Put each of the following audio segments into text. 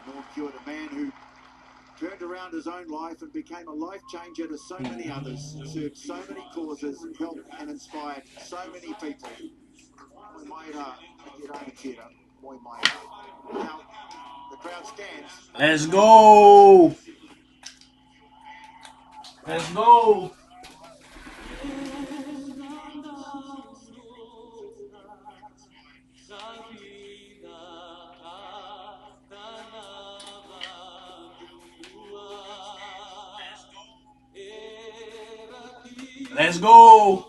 Nor cured a man who turned around his own life and became a life changer to so many others, served so many causes, helped and inspired so many people. Now, the crowd stands. Let's go. Let's go. Let's go.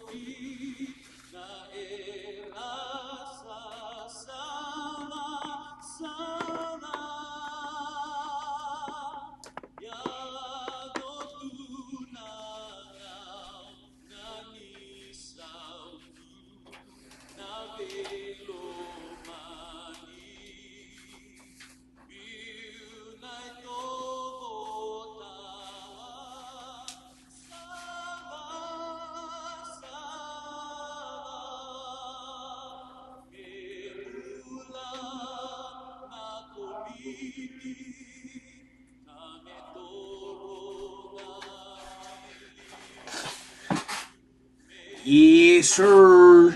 Yes, sir.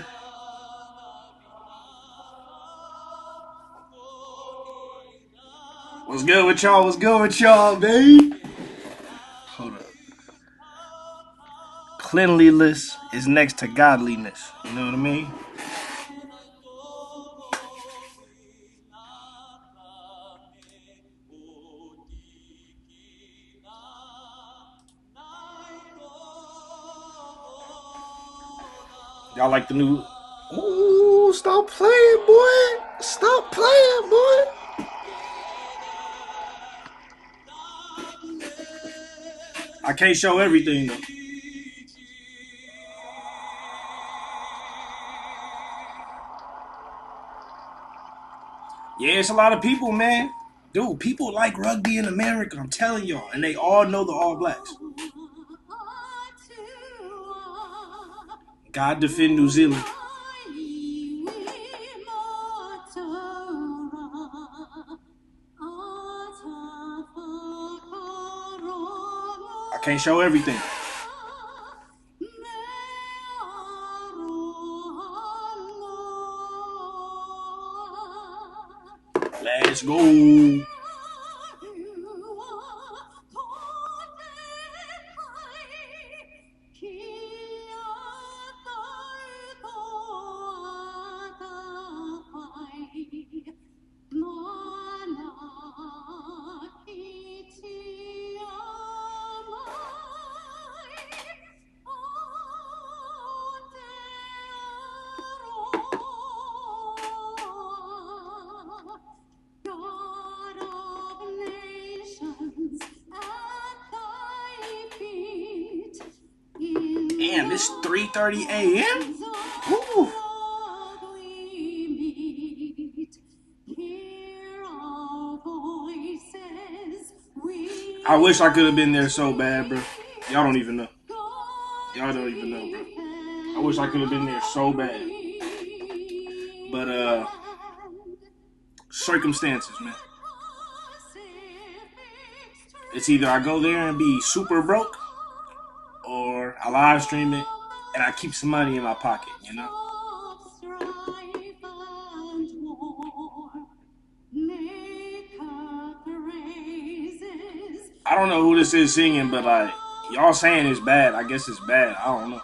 What's good with y'all? What's good with y'all, babe? Hold up. Cleanliness is next to godliness. You know what I mean? Y'all like the new... Ooh, stop playing, boy. Stop playing, boy. I can't show everything, though. Yeah, it's a lot of people, man. Dude, people like rugby in America, I'm telling y'all. And they all know the All Blacks. God defend New Zealand. I can't show everything. Let's go. Damn, it's 3:30 a.m.? Woo. I wish I could have been there so bad, bro. Y'all don't even know. Y'all don't even know, bro. I wish I could have been there so bad. But, circumstances, man. It's either I go there and be super broke, or I live stream it and I keep some money in my pocket, you know? I don't know who this is singing, but like, y'all saying it's bad. I guess it's bad. I don't know.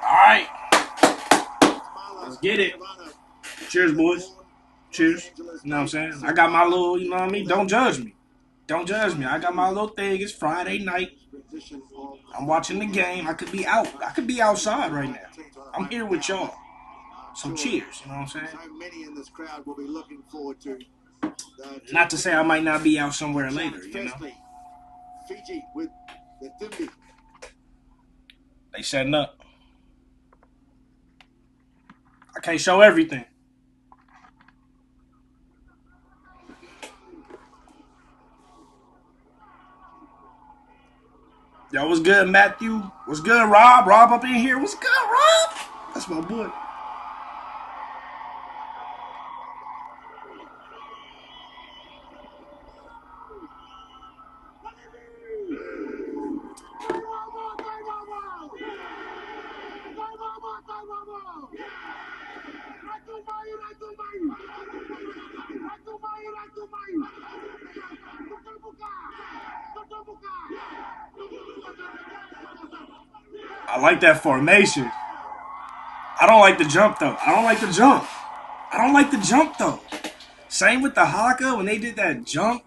Alright. Let's get it. Cheers, boys. Cheers. You know what I'm saying? I got my little, you know what I mean? Don't judge me. Don't judge me. I got my little thing. It's Friday night. I'm watching the game. I could be out. I could be outside right now. I'm here with y'all. So cheers. You know what I'm saying? So many in this crowd will be looking forward to. Not to say I might not be out somewhere later, you know? Fiji with the Timby. They setting up. I can't show everything. Yo, what's good, Matthew? What's good, Rob? Rob up in here. What's good, Rob? That's my boy. I like that formation. I don't like the jump, though. I don't like the jump. I don't like the jump, though. Same with the haka. When they did that jump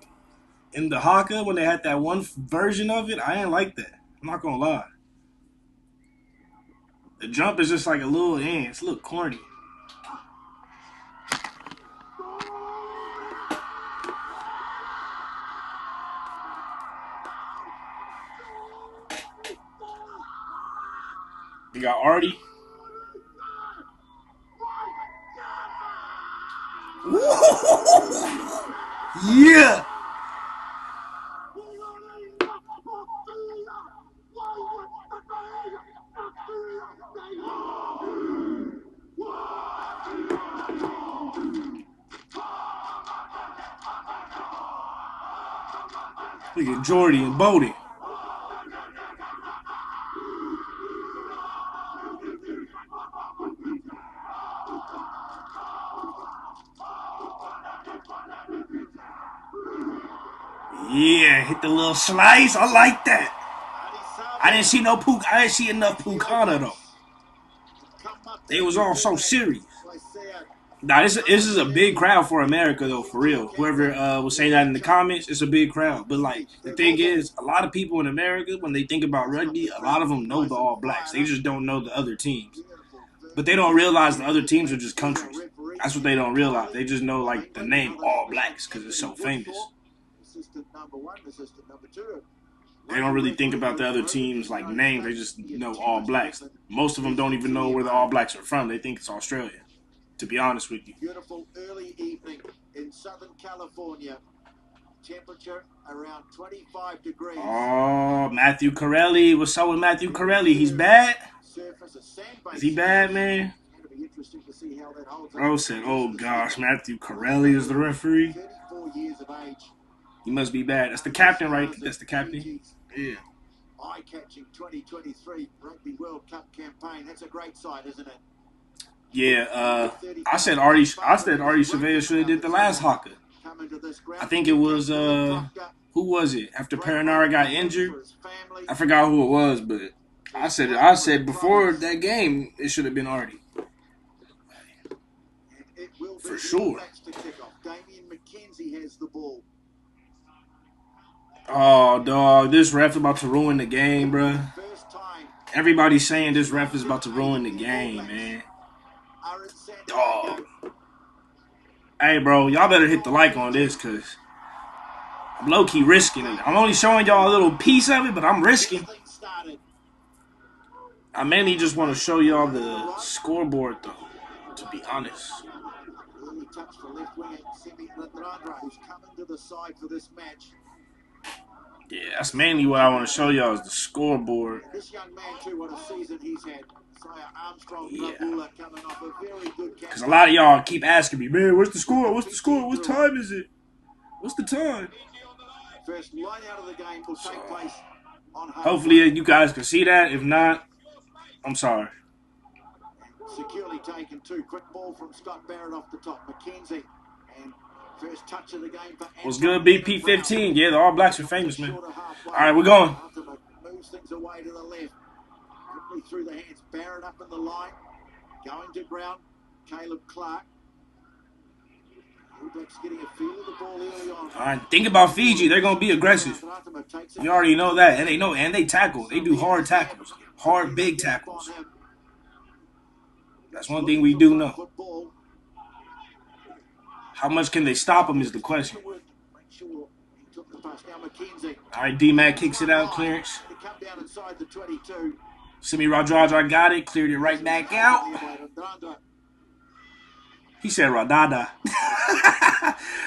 in the haka, when they had that one version of it, I ain't like that. I'm not going to lie. The jump is just like a little, it's a little corny. You got Artie. Yeah. Look at Jordy and Bodie. Yeah, hit the little slice. I like that. I didn't see no Puk. I didn't see enough Pukana though. They was all so serious. Nah, this is a big crowd for America though, for real. Whoever was saying that in the comments, it's a big crowd. But like the thing is, a lot of people in America, when they think about rugby, a lot of them know the All Blacks. They just don't know the other teams. But they don't realize the other teams are just countries. That's what they don't realize. They just know like the name All Blacks because it's so famous. They don't really think about the other teams like names. They just know All Blacks. Most of them don't even know where the All Blacks are from. They think it's Australia, to be honest with you. Beautiful early evening in Southern California. Temperature around 25 degrees. Oh, Matthew Corelli. What's up with Matthew Corelli? He's bad? Is he bad, man? Bro said, oh gosh, Matthew Corelli is the referee. 34 years of age. He must be bad. That's the captain, right? That's the captain. Yeah. Eye-catching 2023 Rugby World Cup campaign. That's a great sight, isn't it? Yeah. I said Artie Surveyor should have did the last haka. I think it was who was it? After Perinara got injured, I forgot who it was, but I said before that game it should have been Artie. For sure. Oh, dog, this ref about to ruin the game, bro. Everybody's saying this ref is about to ruin the game, man. Dog. Hey, bro, y'all better hit the like on this, because I'm low-key risking it. I'm only showing y'all a little piece of it, but I'm risking. I mainly just want to show y'all the scoreboard, though, to be honest. Yeah, that's mainly what I want to show y'all is the scoreboard. This young man, too, what a season he's had. Yeah. Because a lot of y'all keep asking me, man, what's the score? What's the score? What time is it? What's the time? First line out of the game will take place on hopefully you guys can see that. If not, I'm sorry. Securely taken too. Quick ball from Scott Barrett off the top. McKenzie. And first touch of the game for what's good, BP15? Yeah, the All Blacks are famous, man. All right, we're going. Moves things away to the left. Quickly through the hands. Barrett up in the line. Going to ground. Caleb Clark. All Blacks getting a feel of the ball early on. All right, think about Fiji. They're going to be aggressive. You already know that. And they tackle. They do hard tackles. Hard, big tackles. That's one thing we do know. How much can they stop them is the question. All right, D-Mac kicks it out, clearance. Simi Radradra got it, cleared it right back out. He said Radada.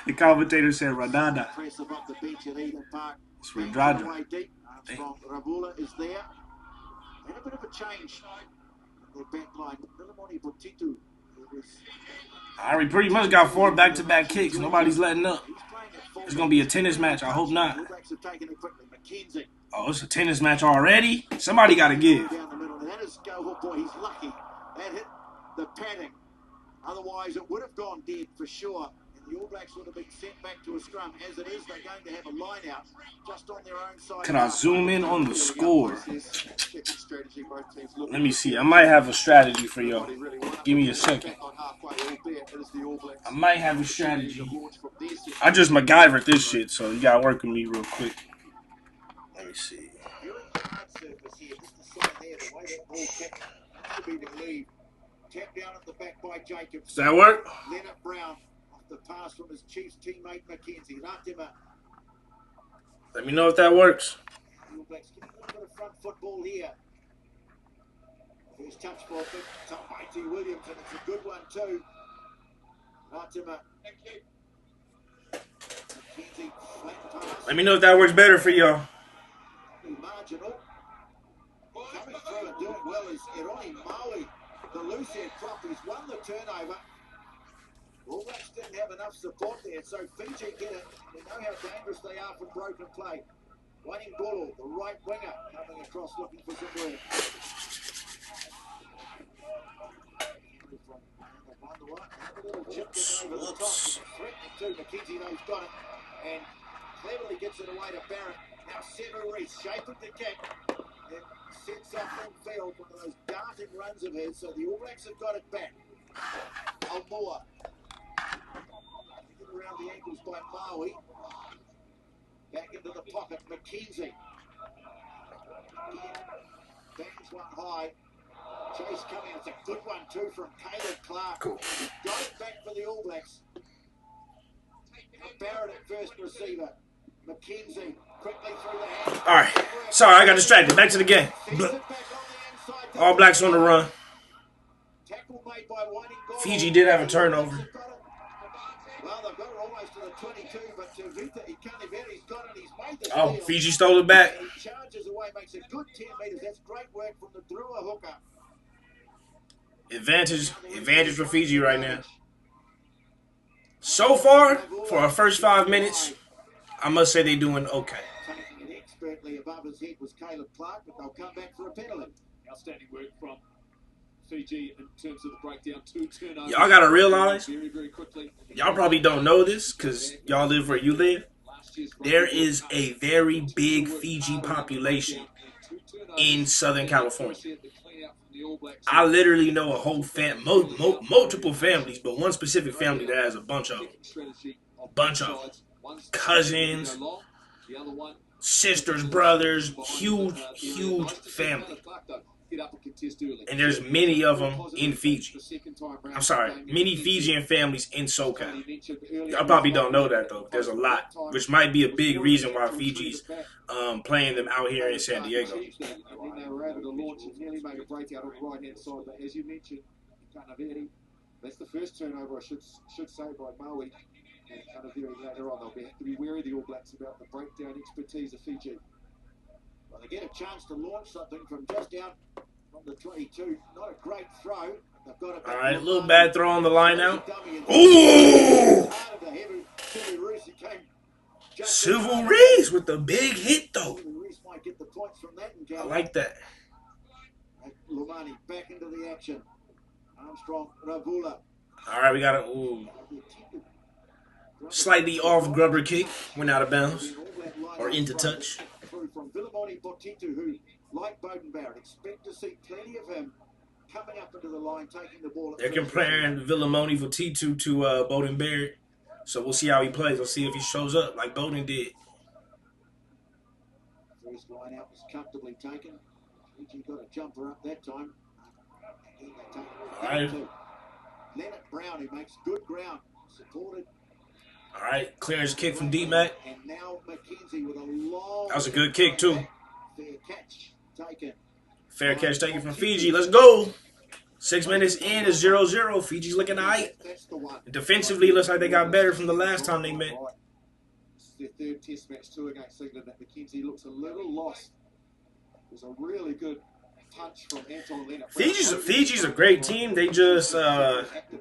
The commentator said Radada. Impressive off the bench at Eden Park. It's Radada. Away deep. Armstrong Ravula is there. And a bit of a change. Their back line. Vilimoni Botitu. We pretty much got 4 back-to-back kicks. Nobody's letting up. It's going to be a tennis match. I hope not. Oh, it's a tennis match already? Somebody got to give. That is boy, he's lucky. That hit the padding. Otherwise, it would have gone dead for sure. And the All Blacks would have been sent back to a scrum. As it is, they're going to have a line out just on their own side. Can I zoom in on the score? Let me see. I might have a strategy for y'all. Give me a second. I might have a strategy. I just MacGyvered this shit, so you gotta work with me real quick. Let me see. Tapped down at the back by Jacobs. Does that work? Leonard Brown off the pass from his Chiefs teammate McKenzie. Ratima. Let me know if that works. All Blacks getting a little bit of front football here. First touch ball, big top by T. Williams, and it's a good one too. Ratima. McKenzie, flat pass. Let me know if that works better for y'all. Marginal. Coming through and doing well is Ironi Maui. The loose head prop, he's won the turnover. All Blacks didn't have enough support there, so Fiji get it. They know how dangerous they are from broken play. Waiting Bolo, the right winger, coming across looking for some work. Oops. Threatening to McKenzie, though, he's got it. And cleverly gets it away to Barrett. Now Sevu Reece, shape of the kick. It sets up on field, one of those darting runs of his, so the All Blacks have got it back. Almoa. Get around the ankles by Maui. Back into the pocket, McKenzie. Bangs one high. Chase coming, it's a good one too from Caleb Clark. Cool. Got it back for the All Blacks. Barrett at first receiver. McKenzie quickly through the hand. All right. Sorry, I got distracted. Back to the game. All Blacks on the run. Fiji did have a turnover. Well, they've got it almost to the 22, but Vita's got it. He's made the Oh, Fiji stole it back. He charges away, makes a good 10 meters. That's great work from the Drua hooker. Advantage for Fiji right now. So far, for our first 5 minutes, I must say they're doing okay. Taking it expertly above his head was Caleb Clark, but they'll come back for a penalty. Outstanding work from Fiji in terms of the breakdown. 2 turnovers. Y'all gotta realize, very quickly. y'all probably don't know this because y'all live where you live. There is a very big Fiji population in Southern California. I literally know a whole multiple families, but one specific family that has a bunch of them. Cousins, sisters, brothers, huge family. And there's many of them in Fiji. I'm sorry, many Fijian families in SoCal. Y'all probably don't know that though. There's a lot, which might be a big reason why Fiji's playing them out here in San Diego. They were able to launch and nearly make a breakout on the right-hand side, but as you mentioned, that's the first turnover, I should say, by Maui. And Kanaveri later on, they'll have to be wary, the All Blacks, about the breakdown expertise of Fiji. Well, they get a chance to launch something from just out from the 22. Not a great throw. They've got it. All right, a little bad throw on the line out. Ooh! Civil Reece with the big hit, though. I like that. Lumani back into the action. Armstrong, Ravula. All right, we got a slightly off grubber kick. Went out of bounds or into touch. From Vilimoni Botitu, who, like Beauden Barrett, expect to see plenty of him coming up into the line, taking the ball. They're comparing Vilimoni Botitu to Beauden Barrett. So we'll see how he plays. We'll see if he shows up like Beauden did. First line out was comfortably taken. Fiji got a jumper up that time. All right. Leonard Brown, who makes good ground, supported. All right, clearance kick from D-Mac. And now McKenzie with a long. That was a good kick too. Fair catch taken. Fair catch taken from Fiji. Let's go. 6 minutes in is 0-0. Fiji's looking all right. That's the one. Defensively, looks like they got better from the last time they met. It's their third test match too against England. That McKenzie looks a little lost. It was a really good punch from Anton Leonard. Fiji's a great team. They just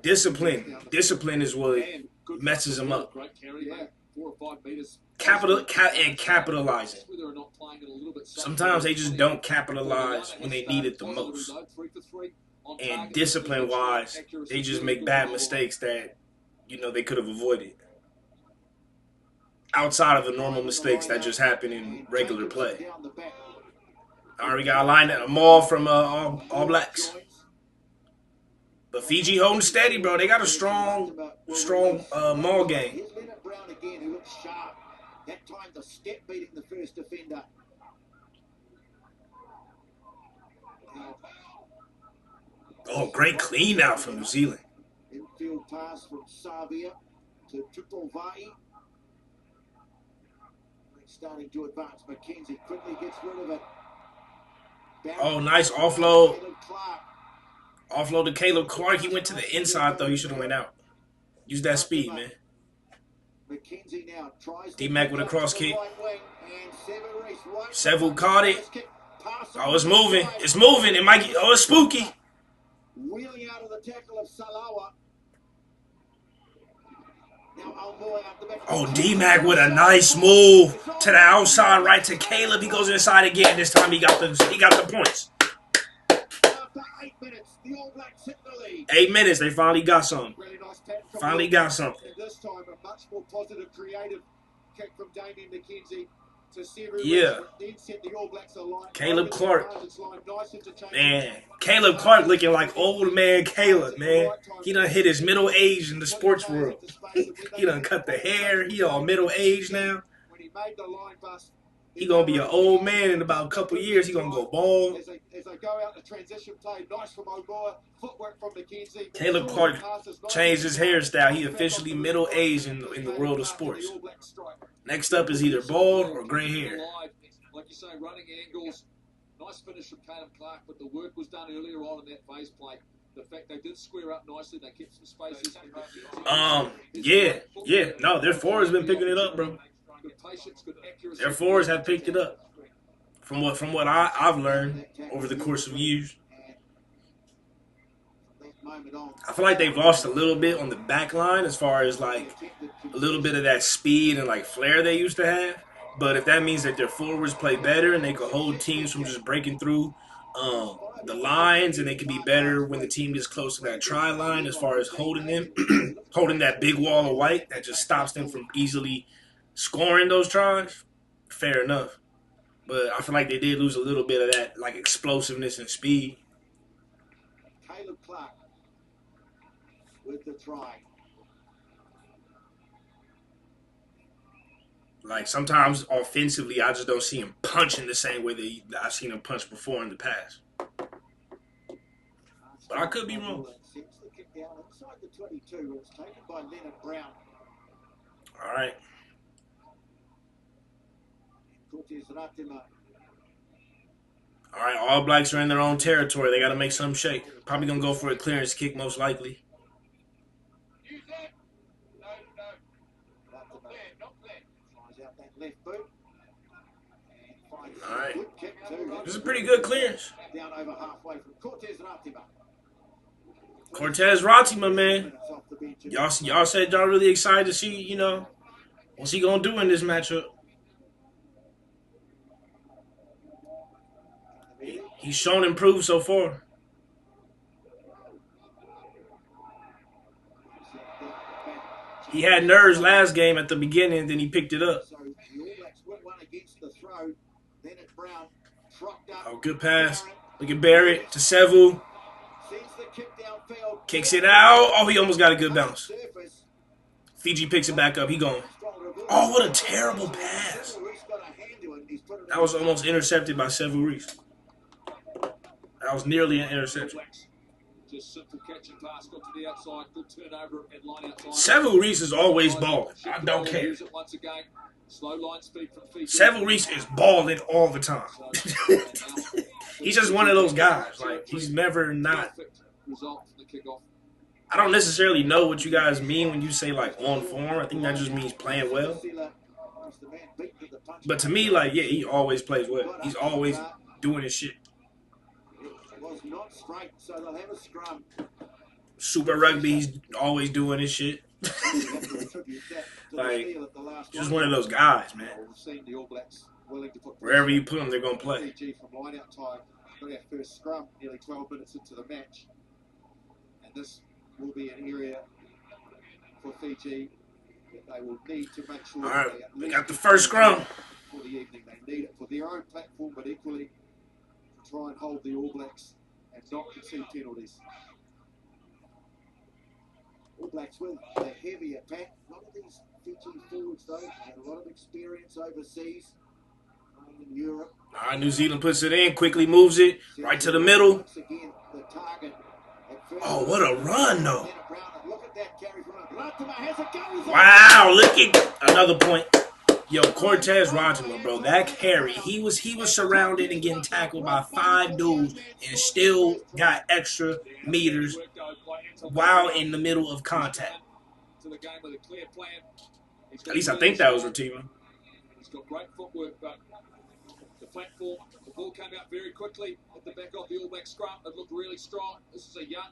discipline. Discipline is what messes them up. Yeah. 4 or 5 meters. Capitalizing. Sometimes they just don't capitalize when they need it the most. And discipline-wise, they just make bad mistakes that, they could have avoided. Outside of the normal mistakes that just happen in regular play. All right, we got a line at a maul from All Blacks. But Fiji holding steady, bro. They got a strong maul game. Here's Leonard Brown again, who looks sharp. That time the step beating the first defender. Oh, great clean out from New Zealand. Infield pass from Savia to Tupovai. Starting to advance. McKenzie quickly gets rid of it. Oh, nice offload. Offload to Caleb Clark. He went to the inside, though. He should have went out. Use that speed, man. D-Mac with a cross kick. Sevu caught it. Oh, it's moving. It's moving. It might get, oh, it's spooky. Wheeling out of the tackle of Salawa. Oh, D-Mac with a nice move to the outside, right to Caleb. He goes inside again. This time he got the points. After 8 minutes, the All Blacks hit the lead. 8 minutes, they finally got something. Really nice tackle from Finally got something. And this time a much more positive, creative kick from Damien McKenzie to Severu. Yeah. Then sent the All Blacks aligned. Caleb Clark. Nice interchange. Man, Caleb Clark looking like old man Caleb, man. He done hit his middle age in the sports world. He done cut the hair. He all middle age now. When he made the line pass, He gonna be an old man in about a couple years. He gonna go bald. As they go out the transition play, nice from O'Boy, footwork from McKenzie. Caleb Clark changed his hairstyle. He officially middle aged in the world of sports. Next up is either bald or gray hair. Like you say, running angles. Nice finish from Caleb Clark, but the work was done earlier on in that phase play. The fact they did square up nicely, they kept some spaces. Yeah. No, their forwards been picking it up, bro. Good patience, good accuracy. Their forwards have picked it up. From what I've learned over the course of years. I feel like they've lost a little bit on the back line as far as like a little bit of that speed and like flair they used to have. But if that means that their forwards play better and they can hold teams from just breaking through the lines, and they can be better when the team gets close to that try line as far as holding them, holding that big wall of white that just stops them from easily scoring those tries, fair enough. But I feel like they did lose a little bit of that like explosiveness and speed. Caleb Clark with the try. Like sometimes offensively, I just don't see him punching the same way I've seen him punch before in the past. But I could be wrong. Sends the kick down inside the 22. It's taken by Leonard Brown. All right. Cortez Ratima. All right, All Blacks are in their own territory. They got to make some shake. Probably going to go for a clearance kick, most likely. Left boot. All right. This is a pretty good clearance. Down over halfway from Cortez Ratima. Cortez Ratima, man. Y'all said y'all really excited to see, what's he going to do in this matchup. He's shown improved so far. He had nerves last game at the beginning, and then he picked it up. Oh, good pass. Look at Barrett to Sevu. Kicks it out. Oh, he almost got a good bounce. Fiji picks it back up. He going. Oh, what a terrible pass. That was almost intercepted by Sevu Reese. That was nearly an interception. Just simple catch and pass, got to the outside, good turnover and line outside. Sevu Reese is always balling. I don't care. Slow line speed from Fiji. Sevu Reese is balling all the time. He's just one of those guys. Like, he's never not result from the kickoff. I don't necessarily know what you guys mean when you say, like, on form. I think that just means playing well. But to me, like, yeah, he always plays well. He's always doing his shit. Was not straight, so they'll have a scrum. Super Rugby, he's always doing his shit. Like, just one of those guys, man. Wherever you put him, they're going to play. Fiji from line-out time got our first scrum nearly 12 minutes into the match. And this will be an area for Fiji that they will need to make sure All right, they we got the first scrum. For the evening. They need it for their own platform, but equally to try and hold the All Blacks and not concede penalties. All Blacks with a heavier pack. A lot of these Fiji forwards, though, had a lot of experience overseas, in Europe. All right, New Zealand puts it in, quickly moves it right to the middle. Oh, what a run, though. Wow, look at another point. Yo, Cortez Rajima, bro, that carry, he was surrounded and getting tackled by 5 dudes and still got extra meters while in the middle of contact. At least I think that was Rajima. He's got great footwork, but the platform, the ball came out very quickly at the back of the All Blacks scrum. It looked really strong. This is a young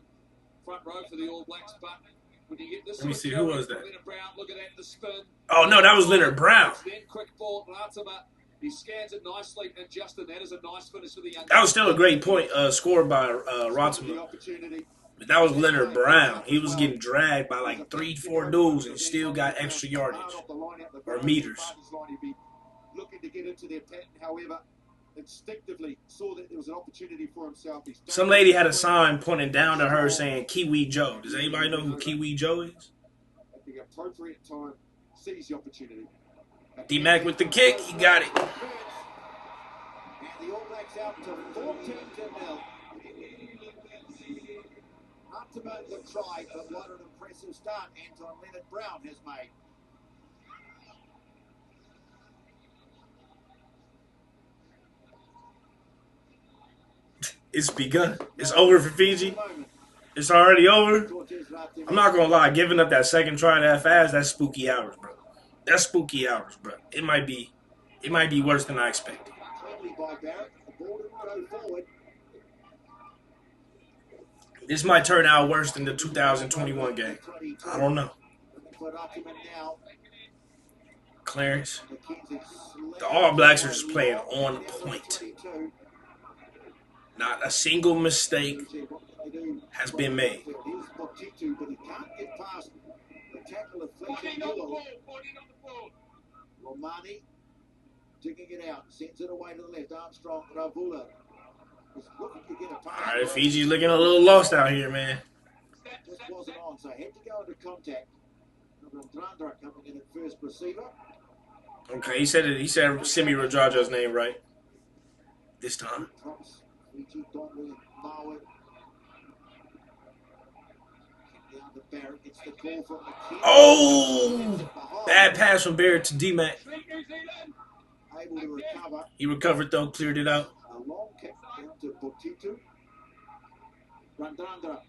front row for the All Blacks, but when you get this, let me see, who was that? Brown, look at that, the spin. Oh no, that was Leonard Brown. Then quick ball, Latima. He scans it nicely, and Justin, that is a nice finish for the young. That was still a great point scored by Latima. But that was Leonard Brown. He was getting dragged by like 3-4 dudes and still got extra yardage or meters. Looking to get into their pattern, however, instinctively saw that there was an opportunity for himself. Some lady had a sign pointing down to her saying Kiwi Joe. Does anybody know who Kiwi Joe is? At the appropriate time, seize the opportunity. D-Mac with the kick, he got it. And the All Blacks out to 14-0. Not to make the try, but what an impressive start Anton Leonard Brown has made. It's begun. It's over for Fiji. It's already over. I'm not gonna lie, giving up that second try that fast, that's spooky hours, bro. That's spooky hours, bro. It might be worse than I expected. This might turn out worse than the 2021 game. I don't know. Clarence. The All Blacks are just playing on point. Not a single mistake has been made. Romani digging it out, sends it away to the left. Armstrong, Ravula is looking to get a pass. All right, Fiji's looking a little lost out here, man. Just wasn't on, so had to go into contact. Drandra coming in at first receiver. Okay, he said Simi Rajaja's name right this time. Oh! Bad pass from Barrett to D-Mac. He recovered, though, cleared it out. A long kick down to Botitu. Randandra.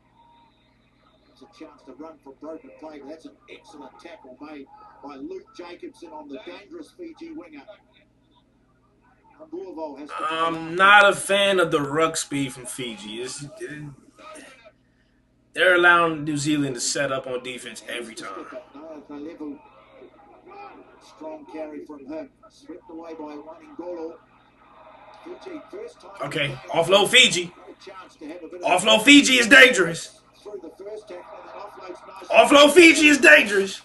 It's a chance to run for broken play. That's an excellent tackle made by Luke Jacobson on the dangerous Fiji winger. I'm not a fan of the ruck speed from Fiji. They're allowing New Zealand to set up on defense every time. Strong carry from him. Swept away by Waningolo. Okay, offload Fiji. Offload Fiji is dangerous. Offload Fiji is dangerous.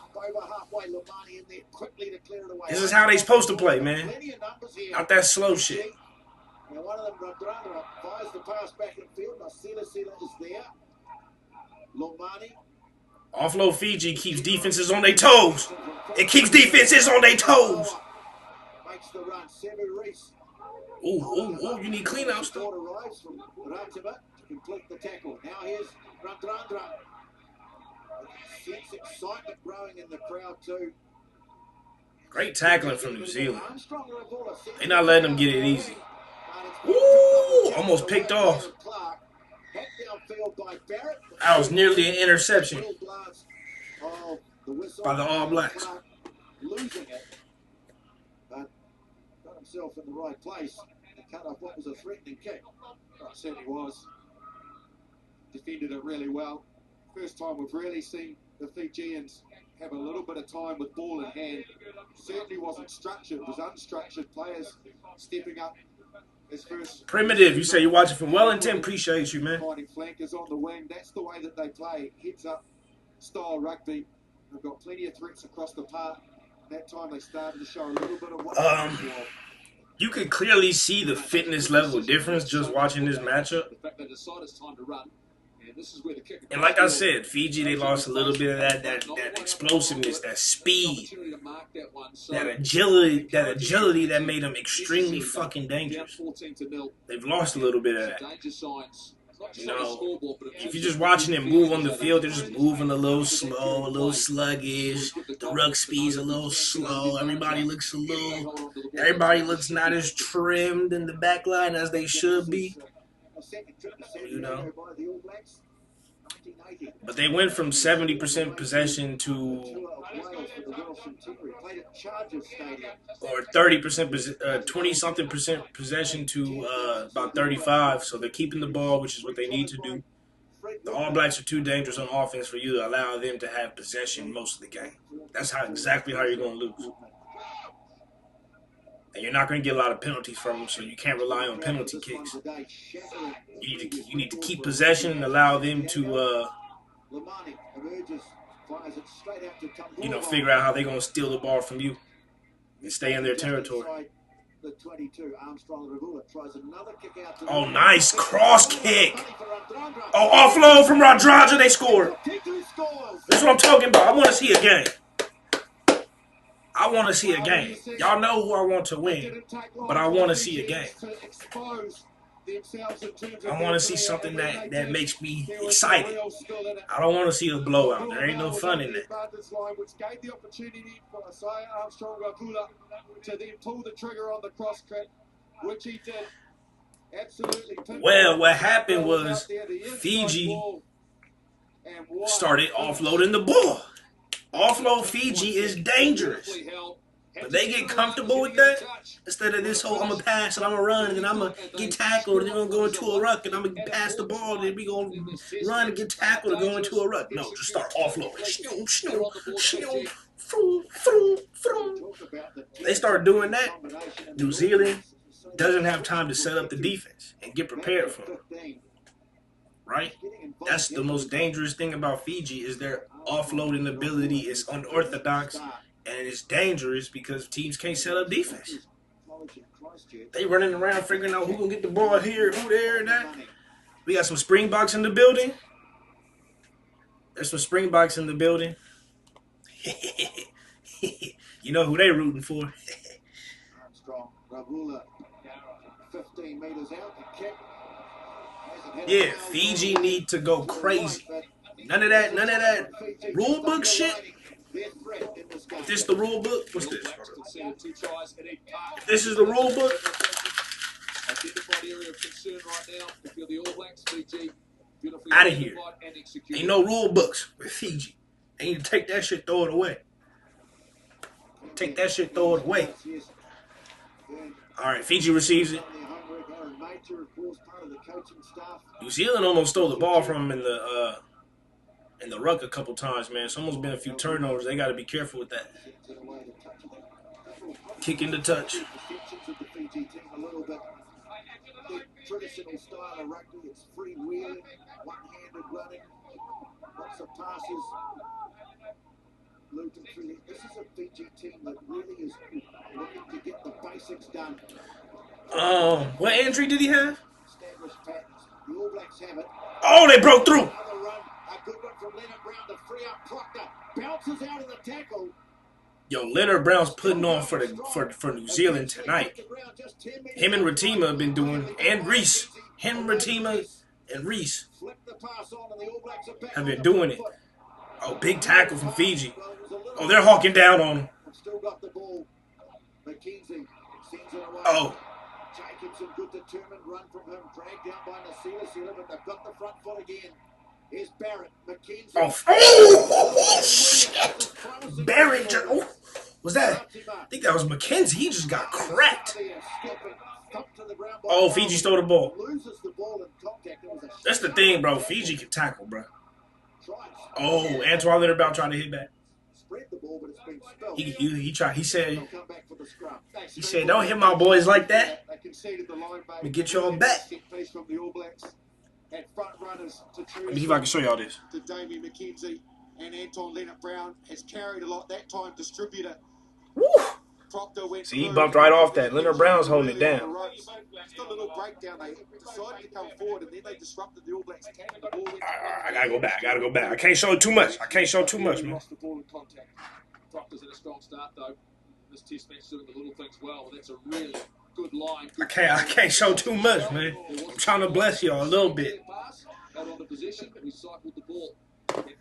This is how they supposed to play, man. Not that slow shit. Now one of them fires the pass back in field. Sila is there. Lomani. Offload Fiji keeps defenses on their toes. It keeps defenses on their toes. Makes the run. Sevu Reese. Ooh, you need clean outs though. Arrives from Ratima to complete the tackle. Now here's Randrandra. Sense excitement growing in the crowd too. Great tackling from New Zealand. They're not letting them get it easy. Ooh, almost picked off. That was nearly an interception by the All Blacks. Losing it, but got himself in the right place and cut off what was a threatening kick. Well, it certainly was. Defended it really well. First time we've really seen the Fijians have a little bit of time with ball in hand. Certainly wasn't structured. It was unstructured players stepping up. His first Primitive, you say you're watching from Wellington. Appreciate you, man. Finding flankers on the wing. That's the way that they play. Heads up style rugby. They've got plenty of threats across the park. That time they started to show a little bit of what you could clearly see the fitness level difference just watching this matchup. And like I said, Fiji, they lost a little bit of that explosiveness, that speed, that agility that made them extremely fucking dangerous. They've lost a little bit of that. You know, if you're just watching them move on the field, they're just moving a little slow, a little sluggish. The ruck speed's a little slow. Everybody looks not as trimmed in the back line as they should be. You know. But they went from 70% possession to or 30%, 20-something percent possession to about 35. So they're keeping the ball, which is what they need to do. The All Blacks are too dangerous on offense for you to allow them to have possession most of the game. That's exactly how you're going to lose. And you're not going to get a lot of penalties from them, so you can't rely on penalty kicks. You need to keep possession and allow them to, figure out how they're going to steal the ball from you and stay in their territory. Oh, nice cross kick. Oh, offload from Radraja. They scored. That's what I'm talking about. I want to see a game. I want to see a game. Y'all know who I want to win, but I want to see a game. I want to see something that makes me excited. I don't want to see a blowout. There ain't no fun in that. Well, what happened was Fiji started offloading the ball. Offload Fiji is dangerous. But they get comfortable with that, instead of this whole I'm going to pass and I'm going to run and then I'm going to get tackled and then I'm going to go into a ruck and I'm going to pass the ball and then we're going to run and get tackled and go into a ruck. No, just start offloading. They start doing that. New Zealand doesn't have time to set up the defense and get prepared for it. Right? That's the most dangerous thing about Fiji is their offloading ability is unorthodox. And it's dangerous because teams can't set up defense. They running around figuring out who gonna get the ball here, who there, and that. We got some Springboks in the building. There's some Springboks in the building. You know who they rooting for. Yeah, Fiji need to go crazy. None of that rule book shit. If this is the rule book, what's this? If this is the rule book, out of here. Ain't no rule books with Fiji. They need to take that shit, throw it away. Take that shit, throw it away. All right, Fiji receives it. New Zealand almost stole the ball from him in the ruck a couple times, man. It's almost been a few turnovers. They got to be careful with that. Kick in the touch. Traditional style of rugby, it's free-wheeling, one-handed running, lots of passes. This is a Fiji team that really is looking to get the basics done. What injury did he have? Established patterns. The All Blacks have it. Oh, they broke through. Bounces out of the tackle. Yo, Leonard Brown's putting on for New Zealand tonight. Him and Ratima have been doing, and Reese. Him, Ratima, and Reese have been doing it. Oh, big tackle from Fiji. Oh, they're hawking down on him. Oh, Jacobson, good determined run from him, dragged down by Nasila, but they've got the front foot again. Here's Barrett, McKenzie. Oh, shit! Barrett, was that? I think that was McKenzie. He just got cracked. Oh, Fiji stole the ball. That's the thing, bro. Fiji can tackle, bro. Oh, Antoine Linderbaum trying to hit back. He tried. He said, "Don't hit my boys like that. Let me get y'all back." Let me see if I can show y'all this. To Damien McKenzie and Anton Leonard-Brown has carried a lot that time. Distributor. Woo! See, he bumped right off that. Leonard Brown's holding it down. Still a little breakdown. They decided to come forward, and then they disrupted the All Blacks. I gotta go back. I can't show too much. Man. Proctor's in a strong start though. This test match doing the little things well. That's a really good line. I can't show too much, man. I'm trying to bless y'all a little bit. Out on the position, recycled the ball.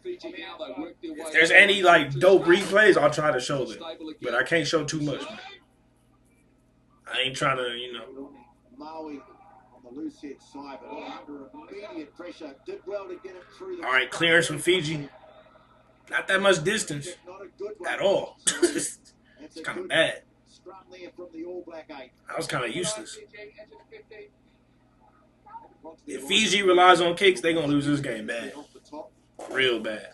Fiji now, they work their way. If there's any like dope replays, I'll try to show them, but I can't show too much, man. I ain't trying to, Maui on the loose head side, but under immediate pressure, did well to get it through. All right, clearance from Fiji. Not that much distance at all. It's kind of bad. I was kind of useless. If Fiji relies on kicks, they're going to lose this game bad. Real bad.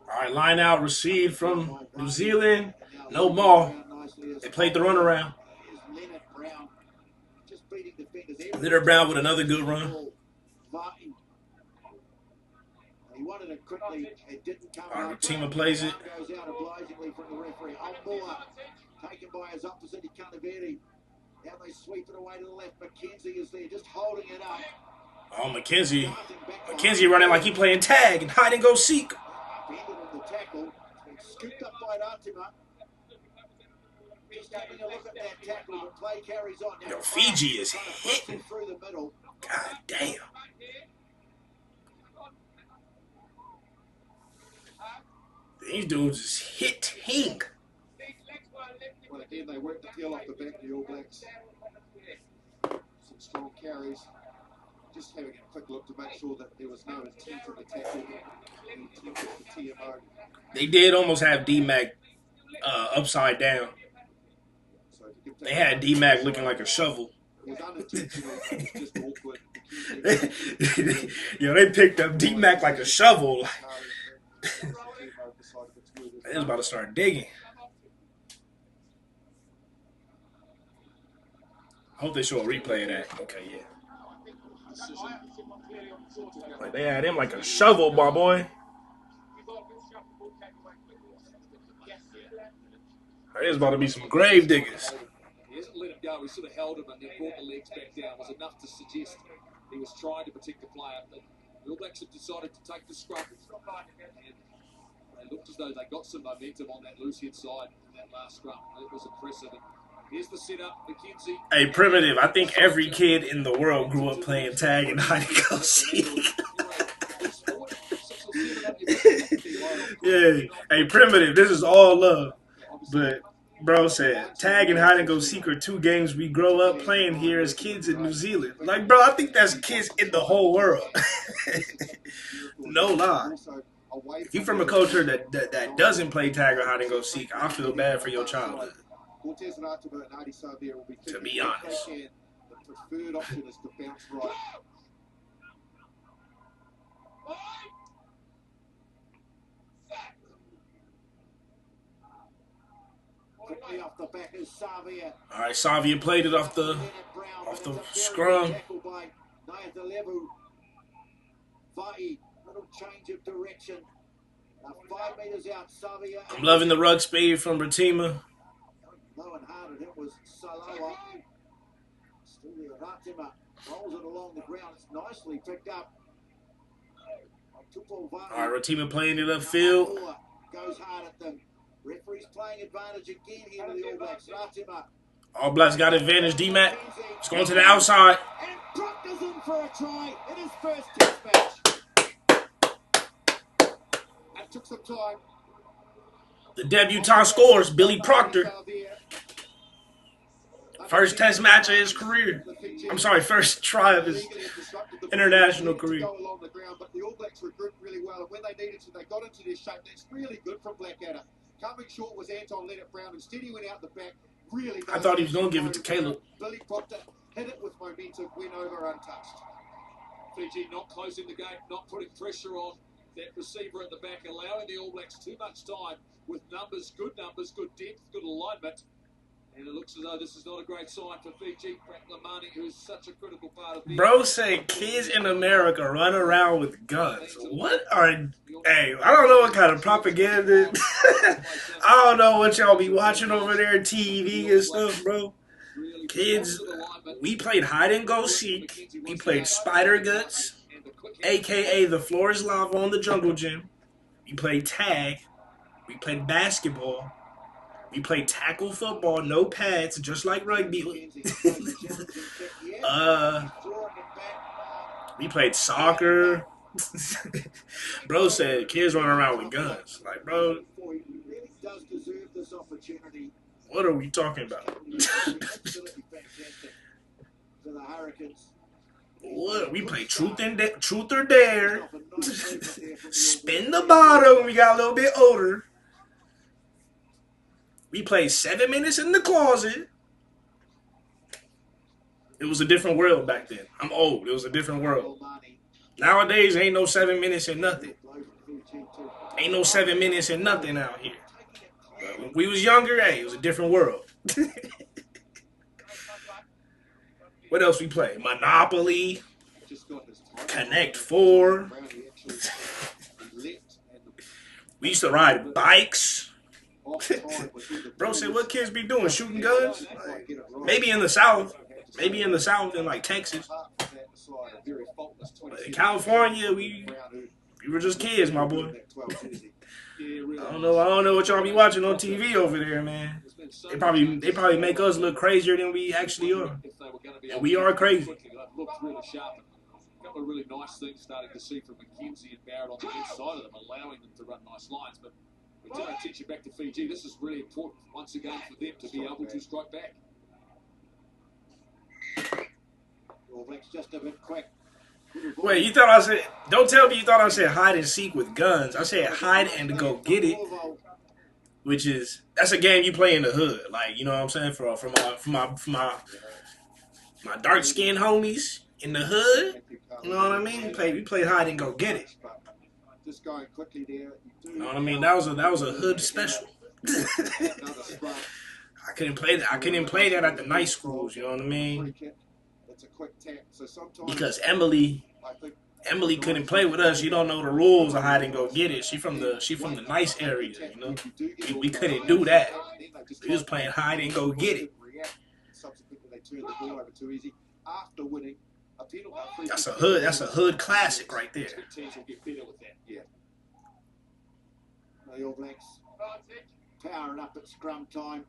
All right, line out, received from New Zealand. No ball. They played the runaround. Leonard Brown with another good run. Our team plays it. Taken by his opposite, now they sweep it away to the left. McKenzie is there, just holding it up. Oh, McKenzie running like he playing tag and hide and go seek. Scooped up by Ratima. Just having a look at that tackle. The play carries on. Yo, Fiji is hitting. Through the middle. God damn. These dudes is hitting. Well, again, they worked the peel off the back of the All Blacks. Some strong carries. Just having a quick look to make sure that there was no intent in the tackle. The TMO. They did almost have D-Mac upside down. They had D-Mac looking like a shovel. Yo, they picked up D-Mac like a shovel. They was about to start digging. I hope they show a replay of that. Okay, yeah. Like they had him like a shovel, my boy. There's about to be some grave diggers. He hasn't let him go. He sort of held him and then brought the legs back down. It was enough to suggest he was trying to protect the player. The All Blacks have decided to take the scrum. And they looked as though they got some momentum on that loose head side in that last scrum. It was impressive. And here's the setup, McKenzie. Hey, Primitive, I think every kid in the world grew up playing tag and hide and go seek. Yeah. Hey, Primitive, this is all love. But bro said, tag and hide and go seek are two games we grow up playing here as kids in New Zealand. Like, bro, I think that's kids in the whole world. No lie. If you're from a culture that doesn't play tag or hide and go seek, I feel bad for your childhood. To be honest. The preferred option is to bounce right. Off the back is Savia. All right, Savia played it off the scrum. I'm loving the rug speed from Ratima. Low and hard, and it was Saloa. Still there, Ratima rolls it along the ground. It's nicely picked up. All right, Ratima playing it upfield. Goes hard at them. Referee's playing advantage again here to the All Blacks. Ratima. All Blacks got advantage. D-Mac. It's going to the outside. And Proctor's in for a try in his first test match. took some time. The debutante scores, Billy Proctor. First test match of his career. I'm sorry, first try of his international career. But the All Blacks were grouped really well, and when they needed to, they got into their shape. That's really good from Blackadder. Coming short was Anton Leonard-Brown. Instead, he went out the back. Really, I thought he was going to give it to Caleb. Billy Proctor hit it with momentum, went over untouched. Fiji not closing the gate, not putting pressure on that receiver at the back, allowing the All Blacks too much time with numbers, good depth, good alignment. And it looks as though this is not a great sign for Fiji. Frank Lamani, who's such a critical part of the... Bro said kids in America run around with guns. What are... Hey, I don't know what kind of propaganda... I don't know what y'all be watching over there, TV and stuff, bro. Kids, we played hide and go seek. We played spider guts, a.k.a. the floor is lava on the jungle gym. We played tag. We played basketball. We played tackle football, no pads, just like rugby. We played soccer. Bro said kids running around with guns. Like, bro, what are we talking about? What? We played truth or dare. Spin the bottle when we got a little bit older. We played 7 minutes in the closet. It was a different world back then. I'm old. It was a different world. Nowadays, ain't no 7 minutes in nothing. Ain't no 7 minutes in nothing out here. But when we was younger, hey, it was a different world. What else we play? Monopoly. Connect 4. We used to ride bikes. Bro said, what kids be doing? Shooting guns? Like, maybe in the South. Maybe in the South, in like Texas. But in California, we were just kids, my boy. I don't know what y'all be watching on TV over there, man. They probably make us look crazier than we actually are. And we are crazy. A couple of really nice things starting to see from McKenzie and Barrett on the inside of them, allowing them to run nice lines. But we turn our attention back to Fiji. This is really important once again for them to be able to strike back. Just a bit quick. Wait, you thought I said... Don't tell me you thought I said hide and seek with guns. I said hide and go get it. Which is... That's a game you play in the hood. Like, you know what I'm saying? For my dark-skinned homies in the hood. You know what I mean? We played hide and go get it. Just going quickly there. You know what I mean? That was a hood special. I couldn't play that. I couldn't play that at the night schools. You know what I mean? Because Emily couldn't play with us. She don't know the rules of hide and go get it. She from the nice area. You know, we couldn't do that. We was playing hide and go get it. That's a hood classic right there. The All Blacks powering up at scrum time.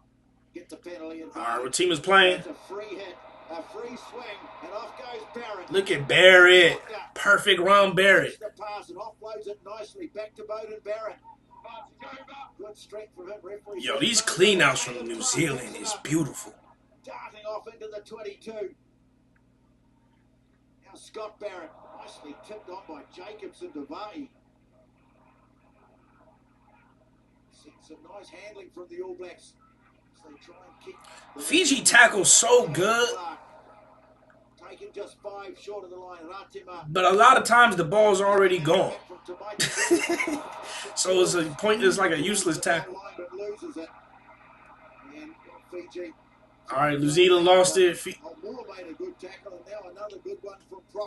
Get the penalty. All right, what team is playing? It's a free hit, a free swing, and off goes Barrett. Look at Barrett. Perfect run, Barrett. The pass and offloads it nicely back to Bowden Barrett. Good strength from him, referee. Yo, these cleanouts from New Zealand is beautiful. Darting off into the 22. Now Scott Barrett, nicely tipped on by Jacobs and Devay. Some nice handling from the All Blacks. So they try and kick. Fiji tackles so good. Taking just 5 short of the line. But a lot of times the ball's already gone. So it's like a useless tackle. All right, New Zealand lost it.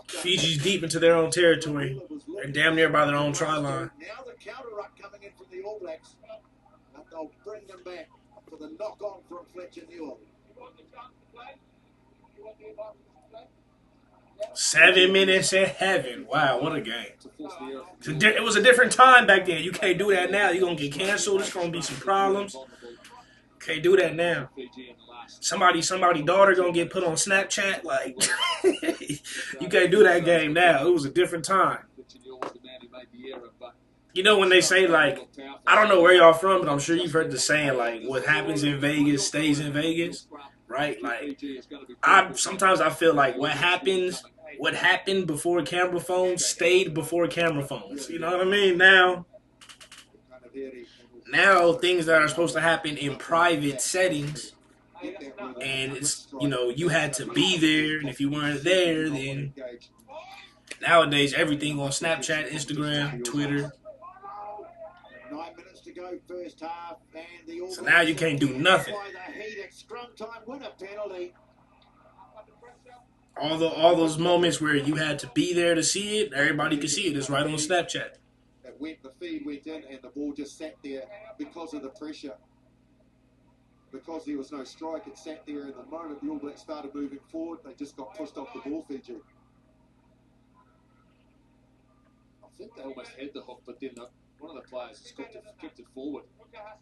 Fiji's deep into their own territory. They're damn near by their own try line. Now the counter ruck coming in from the All Blacks. And they'll bring them back for the knock-on from Fletcher Newell. 7 minutes in heaven. Wow, what a game. It was a different time back then. You can't do that now. You're going to get canceled. There's going to be some problems. Can't do that now. Somebody daughter going to get put on Snapchat. Like, you can't do that game now. It was a different time. You know when they say, like, I don't know where y'all from, but I'm sure you've heard the saying, like, what happens in Vegas stays in Vegas, right? Like, sometimes I feel like what happened before camera phones stayed before camera phones. You know what I mean? Now things that are supposed to happen in private settings, and it's, you had to be there, and if you weren't there, then nowadays everything on Snapchat, Instagram, Twitter. 9 minutes to go first half, and the So now you can't do nothing. All those moments where you had to be there to see it, everybody could see it. It's right on Snapchat. The feed went in, and the ball just sat there because of the pressure. Because there was no strike, it sat there. And the moment the All Blacks started moving forward, they just got pushed off the ball, Fiji. I think they almost had the hook, but then one of the players has kicked it forward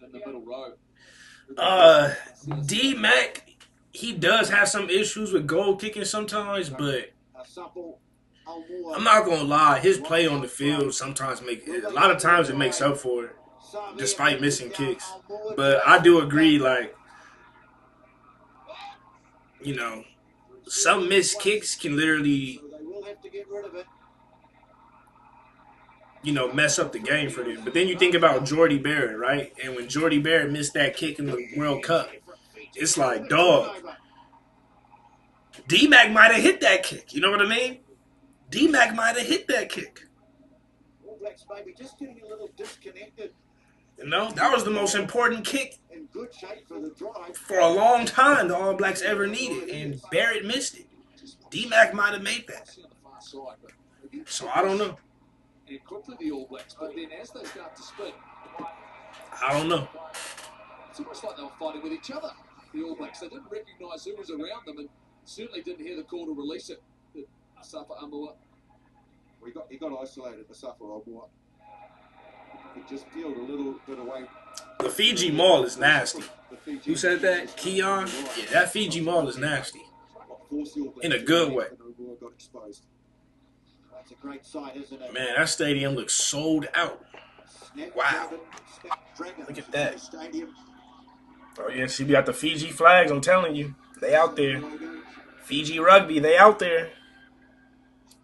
in the middle row. D-Mac, he does have some issues with goal kicking sometimes, but I'm not gonna lie, his play on the field sometimes a lot of times it makes up for it, despite missing kicks. But I do agree, like, some missed kicks can literally, mess up the game for them. But then you think about Jordy Barrett, right? And when Jordy Barrett missed that kick in the World Cup, it's like, dog, D-Mac might have hit that kick. You know what I mean? D-Mac might have hit that kick. That was the most important kick for a long time the All Blacks ever needed, and Barrett missed it. D-Mac might have made that. So I don't know. And quickly the All Blacks, but then as they start to spin, I don't know. It's almost like they were fighting with each other, the All Blacks. They didn't recognise who was around them, and certainly didn't hear the call to release it. Asafa Amua. He got isolated, Asafa Amua. He just peeled a little bit away. The Fiji Mall is nasty. Who said that? Keon? Yeah, that Fiji Mall is nasty. In a good way. That's a great sight, isn't it? Man, that stadium looks sold out. Wow. Look at that. Oh, yeah, see, we got the Fiji flags. I'm telling you. They out there. Fiji rugby, they out there.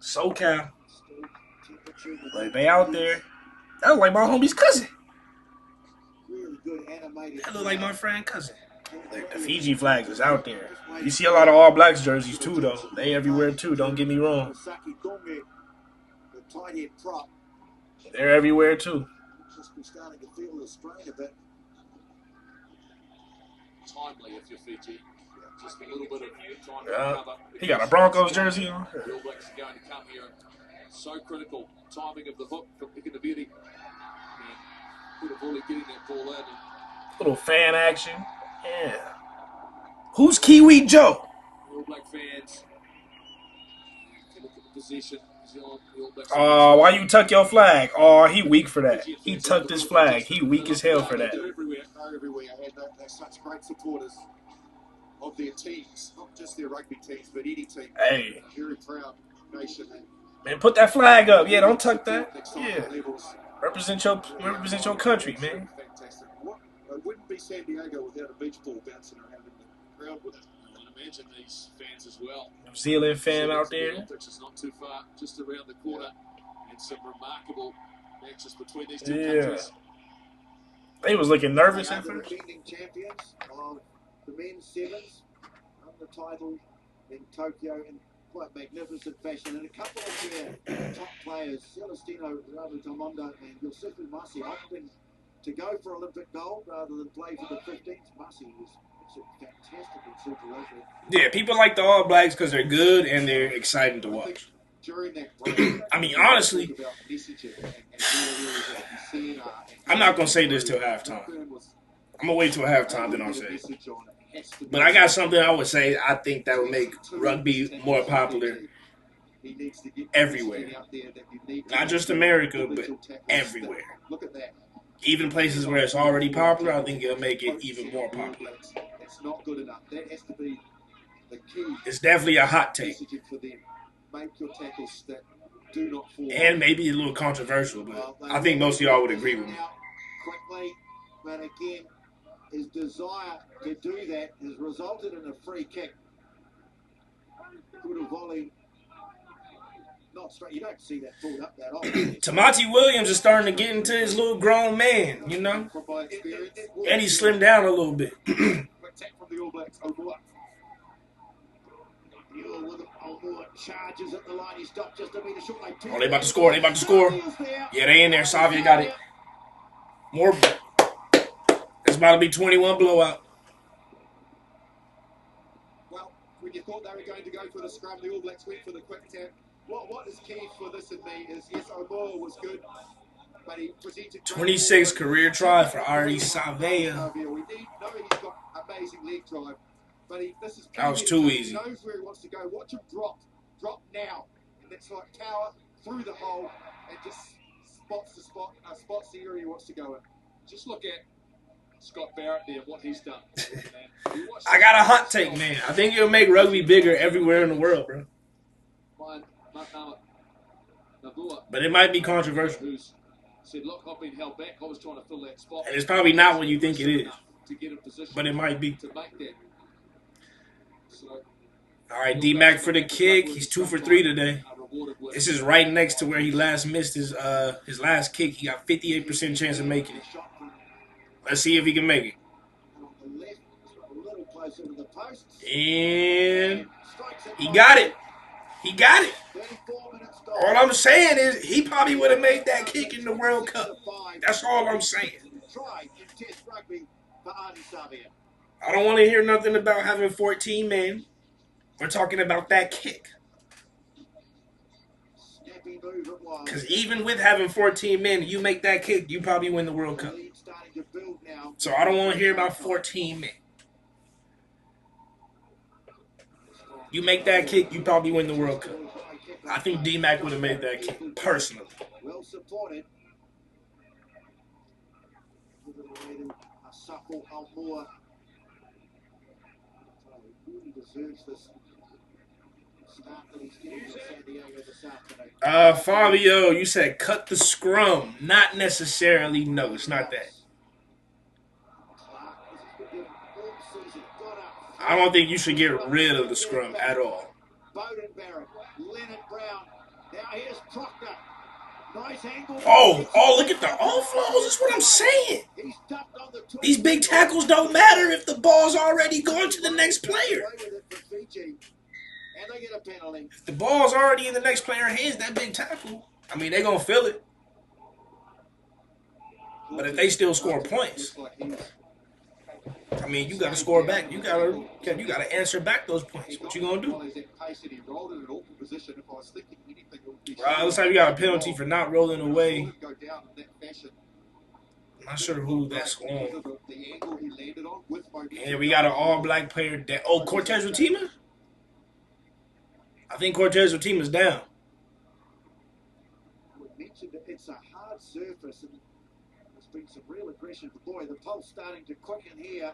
SoCal. Like, they out there. That look like my homie's cousin. That look like my friend's cousin. Like, the Fiji flags is out there. You see a lot of All Blacks jerseys too, though. They everywhere too. Don't get me wrong. They're everywhere too. Timely if you're Fiji. Just a little bit of time to recover. He got a Broncos jersey on. The All Blacks are going to come here. So critical. Timing of the hook from Ikitaviri. Putavoli getting that ball out. Little fan action. Yeah. Who's Kiwi Joe? All Black fans. Look at the position. Oh, why you tuck your flag? Oh, he weak for that. He tucked his flag. He weak as hell for that. They're everywhere. They're such great supporters of their teams, not just their rugby teams, but any team. Hey. Very proud nation. Man, put that flag up. Yeah, don't tuck that. Yeah. Represent your country, man. Fantastic. It wouldn't be San Diego without a beach ball bouncing around in the crowd with it. I imagine these fans as well. New Zealand fan out there. The Olympics is not too far, just around the corner, and some remarkable matches between these two countries. They was looking nervous at first. Defending champions of the men's sevens won the title in Tokyo in quite magnificent fashion, and a couple of their top players, Celestino Ravutomondo and Yosefu Masi, opting to go for Olympic gold rather than play for the 15th. Masi was fantastic in Super Rugby. Yeah, people like the All Blacks because they're good and they're exciting to watch. I mean, honestly, I'm not going to say this till halftime. I'm going to wait till halftime, then I'll say it. But I got something I would say I think that would make rugby more popular everywhere. Not just America, but everywhere. Even places where it's already popular, I think it'll make it even more popular. It's not good enough. That has to be the key. It's definitely a hot take. Make your tackles stick. do not fall. And maybe a little controversial, but I think most of y'all would agree with me. Quickly, but again, his desire to do that has resulted in a free kick. Good volley. Not straight. You don't see that pulled up that often. Tamati Williams is starting to get into his little grown man, you know? And he slimmed down a little bit. Charges at the line. He stopped just a meter short. Oh, they about to score. They about to score. Yeah, they in there. Savia got it. More. It's about to be 21 blowout. Well, when you thought they were going to go for the scrum, the All Blacks went for the quick tap. What is key for this and me is, yes, O'Moore was good, but he presented 26 career try for Ari Savia. We know he's got amazing leg drive, but that was too easy. He knows where he wants to go. Watch him drop now, and that's like tower through the hole and just spots the area he wants to go in. Just look at Scott Barrett there, what he's done. I got a hot take, man. I think it'll make rugby bigger everywhere in the world, bro. But it might be controversial. Who's said, look, I've been held back. I was trying to fill that spot. And it's probably not what you think it is. But it might be. To make that. So, all right, D-Mac for the kick. He's 2 for 3 today. This is right next to where he last missed his last kick. He got 58% chance of making it. Let's see if he can make it. And he got it. He got it. All I'm saying is he probably would have made that kick in the World Cup. That's all I'm saying. I don't want to hear nothing about having 14 men. We're talking about that kick. Because even with having 14 men, you make that kick, you probably win the World Cup. So I don't want to hear about 14 men. You make that kick, you probably win the World Cup. I think D-Mac would have made that kick, personally. Well supported. A supple O'Moore. He really deserves this start that he's getting in San Diego this afternoon. Fabio, you said cut the scrum. Not necessarily. No, it's not that. I don't think you should get rid of the scrum at all. Bowden Barrett, Leonard Brown. Now here's Proctor. Nice angle. Oh, look at the offloads. That's what I'm saying. These big tackles don't matter if the ball's already gone to the next player. And they get a penalty. If the ball's already in the next player's hands, that big tackle, I mean, they're going to feel it. But if they still score points, I mean, you got to score back. You got to answer back those points. What you going to do? It looks like we got a penalty for not rolling away. I'm not sure who that's on. And we got an all-black player. Cortez Rutima? I think Cortez Rutima's down. It's a hard surface, and there's been some real aggression. Boy, the pulse starting to quicken here.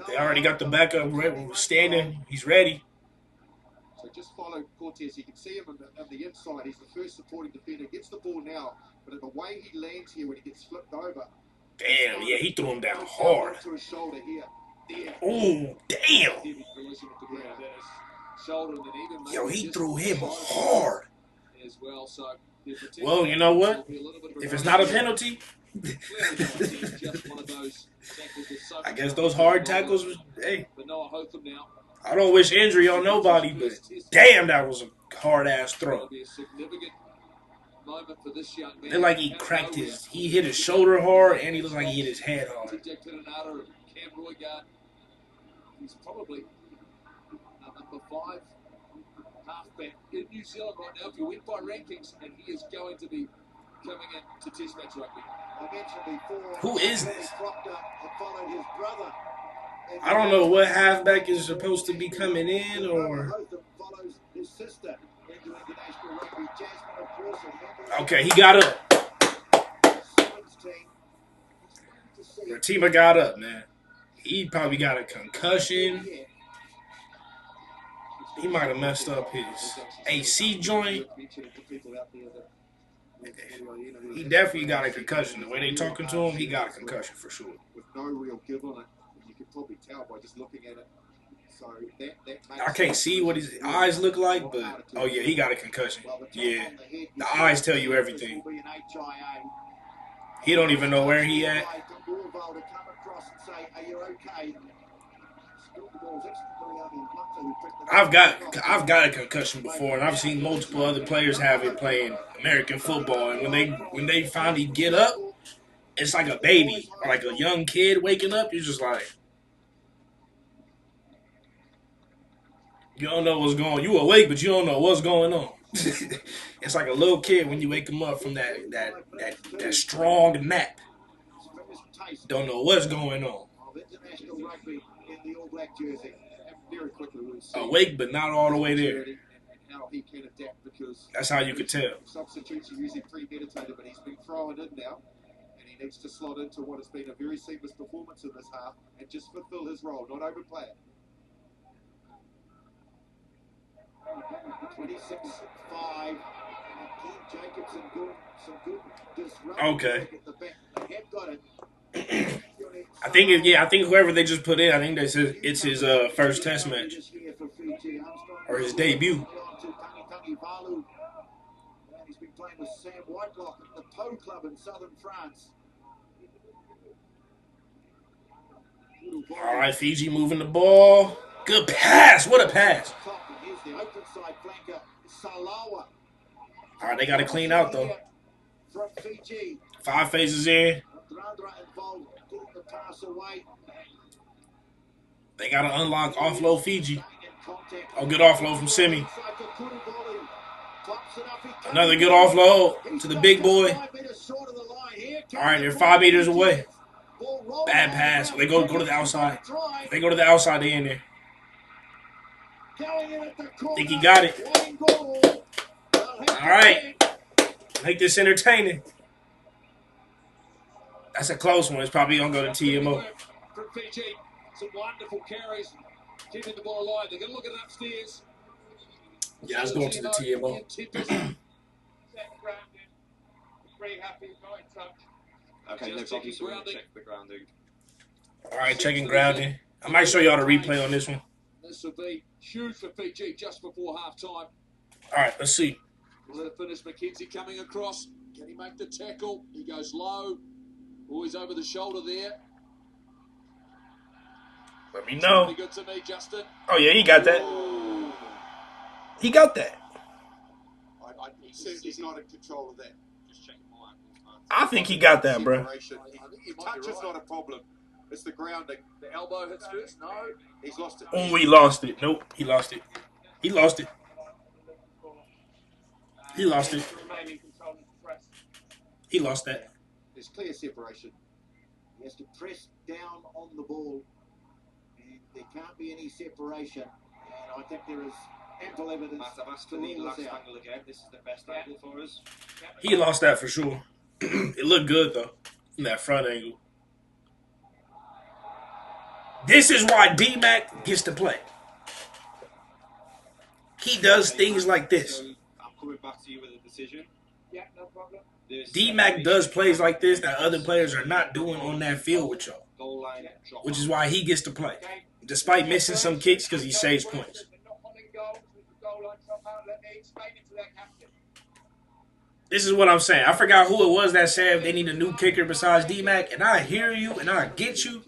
They already got the backup standing. He's ready. So just follow Cortez. You can see him on the inside. He's the first supporting defender. Gets the ball now, but the way he lands here when he gets flipped over. Damn, yeah, he threw him down hard. To his shoulder here. Oh, damn. Yo, he threw him hard. Well, you know what? If it's not a penalty, I guess those hard tackles was, hey, I don't wish injury on nobody, but damn, that was a hard-ass throw. Looked like he cracked he hit his shoulder hard, and he looked like he hit his head hard. He's probably number 5 halfback in New Zealand right now if you went by rankings, and he is going to be coming in to Test match rugby. I mentioned before, who is this? Proctor followed his brother. I don't know what halfback is supposed to be coming in, or follows his sister into international rugby. Jasmine, of course, okay, he got up. Rutima got up, man. He probably got a concussion. He might have messed up his AC joint. He definitely got a concussion. The way they talking to him, he got a concussion for sure. With no real give on it, you can probably tell by just looking at it. So that I can't see what his eyes look like, but oh yeah, he got a concussion. Yeah, the eyes tell you everything. He don't even know where he at. I've got a concussion before, and I've seen multiple other players have it playing American football. And when they finally get up, it's like a baby or like a young kid waking up. You're just like, you don't know what's going on. You awake, but you don't know what's going on. It's like a little kid when you wake them up from that strong nap. Don't know what's going on. Awake, but not all the way there. That's how you could tell. Substitutes are usually premeditated, but he's been thrown in now, and he needs to slot into what has been a very seamless performance in this half and just fulfill his role, not overplay it. 26-5. Jacobson, some good disruption. Okay. At the back. They have got it. I think whoever they just put in, I think it's his first test match or his debut. He's been playing with Sam Whitelock at the Pau Club in southern France. All right, Fiji moving the ball. Good pass. What a pass. Here's the open side flanker, Salawa. All right, they got to clean out, though. From Fiji. 5 phases in. They got to unlock offload Fiji. Oh, good offload from Simi. Another good offload to the big boy. All right, they're 5 meters away. Bad pass. They go to the outside. If they go to the outside, they in there. Think he got it. All right. Make this entertaining. That's a close one. It's probably going to go to TMO. From Fiji, some wonderful carries. Keeping the ball alive. They're going to look at it upstairs. Yeah, it's going to the TMO. Okay, no problem. So we'll check the grounding. All right, checking grounding. I might show y'all the replay on this one. This will be huge for Fiji just before half-time. All right, let's see. Let it finish. McKenzie coming across. Can he make the tackle? He goes low. Always over the shoulder there. Let me know. Pretty good to me, Justin. Oh, yeah, he got that. He got that. He's not in control of that. Just checking my ankles. I think he got that, bro. Touch is not a problem. It's the grounding. The elbow hits first. No. He's lost it. Oh, he lost it. Nope, he lost it. He lost it. He lost it. He lost that. There's clear separation. He has to press down on the ball, and there can't be any separation. And I think there is ample evidence to rule this out. This is the best angle for us. He lost that for sure. It looked good, though, from that front angle. This is why D-Mac gets to play. He does things like this. I'm coming back to you with a decision. Yeah, no problem. D-Mac does plays like this that other players are not doing on that field with y'all. Which is why he gets to play. Despite missing some kicks because he saves points. This is what I'm saying. I forgot who it was that said they need a new kicker besides D-Mac. And I hear you and I get you.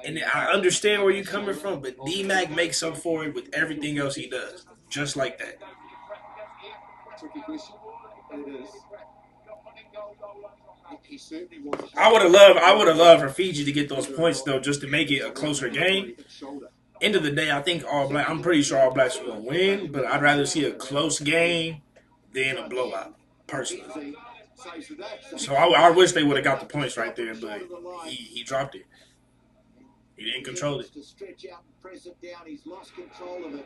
And I understand where you're coming from. But D-Mac makes up for it with everything else he does. Just like that. I would have loved for Fiji to get those points though, just to make it a closer game. End of the day, I think I'm pretty sure All Blacks are gonna win, but I'd rather see a close game than a blowout, personally. So I wish they would have got the points right there, but he dropped it. He didn't control it. To stretch out and press it down, he's lost control of it.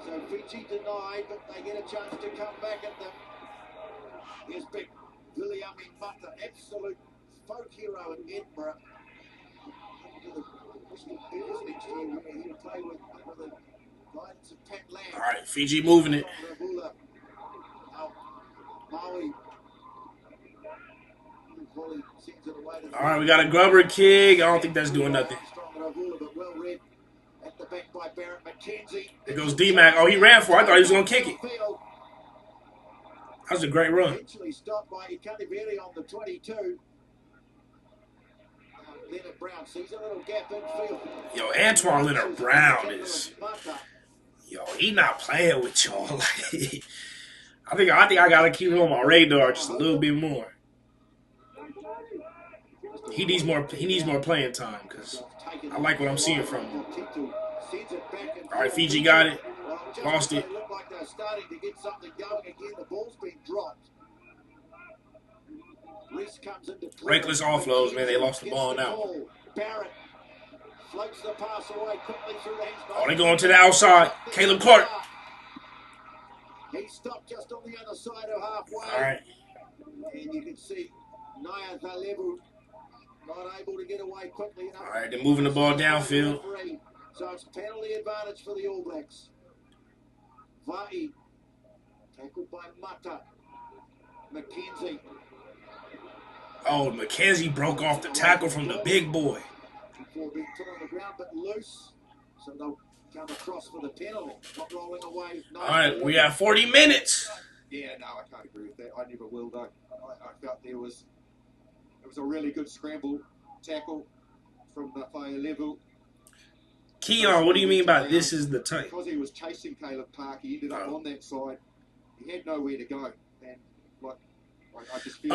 So Fiji denied, but they get a chance to come back at them. Here's big Viliami Mata, absolute folk hero in Edinburgh. Into the Bristol Bears next year, where he'll play with one of the All right, Fiji moving it. All right, we got a grubber kick. I don't think that's doing nothing. There goes D-Mac. Oh, he ran for it. I thought he was going to kick it. That was a great run. Yo, Antoine Leonard Brown is... Yo, he not playing with y'all. I think I gotta keep him on my radar just a little bit more. He needs more playing time because I like what I'm seeing from him. All right, Fiji got it. Lost it. Reckless offloads, man. They lost the ball now. Oh, they going to the outside. Caleb Clark. He stopped just on the other side of halfway. All right. And you can see Naya Thalebu not able to get away quickly enough. All right, they're moving the ball downfield. So it's penalty advantage for the All Blacks. Vai tackled by Mata. McKenzie. Oh, McKenzie broke off the tackle from the big boy. Before being put on the ground, but loose. So they'll come across for the penalty. Not rolling away. All right, we have 40 minutes. Yeah, no, I can't agree with that. I never will, though. I felt it was a really good scramble tackle from the higher level. Keon, what do you mean by this is the type? Because he was chasing Caleb Clark, he ended up on that side. He had nowhere to go. And I just feel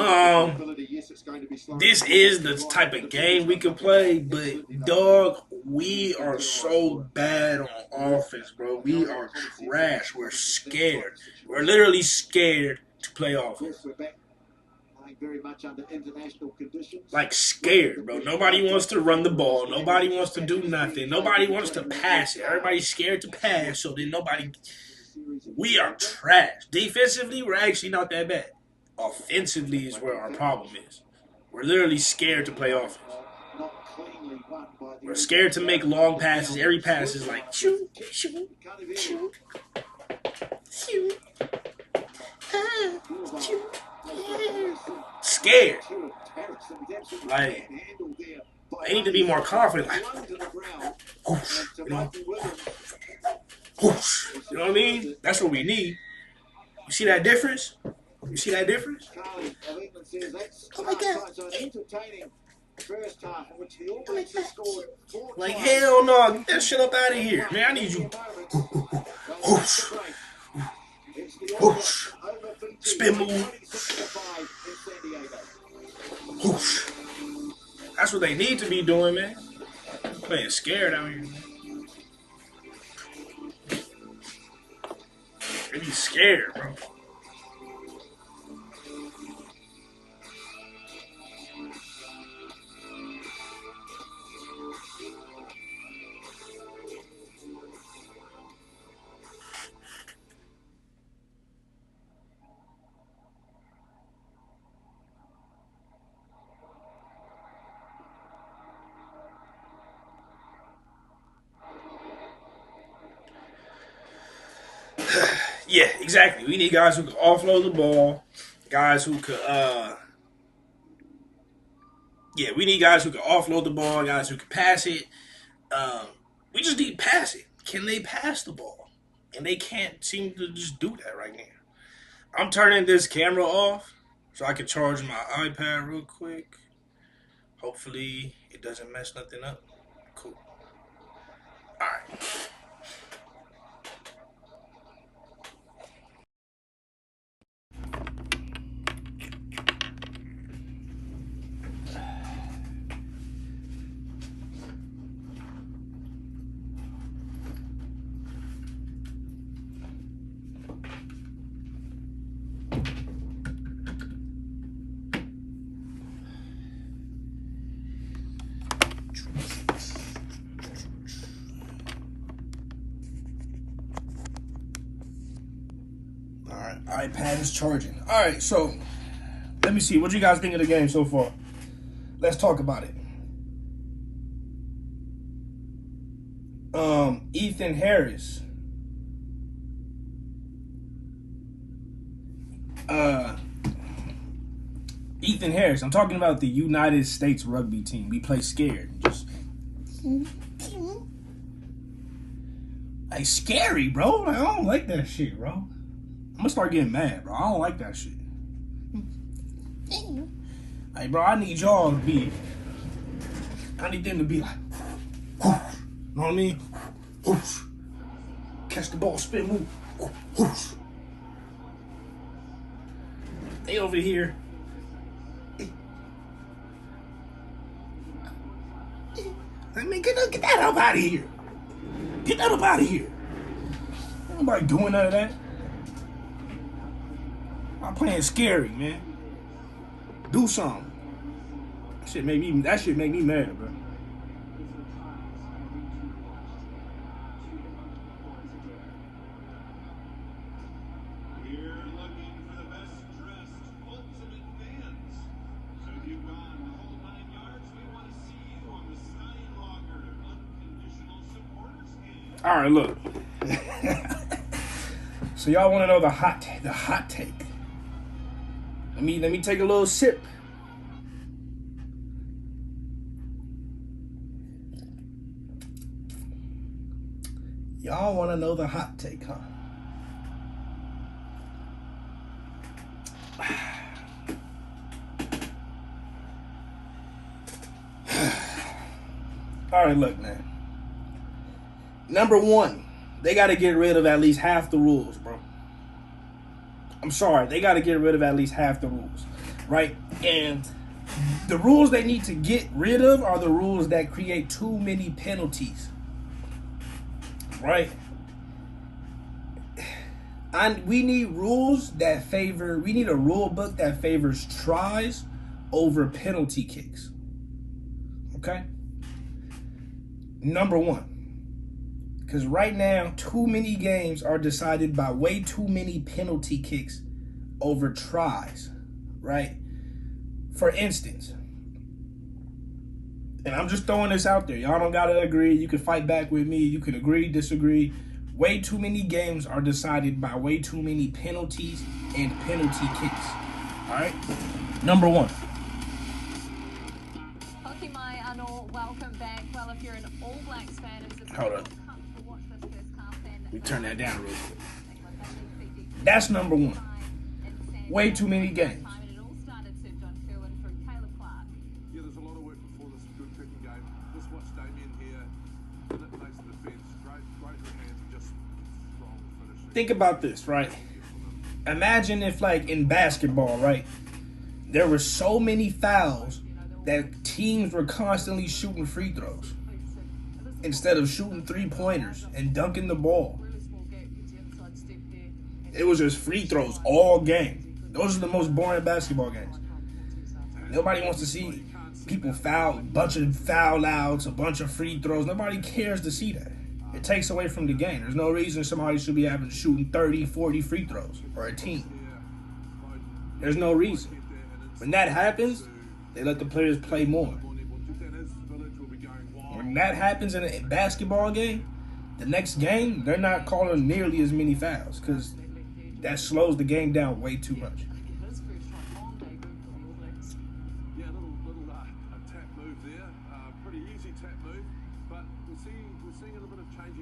yes, it's going to be slow. This is the type of game we can play, but dog, we are so bad on offense, bro. We are trash. We're scared. We're literally scared to play offense. Very much under international conditions. Like scared, bro. Nobody wants to run the ball. Nobody wants to do nothing. Nobody wants to pass it. Everybody's scared to pass, so then nobody. We are trash. Defensively, we're actually not that bad. Offensively is where our problem is. We're literally scared to play offense. We're scared to make long passes. Every pass is like shoot, shoot, shoot, shoot, shoot. Scared. Like, they need to be more confident. Like, whoosh, you know? Whoosh. You know what I mean? That's what we need. You see that difference? You see that difference? Oh my God. Like, hell no. Get that shit up out of here. Man, I need you. Whoosh. Whoosh. Spin move. Whoosh. That's what they need to be doing, man. Playing scared out here. They be scared, bro. Yeah, exactly. We need guys who can offload the ball, guys who could, we need guys who can offload the ball, guys who can pass it. We just need pass it. Can they pass the ball? And they can't seem to just do that right now. I'm turning this camera off so I can charge my iPad real quick. Hopefully it doesn't mess nothing up. Cool. All right. iPad is charging. All right, so let me see. What you guys think of the game so far? Let's talk about it. Ethan Harris Ethan Harris. I'm talking about the United States rugby team. We play scared. Just like scary, bro. Like, I don't like that shit, bro. I'm gonna start getting mad, bro. I don't like that shit. Like, bro, I need y'all to be. I need them to be like, you know what I mean? Catch the ball, spin, move. They over here. I mean, get that up out of here. Get that up out of here. Ain't nobody doing none of that. I'm playing scary, man. Do something. That shit make me mad, bro. All right, look. So y'all want to know the hot take? Let me take a little sip. Y'all want to know the hot take, huh? All right, look, man. Number one, they got to get rid of at least half the rules, bro. I'm sorry. They got to get rid of at least half the rules, right? And the rules they need to get rid of are the rules that create too many penalties, right? We need rules that favor, we need a rule book that favors tries over penalty kicks, okay? Number one. Because right now, too many games are decided by way too many penalty kicks over tries, right? For instance, and I'm just throwing this out there. Y'all don't got to agree. You can fight back with me. You can agree, disagree. Way too many games are decided by way too many penalties and penalty kicks, all right? Number one. Welcome back. Well, if you're an All Blacks fan, Hold up. We turn that down real quick. That's number one. Way too many games. Yeah, there's a lot of work before this good kicking game. Just watch Damien here. That makes the defense great hands, just strong finishing. Think about this, right? Imagine if, like, in basketball, right, there were so many fouls that teams were constantly shooting free throws instead of shooting three-pointers and dunking the ball. It was just free throws all game. Those are the most boring basketball games. Nobody wants to see people foul, a bunch of foul outs, a bunch of free throws. Nobody cares to see that. It takes away from the game. There's no reason somebody should be shooting 30, 40 free throws or a team. There's no reason. When that happens, they let the players play more. When that happens in a basketball game, the next game, they're not calling nearly as many fouls because that slows the game down way too much. Yeah, a little tap move there. Pretty easy tap move, but we're seeing a little bit of change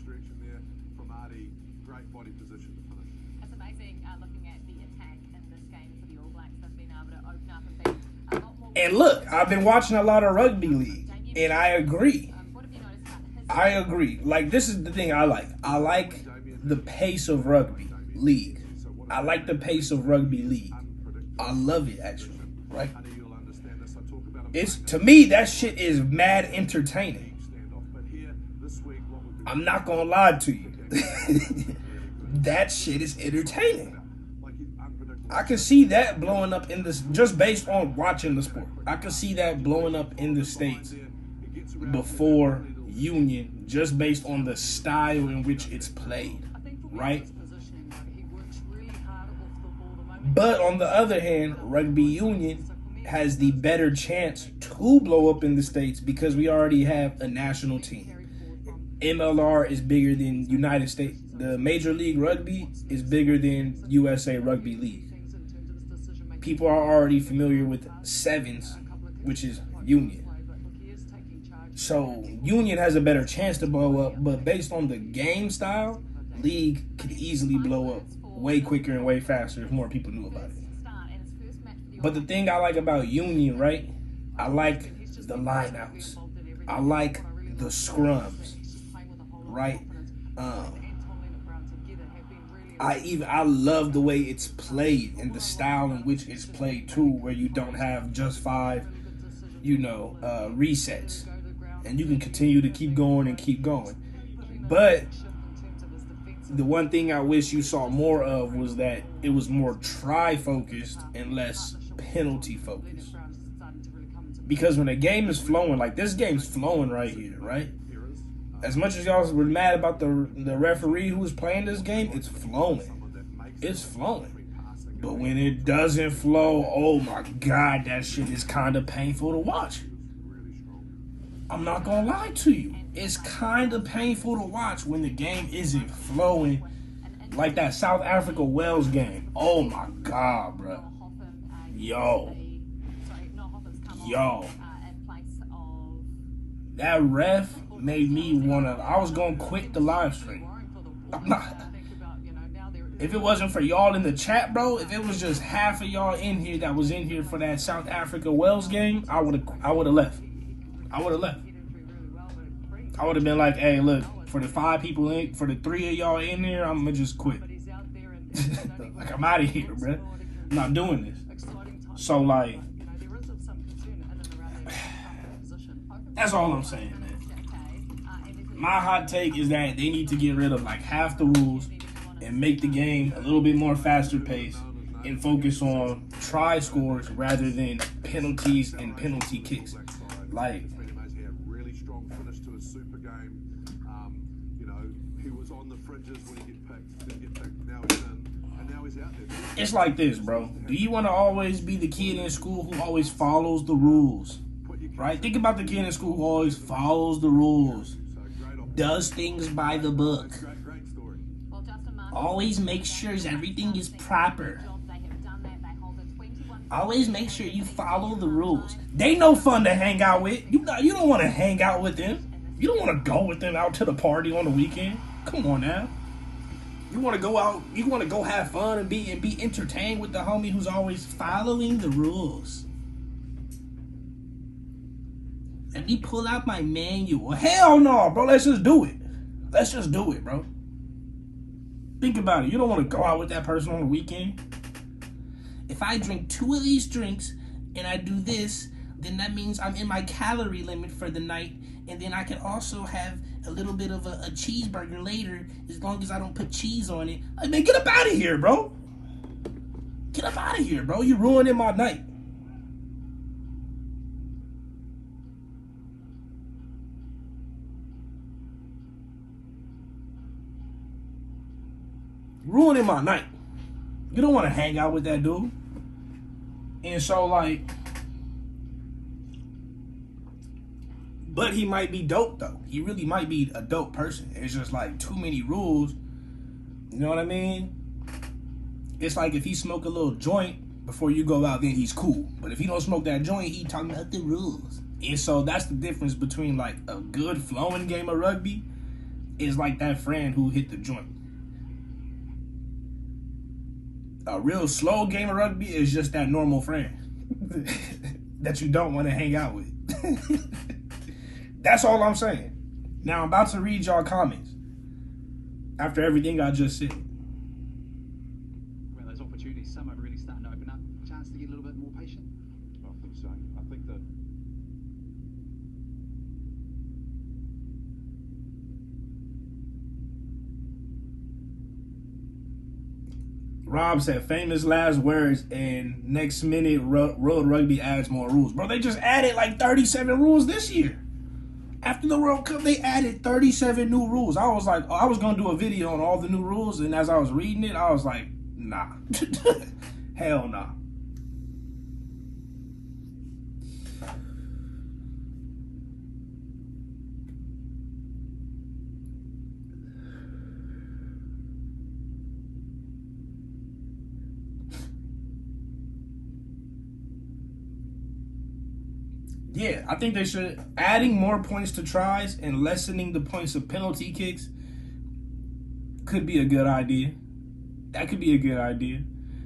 direction there from Artie. Great body position to finish. It's amazing looking at the attack in this game for the All Blacks. They've been able to open up and be a lot more. And look, I've been watching a lot of rugby league, and I agree. What have you noticed about his? I agree. Like, this is the thing I like. I like the pace of rugby league. I like the pace of rugby league. I love it, actually, right? It's, to me, that shit is mad entertaining. I'm not gonna lie to you. That shit is entertaining. I can see that blowing up in this, just based on watching the sport. I can see that blowing up in the States before Union, just based on the style in which it's played, right? But on the other hand, Rugby Union has the better chance to blow up in the States because we already have a national team. MLR is bigger than United States the Major League Rugby is bigger than USA Rugby League. People are already familiar with sevens, which is Union. So Union has a better chance to blow up, but based on the game style, League could easily blow up way quicker and way faster if more people knew about it. But the thing I like about Union, right? I like the lineouts. I like the scrums, right? I love the way it's played and the style in which it's played too, where you don't have just 5, resets, and you can continue to keep going and keep going. But the one thing I wish you saw more of was that it was more try focused and less penalty focused. Because when a game is flowing, like this game's flowing right here, right? As much as y'all were mad about the referee who was playing this game, it's flowing. It's flowing. But when it doesn't flow, oh my God, that shit is kind of painful to watch. I'm not going to lie to you. It's kind of painful to watch when the game isn't flowing like that South Africa Wales game. Oh my God, bro. Yo. That ref made me I was going to quit the live stream. I'm not. If it wasn't for y'all in the chat, bro, if it was just half of y'all in here that was in here for that South Africa Wales game, I would have left. I would have been like, hey, look, for the 5 people in, for the 3 of y'all in there, I'm going to just quit. Like, I'm out of here, bro. I'm not doing this. So, like, that's all I'm saying, man. My hot take is that they need to get rid of, like, half the rules and make the game a little bit more faster paced and focus on try scores rather than penalties and penalty kicks. Like, it's like this, bro. Do you want to always be the kid in school who always follows the rules? Right? Think about the kid in school who always follows the rules, does things by the book, always makes sure everything is proper. Always make sure you follow the rules. They no fun to hang out with. You don't want to hang out with them. You don't want to go with them out to the party on the weekend. Come on now. You want to go out. You want to go have fun and be entertained with the homie who's always following the rules. Let me pull out my manual. Hell no, bro. Let's just do it. Let's just do it, bro. Think about it. You don't want to go out with that person on the weekend. If I drink 2 of these drinks and I do this, then that means I'm in my calorie limit for the night. And then I can also have a little bit of a cheeseburger later as long as I don't put cheese on it. I mean, get up out of here, bro. Get up out of here, bro. You're ruining my night. Ruining my night. You don't want to hang out with that dude. And so, like, but he might be dope, though. He really might be a dope person. It's just, like, too many rules. You know what I mean? It's like if he smoke a little joint before you go out, then he's cool. But if he don't smoke that joint, he talking about the rules. And so that's the difference between, like, a good flowing game of rugby is like that friend who hit the joint. A real slow game of rugby is just that normal friend that you don't want to hang out with. That's all I'm saying. Now I'm about to read y'all comments after everything I just said. Well, those opportunities, some are really starting to open up. Chance to get a little bit more patient. I think so. I think that Rob said famous last words, and next minute World Rugby adds more rules. Bro, they just added like 37 rules this year. After the World Cup, they added 37 new rules. I was like, I was going to do a video on all the new rules, and as I was reading it, I was like, nah. Hell nah. Yeah, I think they should. Adding more points to tries and lessening the points of penalty kicks could be a good idea. That could be a good idea.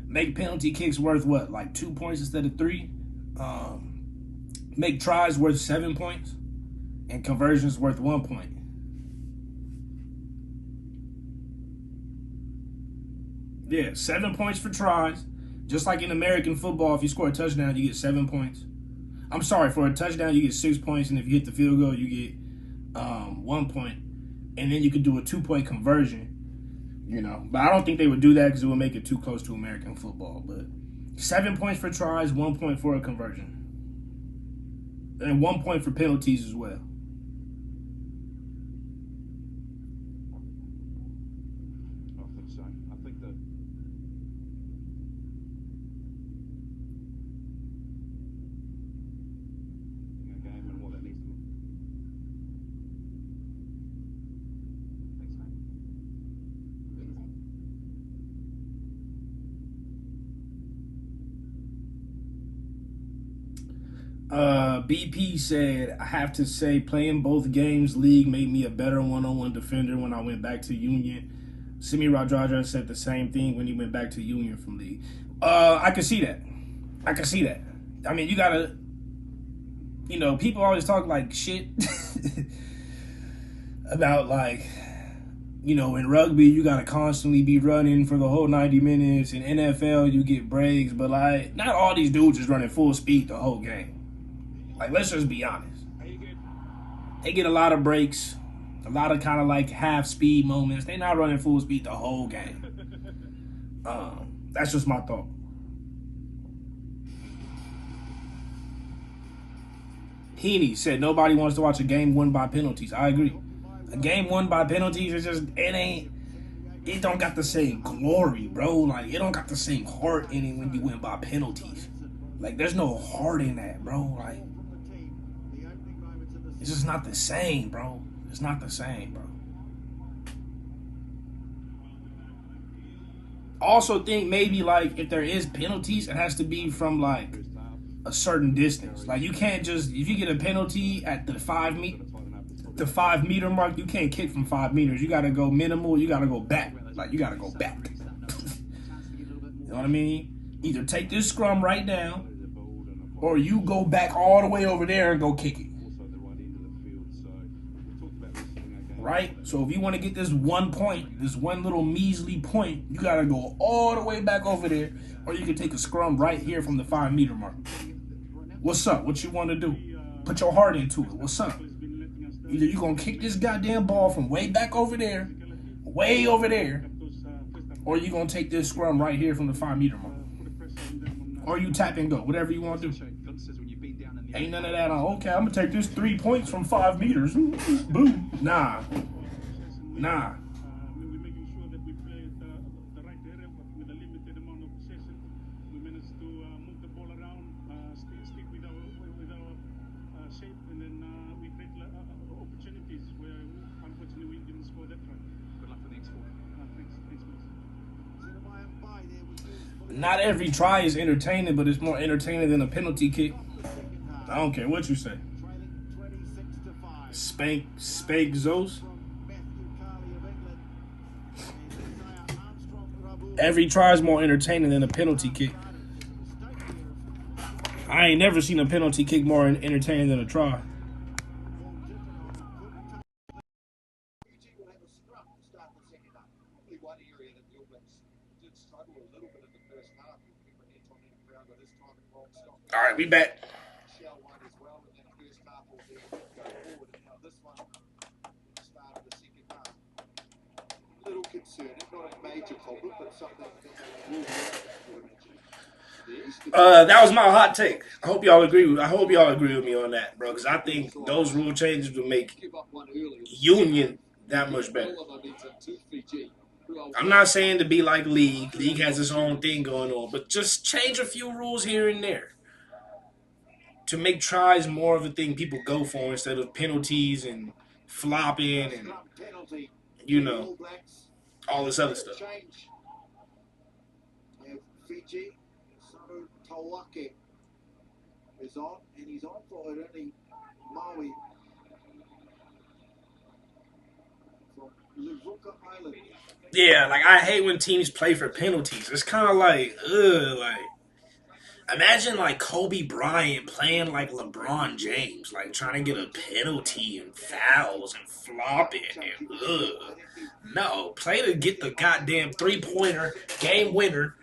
Make penalty kicks worth what, like 2 points instead of 3? Make tries worth 7 points and conversions worth 1 point. Yeah, 7 points for tries. Just like in American football, if you score a touchdown, you get 7 points. I'm sorry, for a touchdown, you get 6 points, and if you hit the field goal, you get 1 point. And then you could do a 2-point conversion, But I don't think they would do that because it would make it too close to American football. But 7 points for tries, 1 point for a conversion. And 1 point for penalties as well. I think so. I think that a game and what that needs to look. Thanks, mate. BP said, I have to say, playing both games league made me a better one-on-one defender when I went back to Union. Simi Radradra said the same thing when he went back to Union from league. I can see that. I mean, you gotta, people always talk like shit about like, in rugby you gotta constantly be running for the whole 90 minutes. In NFL you get breaks, but like not all these dudes is running full speed the whole game. Like, let's just be honest. They get a lot of breaks, a lot of kind of like half speed moments. They're not running full speed the whole game. That's just my thought. Heaney said nobody wants to watch a game won by penalties. I agree. A game won by penalties is just, it don't got the same glory, bro. Like, it don't got the same heart in it when you win by penalties. Like, there's no heart in that, bro. Like, it's just not the same, bro. It's not the same, bro. Also think maybe, like, if there is penalties, it has to be from, like, a certain distance. Like, you can't just, if you get a penalty at the 5 meter mark, you can't kick from 5 meters. You got to go minimal. You got to go back. Like, you got to go back. You know what I mean? Either take this scrum right now, or you go back all the way over there and go kick it. Right? So if you want to get this 1 point, this one little measly point, you got to go all the way back over there, or you can take a scrum right here from the 5 meter mark. What's up? What you want to do? Put your heart into it. What's up? Either you going to kick this goddamn ball from way back over there, or you going to take this scrum right here from the 5 meter mark. Or you tap and go, whatever you want to do. Ain't none of that on, okay, I'm going to take this 3 points from 5 meters. Boom. Nah. We're making sure that we play the right area, but with a limited amount of possession. We managed to move the ball around, stick with our shape, and then we create opportunities where, unfortunately, we didn't score that try. Good luck for the next four. Thanks, Miss. Not every try is entertaining, but it's more entertaining than a penalty kick. I don't care what you say. Spank Zos. Every try is more entertaining than a penalty kick. I ain't never seen a penalty kick more entertaining than a try. Fiji will have a scrum to start the second half. Probably one area that the All Blacks did struggle a little bit in the first half. Remember, Anton Niederbrand got his time at long stop. All right, we back. Shell one as well, and then first half will be go forward. And now this one, the start of the second half. Little concerning, not a major problem, but something that they will work at. That was my hot take. I hope y'all agree with me on that, bro. Because I think those rule changes will make Union that much better. I'm not saying to be like League. League has its own thing going on, but just change a few rules here and there to make tries more of a thing people go for instead of penalties and flopping and all this other stuff. Fiji, Tawake. is on, and he's on for it only Maui from Luvuka Island. Yeah, like I hate when teams play for penalties. It's kind of like, ugh, like imagine like Kobe Bryant playing like LeBron James, like trying to get a penalty and fouls and flopping and ugh. No, play to get the goddamn 3-pointer, game winner,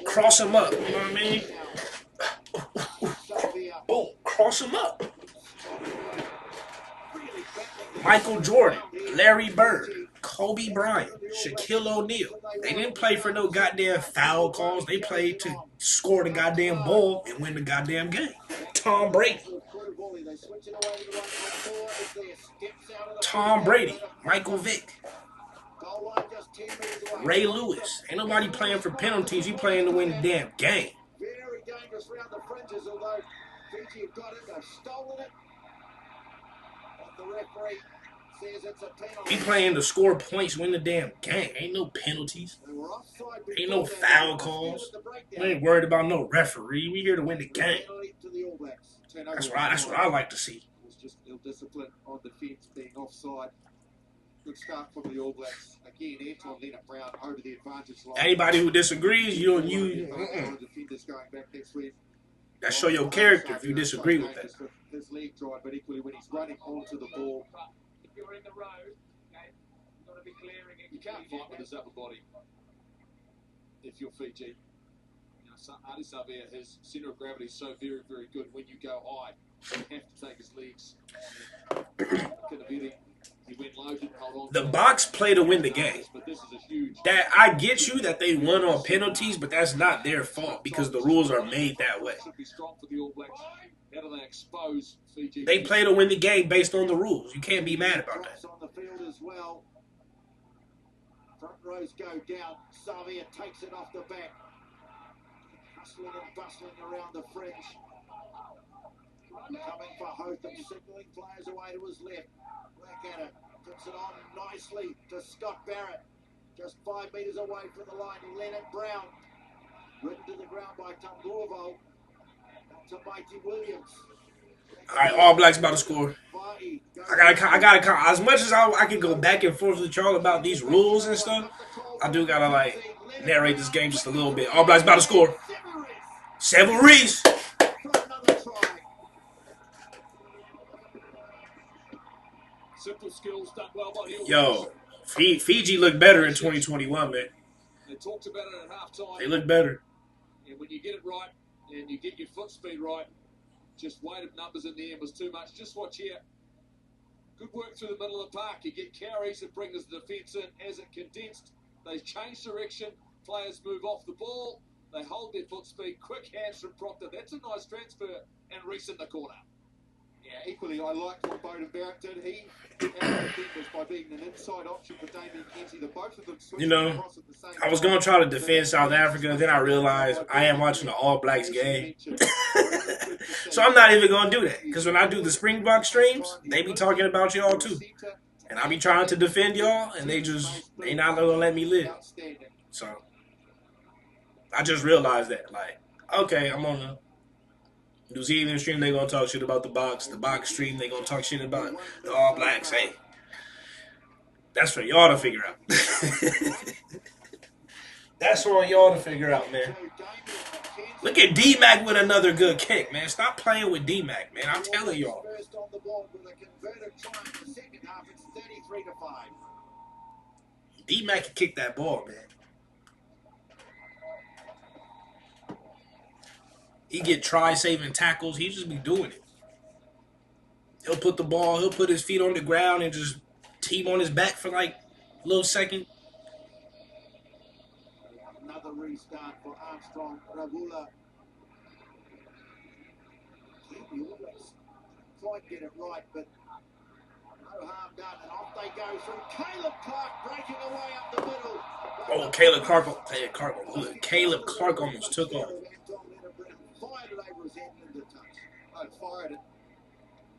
cross him up. You know what I mean? Boom, cross him up. Michael Jordan, Larry Bird, Kobe Bryant, Shaquille O'Neal. They didn't play for no goddamn foul calls. They played to score the goddamn ball and win the goddamn game. Tom Brady. Tom Brady, Michael Vick, Ray Lewis. Ain't nobody playing for penalties. You playing to win the damn game. Very dangerous round the fringes, although Fiji have got it, they've stolen it. But the referee says it's a penalty. You playing to score points, win the damn game. Ain't no penalties. They were offside Ain't no foul calls. We ain't worried about no referee. We here to win the game. That's what I like to see. It was just ill-discipline on defence, being offside. Good start from the All Blacks. Again, Anton Leonard-Brown over the advantage line. Anybody who disagrees, you Defenders going back next week. that show your character if you disagree with that. His leg drive, but equally when he's running onto the ball. If you're in the road, okay, you've got to be clearing it. You can't fight with his upper body if you're Fiji. You know, Adi Savea, his centre of gravity is so very, very good. When you go high, you have to take his legs. He went low, didn't hold on. The box play to win the game. But this is a huge. That I get you that they won on penalties, but that's not their fault because the rules are made that way. Should be strong for the All Blacks. How do they expose Fiji? They play to win the game based on the rules. You can't be mad about that. On the field as well. Front rows go down. Savia takes it off the back. Hustling and bustling around the fringe. Coming for Hotham, signalling players away to his left. Blackadder puts it on nicely to Scott Barrett. Just 5 metres away from the line. Leonard Brown. Ridden to the ground by Tangorvo. To Mighty Williams. All right, All Blacks about to score. I gotta. As much as I can go back and forth with y'all about these rules and stuff, I do gotta like narrate this game just a little bit. All Blacks about to score. Severies. Simple skills done well by the All Yo, Blacks. Fiji look better in 2021, man. They talked about it at halftime. They look better. And when you get it right and you get your foot speed right, just weight of numbers in the end was too much. Just watch here. Good work through the middle of the park. You get carries that bring the defence in as it condensed. They change direction. Players move off the ball. They hold their foot speed. Quick hands from Proctor. That's a nice transfer. And Reese in the corner. Yeah, equally, I liked what Bowden Barrett did. He was by being an inside option for Damien Kenzie. The both of them switched across at the same I was time. going to try to defend South Africa, then I realized I am watching the All Blacks game. So I'm not even going to do that. Because when I do the Springbok streams, they be talking about y'all too. And I be trying to defend y'all, and they not going to let me live. So I just realized that. Like, okay, I'm on the New Zealand stream, they going to talk shit about the box. The box stream, they going to talk shit about the All Blacks. Hey, that's for y'all to figure out. That's for y'all to figure out, man. Look at D-Mac with another good kick, man. Stop playing with D-Mac, man. I'm telling y'all. First on the ball with a converted try in the second half. It's 33-5. D-Mac can kick that ball, man. He get try-saving tackles. He just be doing it. He'll put his feet on the ground and just team on his back for like a little second. Another restart for Armstrong Ravula. The All Blacks quite get it right, but no harm done. And off they go through. Caleb Clark breaking away up the middle. Oh, Caleb Clark almost took off. Fired it over his head into touch. Oh, fired it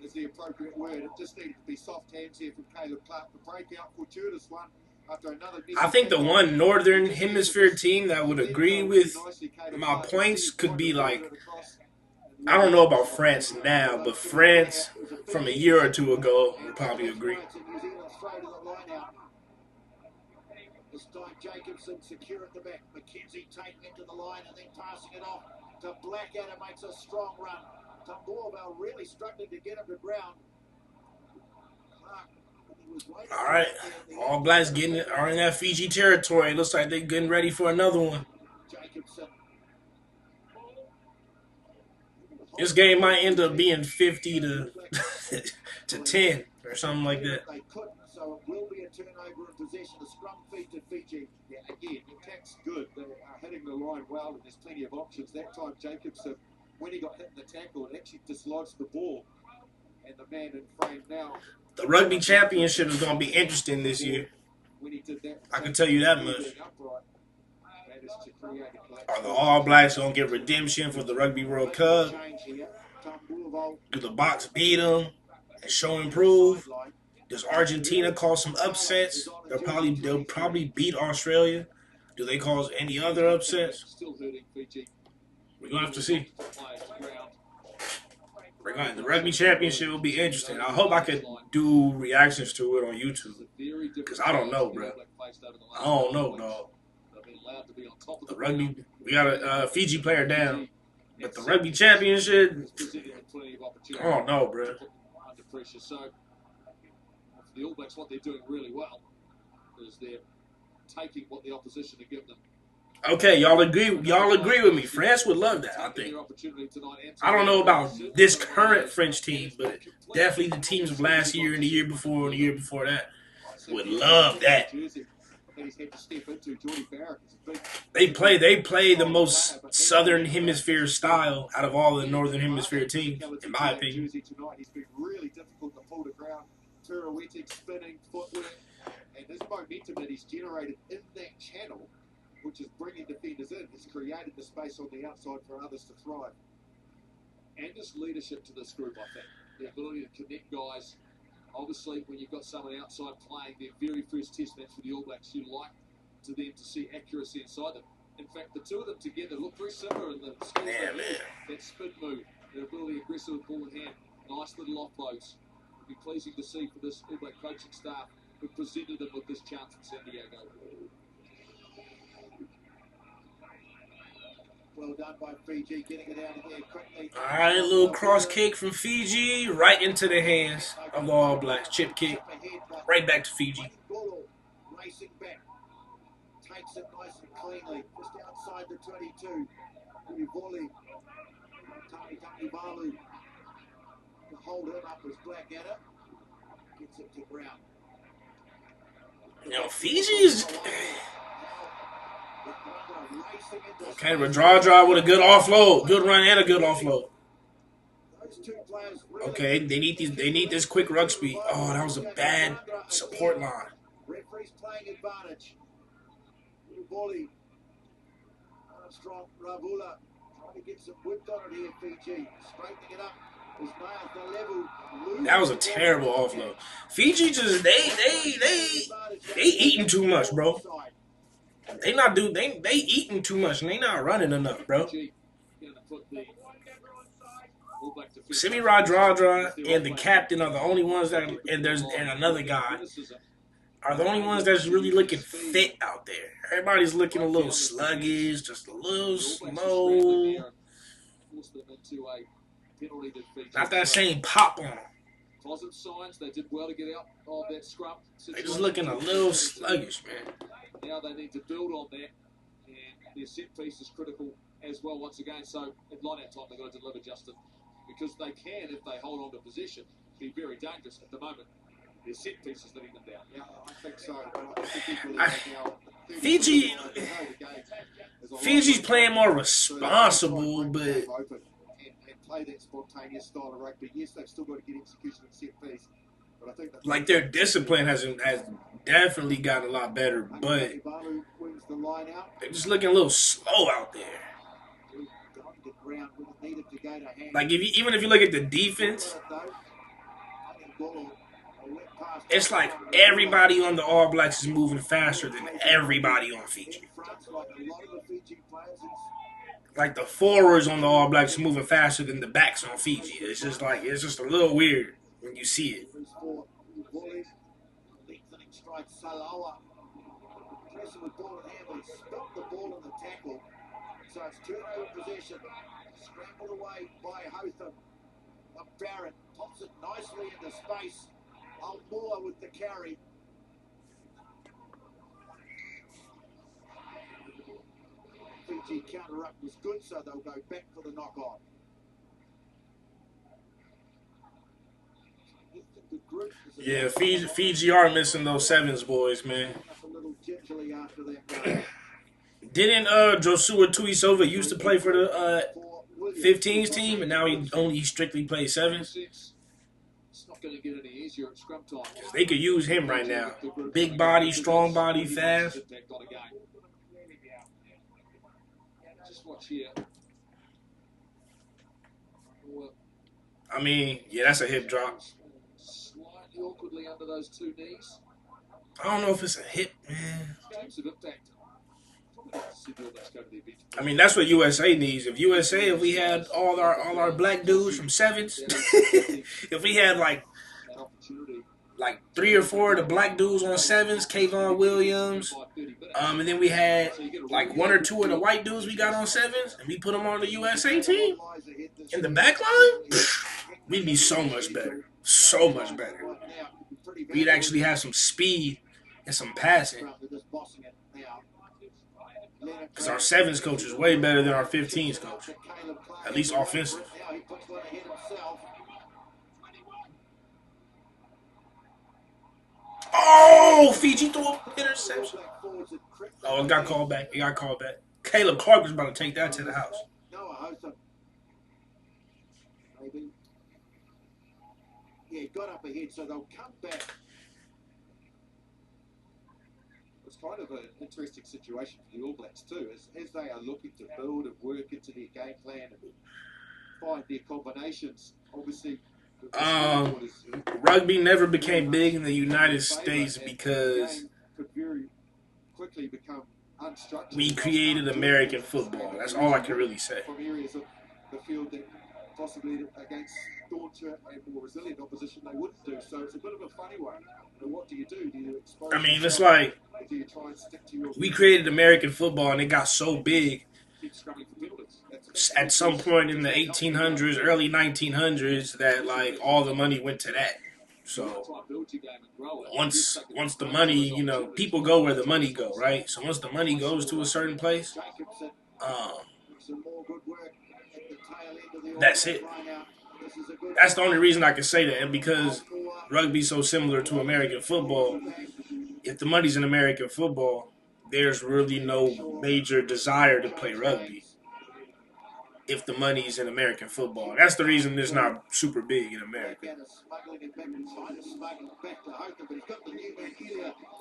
is the appropriate word. It just needed to be soft hands here from Caleb Clark. The breakout, fortuitous one. After another I think the one Northern Hemisphere team that would agree with my points could be like I don't know about France now, but France from a year or two ago would probably agree. This time Jacobson secure at the back. McKenzie taking it to the line and then passing it off to Blackadder, makes a strong run. Tamborville really struggling to get him to ground. All right, All Blacks are in that Fiji territory. It looks like they're getting ready for another one. Jacobson. This game might end up being 50 to 10 or something like that. They couldn't, so it will be a turnover in possession. The scrum feed to Fiji. Yeah, again, the attack's good. They are hitting the line well, and there's plenty of options. That time, Jacobson, when he got hit in the tackle, it actually dislodged the ball. And the man in frame now. The Rugby Championship is going to be interesting this year. I can tell you that much. Are the All Blacks going to get redemption for the Rugby World Cup? Do the Box beat them and show improve? Does Argentina cause some upsets? They'll probably beat Australia. Do they cause any other upsets? We're going to have to see. The Rugby Championship will be interesting. I hope I could do reactions to it on YouTube. Because I don't know, bro. I don't know, dog. The rugby, we got a Fiji player down. But the Rugby Championship, I don't know, bro. Under pressure, so the All Blacks, what they're doing really well is they're taking what the opposition are giving them. Okay, y'all agree with me. France would love that, I think. I don't know about this current French team, but definitely the teams of last year and the year before and the year before that would love that. They play the most Southern Hemisphere style out of all the Northern Hemisphere teams, in my opinion. He's been really difficult to pull to ground. Pirouetting, spinning, footwork, and this momentum that he's generated in that channel, which is bringing defenders in, has created the space on the outside for others to thrive. And just leadership to this group, I think. The ability to connect guys. Obviously, when you've got someone outside playing their very first test match for the All Blacks, you like to them to see accuracy inside them. In fact, the two of them together look very similar in the skills they do. That spin move, their ability aggressive with ball in hand, nice little offloads. It'll be pleasing to see for this All Black coaching staff who presented them with this chance in San Diego. Well done by Fiji, getting it out of there quickly. All right, a little cross kick from Fiji, right into the hands of the All Blacks. Chip kick, right back to Fiji. Racing back, takes it nice and cleanly, just outside the 22. Ulivoli, Tani Balu, to hold him up as Blackadder, gets it to ground. You know, Fiji's... Okay, but draw with a good offload. Good run and a good offload. Okay, they need this quick ruck speed. Oh, that was a bad support line. Referee's playing advantage. Volley. Armstrong, Ravula trying to get some width on it here, Fiji. Straightening it up. That was a terrible offload. Fiji just they eating too much, bro. They eating too much and they not running enough, bro. Simi Radradra and the captain are the only ones that, and another guy are the only ones that's really looking fit out there. Everybody's looking a little sluggish, just a little slow. Not that same pop on them. Positive signs. They did well to get out of that scrum. They're just looking a little sluggish, man. Now they need to build on that, and their set piece is critical as well once again. So at line-out time, they've got to deliver, Justin, because they can, if they hold on to position, be very dangerous at the moment. Their set piece is letting them down. Yeah, I think so. Fiji's playing more responsible, but play that spontaneous style of rugby. Yes, they've still got to get execution and set piece, but I think like their discipline has definitely gotten a lot better, but they're just looking a little slow out there. Like even if you look at the defense, it's like everybody on the All Blacks is moving faster than everybody on Fiji. like the forwards on the All Blacks moving faster than the backs on Fiji. It's just a little weird when you see it. Lengthening strike Salawa. Pressing with ball in hand, but he stopped the ball in the tackle. So it's turnover possession. Scrambled away by Hotham. Barrett pops it nicely into space. Almoa with the carry. Fiji counter-up was good, so they'll go back for the knock-on. Yeah, Fiji are missing those sevens, boys, man. Didn't Joshua Tuisova used to play for the 15s team, and now he strictly plays sevens? It's not going to get any easier at scrum time. They could use him right now. Big body, strong body, fast. Just watch here. I mean, yeah, that's a hip drop. Slightly awkwardly under those two knees. I don't know if it's a hip, man. I mean, that's what USA needs. If we had all our black dudes from sevens, if we had like 3 or 4 of the black dudes on sevens, Kayvon Williams, and then we had like 1 or 2 of the white dudes we got on sevens, and we put them on the USA team in the back line, we'd be so much better. So much better. We'd actually have some speed and some passing. Because our sevens coach is way better than our 15s coach. At least offensive. Oh, Fiji threw an interception. Oh, it got called back. Caleb Clark was about to take that to the house. Yeah, got up ahead, so they'll come back. It's kind of an interesting situation for the All Blacks too, as they are looking to build and work into their game plan and find their combinations. Obviously, rugby never became big in the United States because we created American football. That's all I can really say. From areas of the field that possibly against stauncher and more resilient opposition they wouldn't do. So it's a bit of a funny one. And what do? Do you expose it's like do you try and stick to your we created American football and it got so big at some point in the 1800s, early 1900s that like all the money went to that. So once the money, people go where the money go, right? So once the money goes to a certain place, that's it. That's the only reason I can say that, and because rugby's so similar to American football, if the money's in American football, there's really no major desire to play rugby. If the money's in American football, that's the reason it's not super big in America.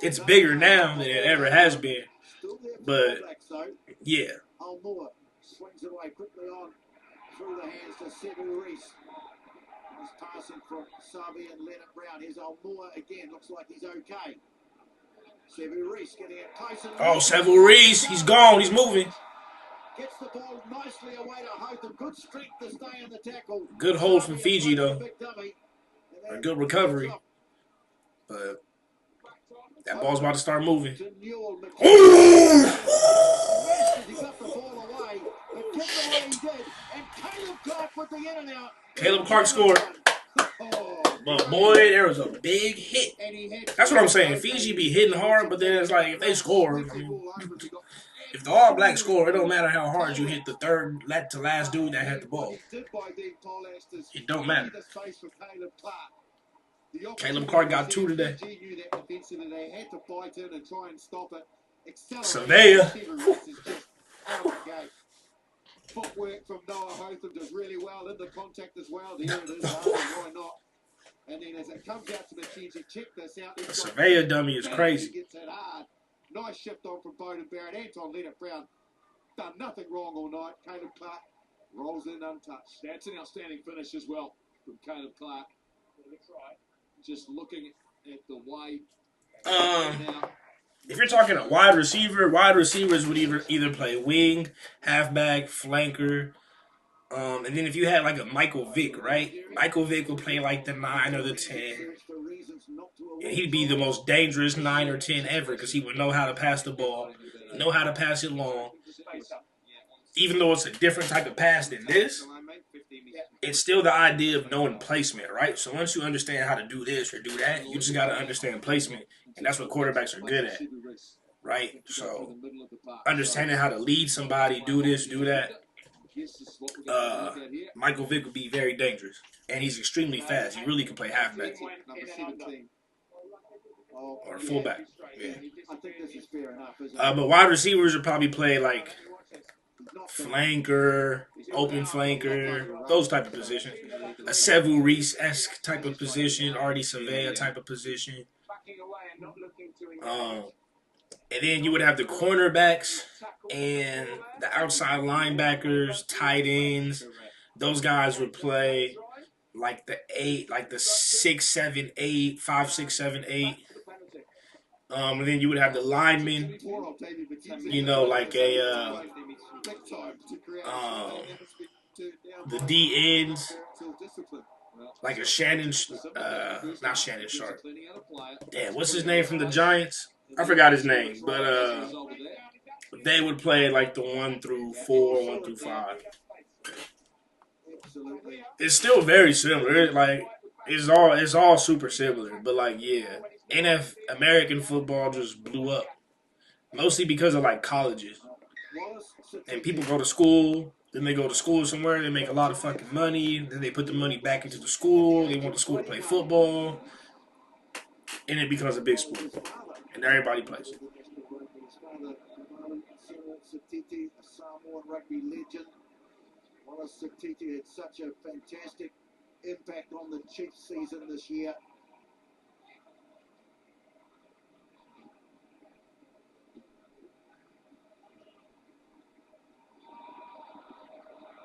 It's bigger now than it ever has been, but yeah. Swings it away quickly on through the hands to Sevu Reese. He's passing from Savi and Leonard Brown. Here's Almoa again. Looks like he's okay. Sevu Reese getting it close. Oh, Sevu Reese. He's gone. He's moving. Gets the ball nicely away to Hotham. Good strength to stay in the tackle. Good hold from Fiji, though. A good recovery. But that ball's about to start moving. Ooh! He got the ball away, but kept the way he did. And Caleb Clark with the in and out. Caleb Clark scored. But boy, there was a big hit. That's what I'm saying. Fiji be hitting hard, but then it's like if they score, if the All Blacks score, it don't matter how hard you hit the third to last dude that had the ball. It don't matter. Caleb Clark got 2 today. Surveyor. Footwork from Noah Hotham does really well in the contact as well. Here it is. Why not? And then as it comes out to McKenzie, check this out. The surveyor dummy is crazy. Gets it hard. Nice shift on from Bowden Barrett. Anton Leonard Brown done nothing wrong all night. Caleb Clark rolls in untouched. That's an outstanding finish as well from Caleb Clark. Just looking at the way now. if you're talking a wide receivers would either play wing, halfback, flanker. And then if you had like a Michael Vick, right? Michael Vick will play like the 9 or the 10. And he'd be the most dangerous 9 or 10 ever because he would know how to pass the ball, know how to pass it long. Even though it's a different type of pass than this, it's still the idea of knowing placement, right? So once you understand how to do this or do that, you just got to understand placement. And that's what quarterbacks are good at, right? So understanding how to lead somebody, do this, do that. Michael Vick would be very dangerous. And he's extremely fast. He really can play halfback. Or fullback. Yeah. But wide receivers would probably play like flanker, open flanker, those type of positions. A Sevu Reese-esque type of position, Artie Savea type of position. And then you would have the cornerbacks and the outside linebackers, tight ends. Those guys would play like the 8, like the 6, 7, 8, 5, 6, 7, 8. And then you would have the linemen, like the D ends, like a not Shannon Sharp. Damn, what's his name from the Giants? I forgot his name, but they would play like the 1 through 4, 1 through 5. It's still very similar. It's all super similar, but American football just blew up, mostly because of like colleges, and people go to school. Then they go to school somewhere. They make a lot of fucking money. Then they put the money back into the school. They want the school to play football, and it becomes a big sport, and everybody plays. Wallace Satiti had such a fantastic impact on the Chiefs season this year.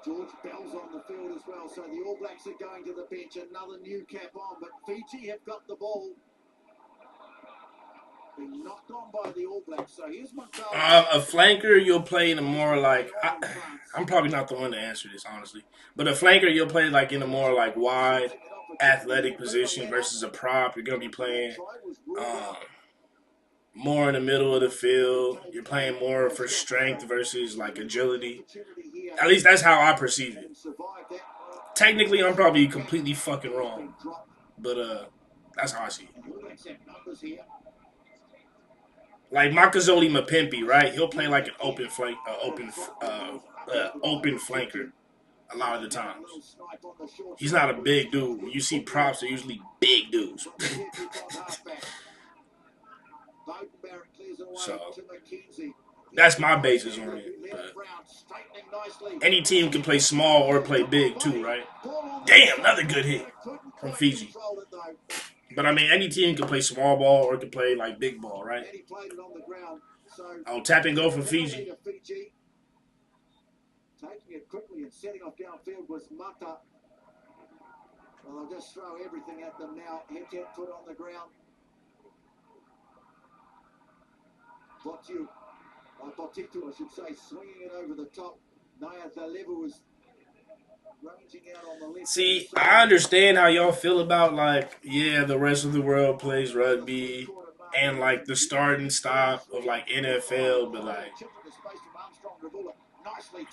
George Bell's on the field as well, so the All Blacks are going to the bench. Another new cap on, but Fiji have got the ball. Been knocked on by the All Blacks, so here's a flanker, you'll play in a more like... I'm probably not the one to answer this, honestly. But a flanker, you'll play like in a more like wide, athletic position versus a prop. You're going to be playing more in the middle of the field. You're playing more for strength versus like agility. At least that's how I perceive it. Technically, I'm probably completely fucking wrong. But that's how I see it. Like Makazole Mapimpi, right? He'll play like an open flanker a lot of the times. He's not a big dude. When you see props, they're usually big dudes. So that's my basis on it. But any team can play small or play big too, right? Damn, another good hit from Fiji. But I mean, any team can play small ball or can play like big ball, right? Oh, tap and go from Fiji. Taking it quickly and setting off downfield was Mata. Well, I'll just throw everything at them now. Head foot on the ground. Botito, I should say, swinging it over the top. Naya Zaleva was ranging out on the left. See, I understand how y'all feel about the rest of the world plays rugby and like the start and stop of like NFL, but like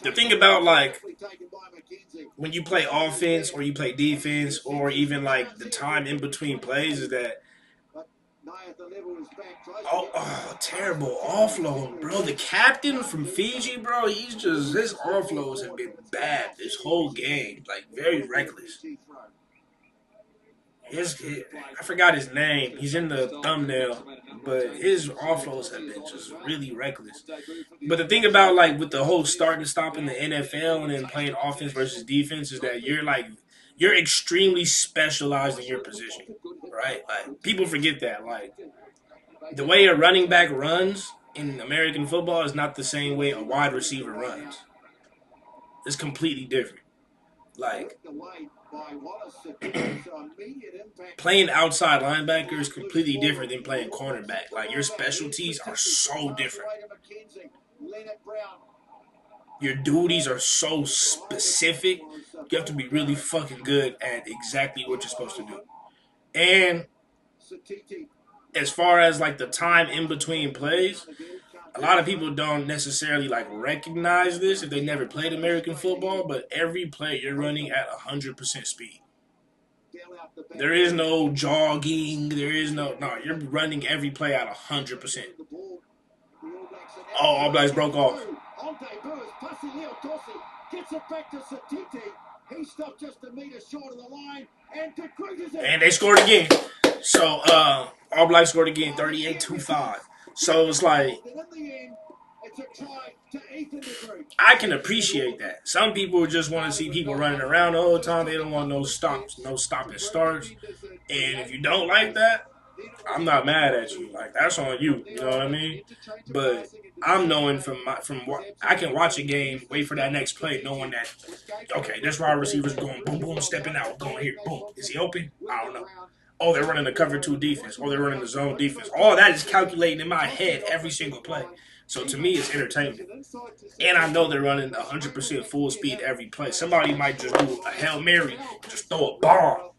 the thing about like when you play offense or you play defense or even like the time in between plays is that terrible offload, bro. The captain from Fiji, bro, his offloads have been bad this whole game. Like, very reckless. I forgot his name. He's in the thumbnail. But his offloads have been just really reckless. But the thing about, like, with the whole start and stop in the NFL and then playing offense versus defense is that you're extremely specialized in your position, right? Like, people forget that. Like, the way a running back runs in American football is not the same way a wide receiver runs. It's completely different. Like, playing outside linebacker is completely different than playing cornerback. Like, your specialties are so different. Your duties are so specific. You have to be really fucking good at exactly what you're supposed to do. And as far as like the time in between plays, a lot of people don't necessarily like recognize this if they never played American football, but every play you're running at 100% speed. There is no jogging. There is no, you're running every play at 100%. Oh, All Blacks broke off. And they scored again. So, All Blacks scored again, 38-5. So it's like, I can appreciate that. Some people just want to see people running around the whole time. They don't want no stops, no stop and starts. And if you don't like that, I'm not mad at you. Like, that's on you. You know what I mean? But I'm knowing from what I can watch a game, wait for that next play, knowing that, okay, this wide receiver's going boom, boom, stepping out, going here, boom. Is he open? I don't know. Oh, they're running the cover 2 defense. Oh, they're running the zone defense. All that is calculating in my head every single play. So to me, it's entertainment. And I know they're running 100% full speed every play. Somebody might just do a Hail Mary, just throw a bomb.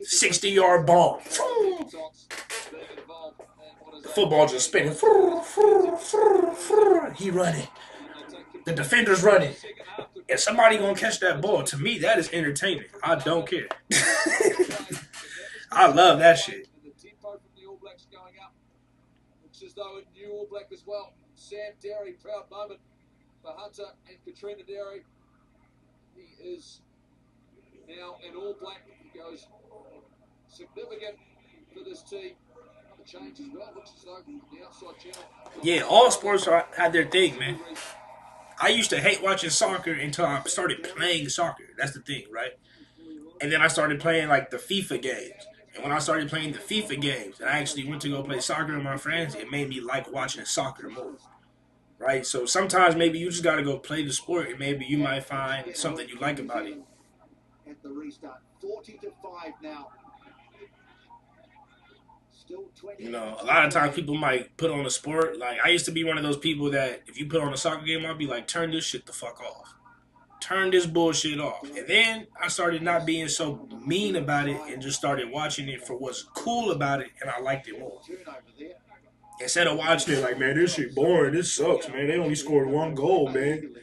60-yard bomb. The football just spinning. He running. The defender's running. And somebody gonna catch that ball. To me, that is entertainment. I don't care. I love that shit. The tempo from the All Blacks going up. Looks as though it knew All Black as well. Sam Derry, proud moment for Hunter and Katrina Derry. He is now an All Black. He goes significant for this team. The change as well. Looks as though the outside channel. Yeah, all sports had their thing, man. I used to hate watching soccer until I started playing soccer. That's the thing, right? And then I started playing like the FIFA games. And when I started playing the FIFA games, and I actually went to go play soccer with my friends, it made me like watching soccer more. Right? So sometimes maybe you just got to go play the sport, and maybe you might find something you like about it. At the restart, 40-5 now. You know, a lot of times people might put on a sport. Like, I used to be one of those people that if you put on a soccer game, I'd be like, turn this shit the fuck off. Turn this bullshit off. And then I started not being so mean about it and just started watching it for what's cool about it, and I liked it more. Instead of watching it like, man, this shit boring, this sucks, man. They only scored 1 goal, man.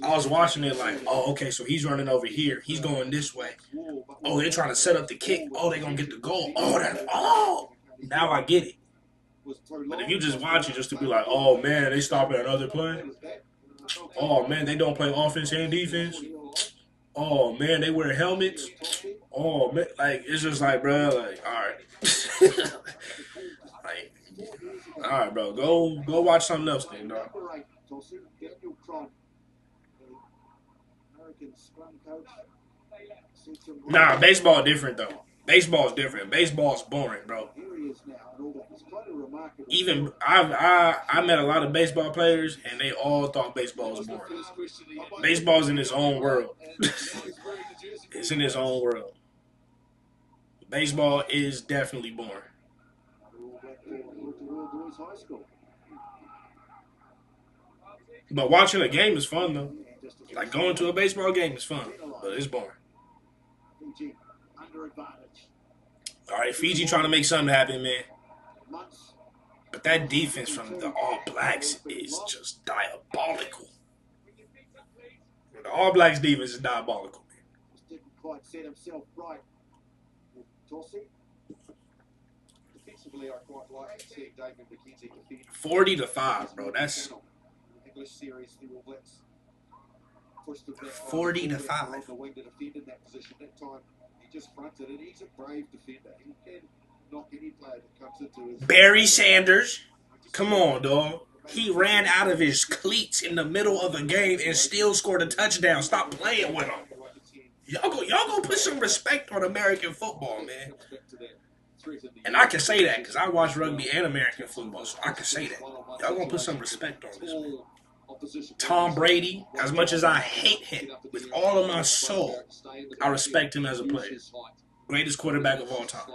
I was watching it like, oh, okay, so he's running over here. He's going this way. Oh, they're trying to set up the kick. Oh, they're going to get the goal. Oh, now I get it. But if you just watch it just to be like, oh, man, they stop at another play. Oh, man, they don't play offense and defense. Oh, man, they wear helmets. Oh, man, like, it's just like, bro, like, all right. Like, all right, bro, go watch something else then, dog. Nah, baseball different, though. Baseball's different. Baseball's boring, bro. Even I met a lot of baseball players, and they all thought baseball was boring. Baseball's in its own world. It's in its own world. Baseball is definitely boring. But watching a game is fun, though. Like, going to a baseball game is fun, but it's boring. All right, Fiji trying to make something happen, man. But that defense from the All Blacks is just diabolical. The All Blacks defense is diabolical, man. Didn't quite set himself right. Tossing. Defensively, I quite like seeing David McKenzie defend. 40-5, bro. That's English series, the All Blacks pushed the 40-5. the wing to defend in that position. That time he just fronted it. He's a brave defender. He can knock any player that comes into his. Barry Sanders. Come on, dog. He ran out of his cleats in the middle of the game and still scored a touchdown. Stop playing with him. Y'all go put some respect on American football, man. And I can say that because I watch rugby and American football, so I can say that. Y'all gonna put some respect on this, man. Tom Brady, as much as I hate him with all of my soul, I respect him as a player. Greatest quarterback of all time.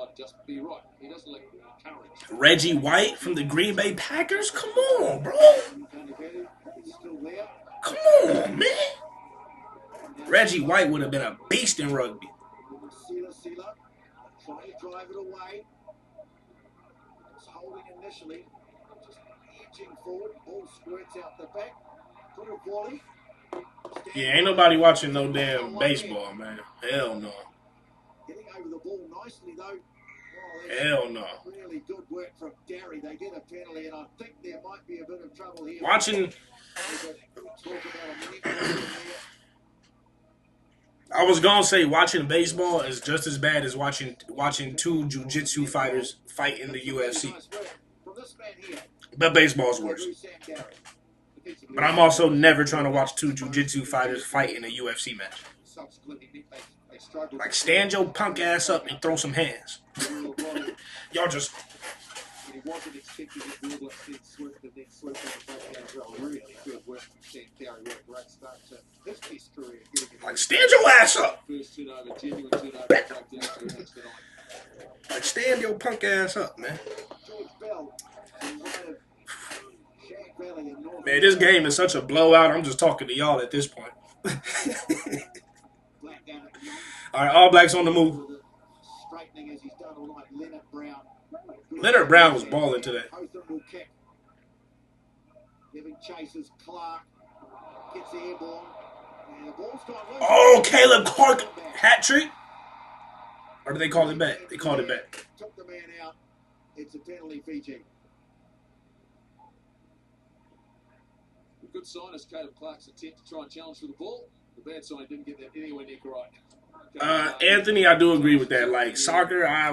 Reggie White from the Green Bay Packers? Come on, bro. Come on, man. Reggie White would have been a beast in rugby. Trying to drive it away. It's holding initially. Just edging forward. Ball squirts out the back. Good volley. Yeah, ain't nobody watching no damn baseball, man. Hell no. Getting over the ball nicely, though. Hell no. Really good work from Gary. They get a penalty, and I think there might be a bit of trouble here. Watching... I was gonna say watching baseball is just as bad as watching two jiu-jitsu fighters fight in the UFC. But baseball's worse. But I'm also never trying to watch two jiu-jitsu fighters fight in a UFC match. Like, stand your punk ass up and throw some hands. Y'all just... He wasn't expecting it. All blocks then slipped and then slipped on the back as well. Really good work from Sam Gary. What a great start to his Test career. Like, stand your ass up. First turnover, genuine turnover, breakdown for the next tonight. Like, stand your punk ass up, man. George Bell, Shag Valley in North. Man, this game is such a blowout. I'm just talking to y'all at this point. All right, All Blacks on the move. Straightening as he's done all night. Leonard Brown. Leonard Brown was balling today. Giving chases Clark. Gets airborne. And the ball's gone loose. Oh, Caleb Clark hat trick? Or did they call it back? They called it back. Took the man out. It's a penalty, Fiji. The good sign is Caleb Clark's attempt to try and challenge for the ball. The bad sign didn't get that anywhere near right. Anthony, I do agree with that. Like, soccer, I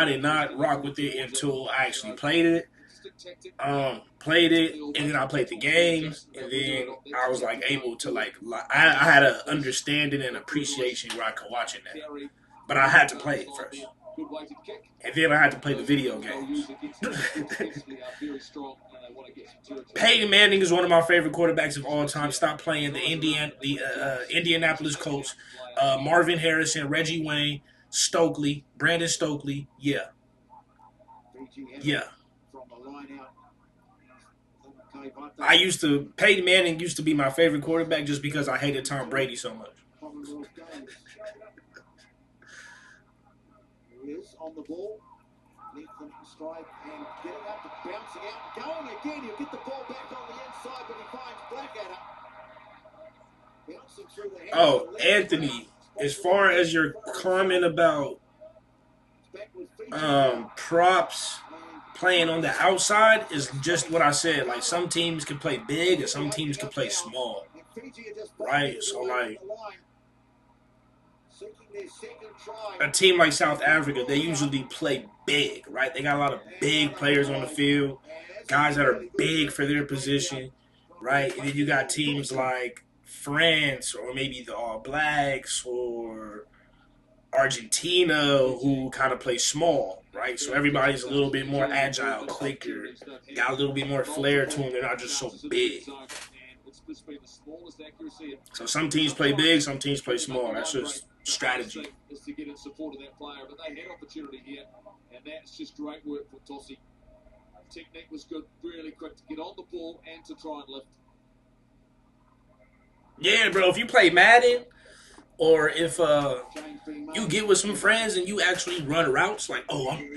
did not rock with it until I actually played it. Played it, and then I played the games, and then I was, like, able to, like I had an understanding and appreciation where I could watch it now. But I had to play it first. And then I had to play the video games. Peyton Manning is one of my favorite quarterbacks of all time. Stop playing the Indianapolis Colts. Marvin Harrison, Reggie Wayne, Stokely, Brandon Stokely. Yeah. Yeah. Peyton Manning used to be my favorite quarterback just because I hated Tom Brady so much. He is on the ball. Lengthen stride and getting up and bouncing out. Going again. He'll get the ball back on the inside, but he finds Blackadder. Bouncing through the hands. Oh, Anthony, as far as your comment about props playing on the outside is just what I said. Like, some teams can play big and some teams can play small. Right? So, like, a team like South Africa, they usually play big, right? They got a lot of big players on the field, guys that are big for their position, right? And then you got teams like France or maybe the All Blacks or Argentina who kind of play small, right? So everybody's a little bit more agile, quicker, got a little bit more flair to them. They're not just so big. So some teams play big, some teams play small. That's just strategy. Is to get in support of that player, but they had opportunity here, and that's just great work for Tossie. Technique was good, really quick to get on the ball and to try and lift. Yeah, bro, if you play Madden, or if you get with some friends and you actually run routes, like, oh, I'm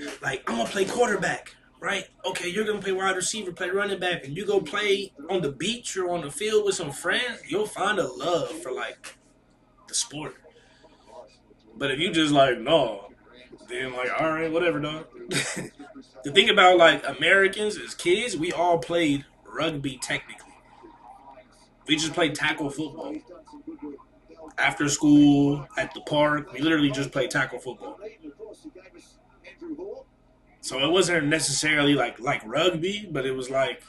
gonna play quarterback, right? Okay, you're gonna play wide receiver, play running back, and you go play on the beach or on the field with some friends, you'll find a love for, like, the sport. But if you just like, no, then like, all right, whatever, dog. The thing about like Americans as kids, we all played rugby technically. We just played tackle football. After school, at the park, we literally just played tackle football. So it wasn't necessarily like rugby, but it was like,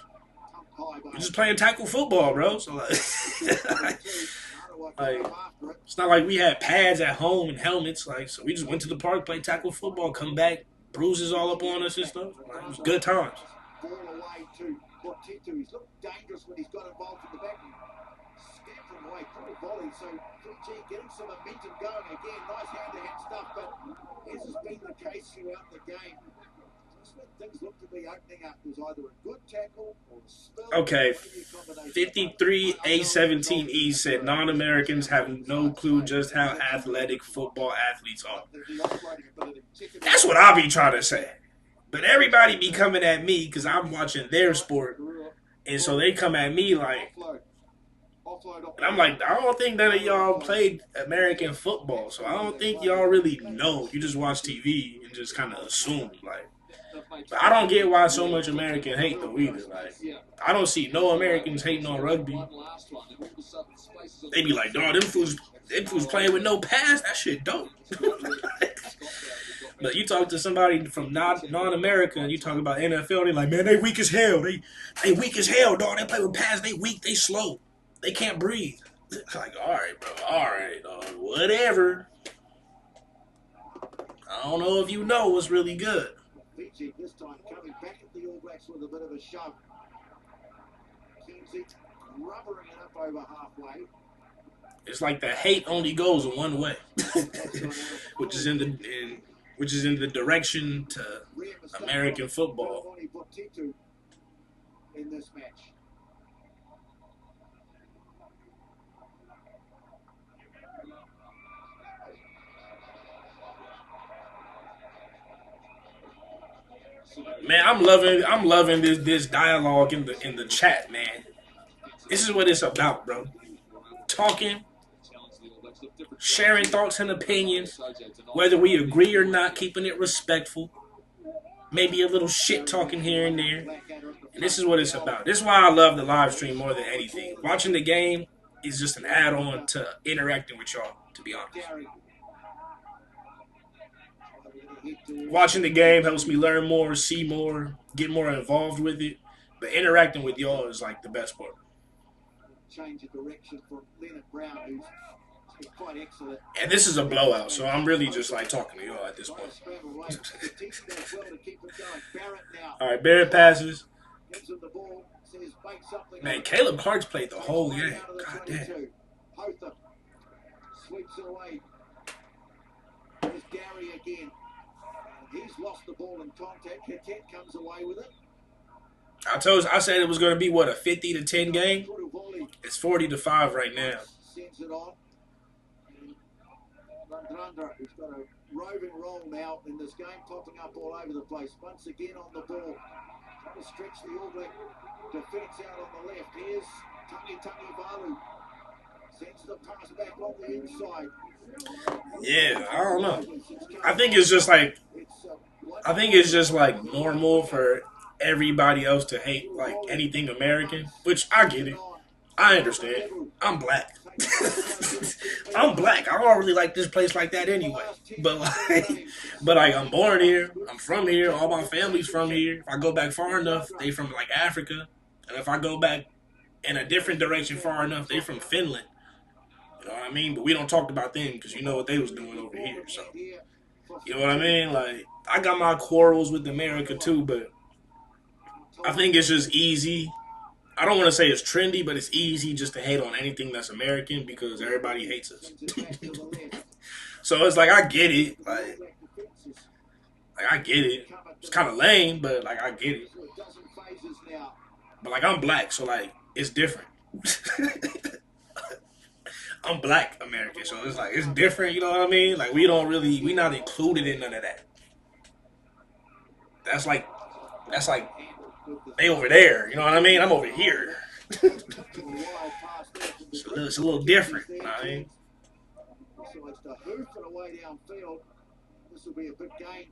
we're just playing tackle football, bro. So like, like, it's not like we had pads at home and helmets. Like, so we just went to the park, played tackle football, come back, bruises all up on us and stuff. Like, it was good times. Potitu, he's looked dangerous when he's got involved in the back. Scampering away, good volley. So Fiji getting some momentum going again. Nice hand-to-hand stuff, but as has been the case throughout the game, just when things look to be opening up, there's either a good tackle or a spill. Okay, 53A17E said non-Americans have no clue just how athletic football athletes are. That's what I be trying to say. But everybody be coming at me because I'm watching their sport. And so they come at me like, and I'm like, I don't think none of y'all played American football. So I don't think y'all really know. You just watch TV and just kind of assume. Like, but I don't get why so much American hate though either. Like, I don't see no Americans hating on rugby. They be like, dog, them fools playing with no pass. That shit dope. But you talk to somebody from non-America and you talk about NFL, they like, man, they weak as hell. They weak as hell, dog. They play with pass. They weak. They slow. They can't breathe. It's like, all right, bro. All right, dog. Whatever. I don't know if you know what's really good. Fiji this time coming back at the All Blacks with a bit of a shove. Kinsey rubbering it up over halfway. It's like the hate only goes one way, which is in the direction to American football. In this match. Man, I'm loving this dialogue in the chat, man. This is what it's about, bro. Talking, sharing thoughts and opinions, whether we agree or not, keeping it respectful. Maybe a little shit talking here and there. And this is what it's about. This is why I love the live stream more than anything. Watching the game is just an add-on to interacting with y'all, to be honest. Watching the game helps me learn more, see more, get more involved with it. But interacting with y'all is like the best part. Change of direction from Leonard Brown, who's been quite excellent. And this is a blowout, so I'm really just like talking to y'all at this point. All right, Barrett passes. Man, Caleb Clark's played the whole game. God damn. Sweeps it away. There's Gary again. He's lost the ball in contact. Hatet comes away with it. I said it was going to be, what, a 50-10 game? It's 40-5 right now. Sends it on. Randra, who's got a roving role now in this game, popping up all over the place. Once again on the ball. Trying to stretch the All Black defence out on the left. Here's Tangi Valu. Sends the pass back on the inside. Yeah, I don't know. I think it's just like normal for everybody else to hate like anything American, which I get it. I understand. I'm black. I'm black. I don't really like this place like that anyway. But I'm born here. I'm from here. All my family's from here. If I go back far enough, they from like Africa. And if I go back in a different direction far enough, they from Finland. You know what I mean? But we don't talk about them because you know what they was doing over here. So, you know what I mean? Like, I got my quarrels with America too, but I think it's just easy. I don't want to say it's trendy, but it's easy just to hate on anything that's American because everybody hates us. So it's like, I get it. Like I get it. It's kind of lame, but like I get it. But like I'm black, so like it's different. I'm black American, so it's like it's different, you know what I mean? Like we not included in none of that. That's like they over there, you know what I mean? I'm over here. It's a little different, you know what I mean? So it's the hoof and away downfield. This will be a big game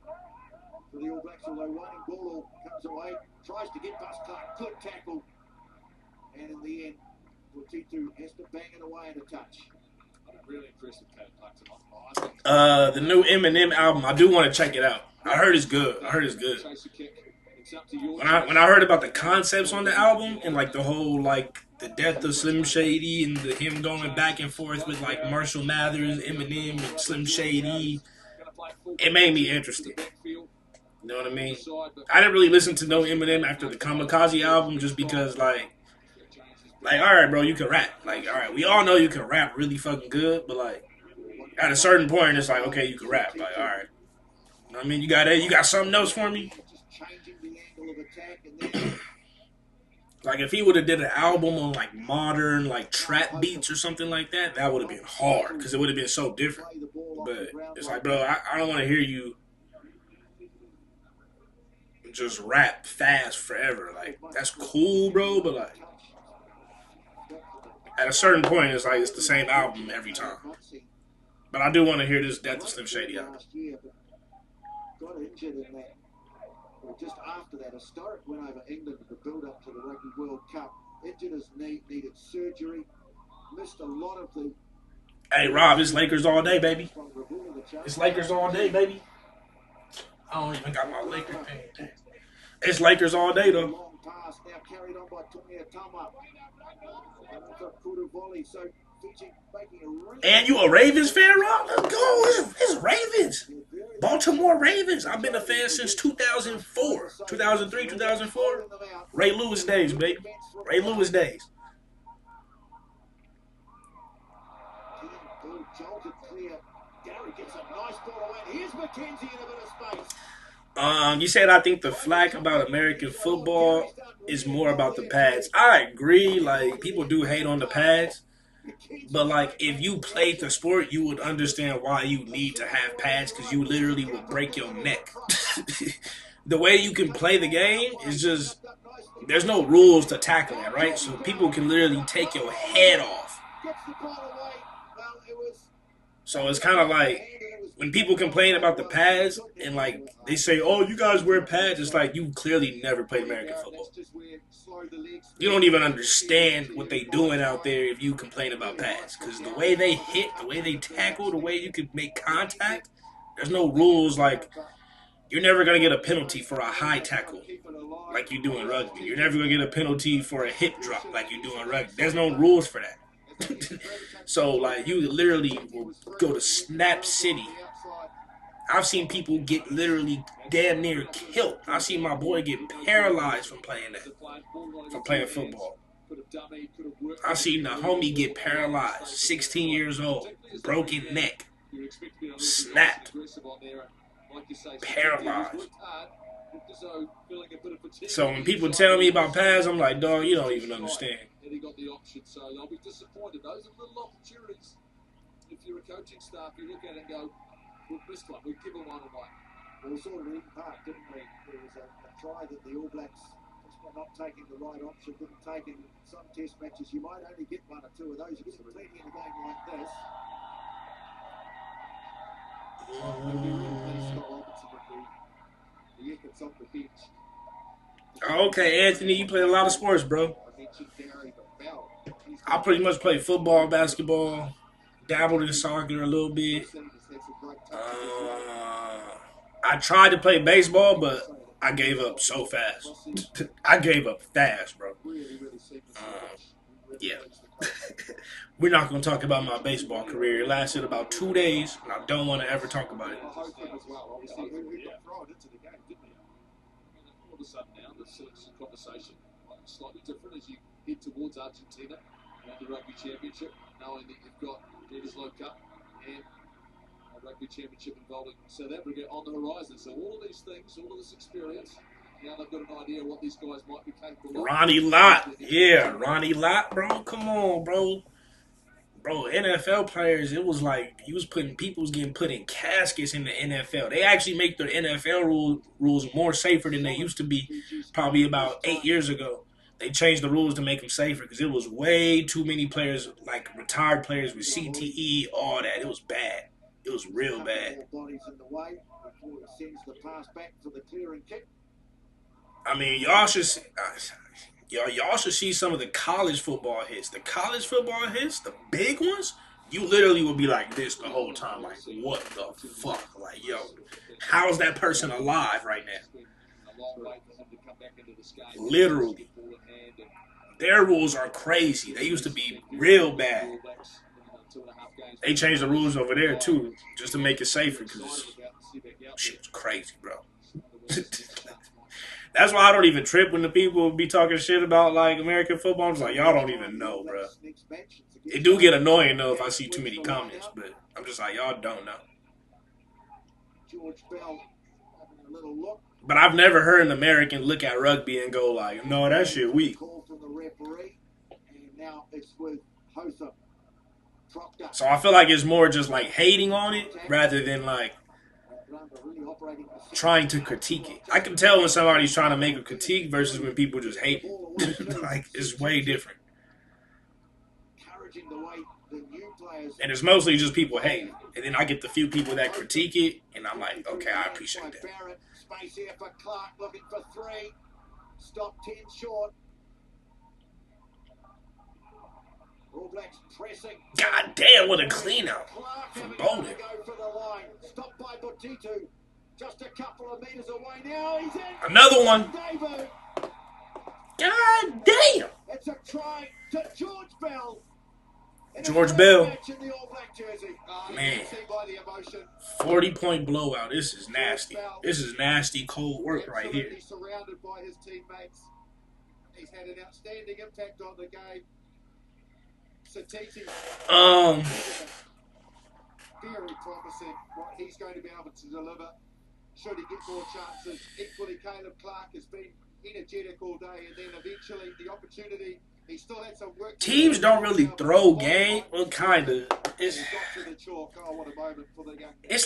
for the All Blacks, although Wayne Golo comes away, tries to get past Clark, good tackle, and in the end, Potitu has to bang it away in a touch. Really impressive Clark tonight. The new Eminem album, I do want to check it out. I heard it's good. When I heard about the concepts on the album and like the whole like the death of Slim Shady and him going back and forth with like Marshall Mathers, Eminem, and Slim Shady, it made me interested. You know what I mean? I didn't really listen to no Eminem after the Kamikaze album just because, like, all right, bro, you can rap. Like, all right, we all know you can rap really fucking good, but, like, at a certain point, it's like, okay, you can rap. Like, all right. You know what I mean? You got something else for me? Like, if he would have did an album on, like, modern, like, trap beats or something like that, that would have been hard because it would have been so different. But it's like, bro, I don't want to hear you just rap fast forever. Like, that's cool, bro, but, like, at a certain point, it's like it's the same album every time. But I do want to hear this Death of Slim Shady album. Got injured in that, or just after that historic win over England in the build-up to the Rugby World Cup. Injured his knee, needed surgery, missed a lot of the... Hey, Rob, it's Lakers all day, baby. It's Lakers all day, baby. I don't even got my Lakers thing. It's Lakers all day, though. Long pass now carried on by Tomia Tama. So Fiji making a really... And you a Ravens fan, Rob? Let's go. It's Ravens. Baltimore Ravens. I've been a fan since 2004. 2003, 2004. Ray Lewis days, baby. Ray Lewis days. Jolted clear. Gary gets a nice ball away. Here's McKenzie in a bit of space. You said I think the flack about American football is more about the pads. I agree. Like, people do hate on the pads. But, like, if you played the sport, you would understand why you need to have pads because you literally will break your neck. The way you can play the game is just, there's no rules to tackling, right? So people can literally take your head off. So it's kind of like, when people complain about the pads and, like, they say, oh, you guys wear pads, it's like you clearly never played American football. You don't even understand what they doing out there if you complain about pads. Because the way they hit, the way they tackle, the way you can make contact, there's no rules. Like, you're never going to get a penalty for a high tackle like you do in rugby. You're never going to get a penalty for a hip drop like you do in rugby. There's no rules for that. So, like, you literally will go to Snap City. I've seen people get literally damn near killed. I've seen my boy get paralyzed from playing that, from playing football. I've seen the homie get paralyzed, 16 years old, broken neck, snapped, paralyzed. So when people tell me about pads, I'm like, dog, you don't even understand. He got the option, so they'll be disappointed. Those are little opportunities. If you're a coaching staff, you look at it and go, we've missed one, we've given one away. Well, we saw it in part, didn't we? There was a try that the All Blacks, just by not taking the right option, didn't take in some test matches. You might only get one or two of those. You get plenty in a game like this. It'll be really nice Scott Robertson with the efforts off the bench. Okay, Anthony, you play a lot of sports, bro. I pretty much play football, basketball, dabbled in soccer a little bit. I tried to play baseball, but I gave up so fast. I gave up fast, bro. Yeah. We're not going to talk about my baseball career. It lasted about 2 days, and I don't want to ever talk about it. All of a sudden now, the selection conversation slightly different as you head towards Argentina and the Rugby Championship, knowing that you've got Leaders Low Cup and a Rugby Championship involving South Africa on the horizon. So all of these things, all of this experience, now they've got an idea of what these guys might be capable of. Ronnie Lott. Yeah, Ronnie Lott, bro. Come on, bro. Bro, NFL players, it was like people was getting put in caskets in the NFL. They actually make their NFL rules more safer than they used to be probably about 8 years ago. They changed the rules to make them safer because it was way too many players, like retired players with CTE, all that. It was bad. It was real bad. I mean, y'all should see some of the college football hits. The college football hits, the big ones, you literally will be like this the whole time. Like, what the fuck? Like, yo, how is that person alive right now? Literally. Their rules are crazy. They used to be real bad. They changed the rules over there, too, just to make it safer because shit was crazy, bro. That's why I don't even trip when the people be talking shit about like American football. I'm just like, y'all don't even know, bro. It do get annoying though if I see too many comments, but I'm just like, y'all don't know. George Bell having a little look. But I've never heard an American look at rugby and go like, no, that shit weak. Call from the referee, and now it's with Hotham. So I feel like it's more just like hating on it rather than like trying to critique it. I can tell when somebody's trying to make a critique versus when people just hate it. Like, it's way different. And it's mostly just people hating. And then I get the few people that critique it, and I'm like, okay, I appreciate that. Space here for Clark, looking for 3. Stop 10 short. All Blacks pressing. God damn, what a clean out from Bowden. Go for the line. Stopped by Botitu. Just a couple of meters away now. He's in. Another one. Debut. God damn. It's a try to George Bell. George Bell. Man. 40-point blowout. This is nasty. This is nasty cold work right here. Surrounded by his teammates. He's had an outstanding impact on the game. Satiti. Very promising what he's going to be able to deliver. Should he get more chances? Equally, Caleb Clark has been energetic all day, and then eventually the opportunity. He still had some work. Teams don't really throw game. Well, kind of. It's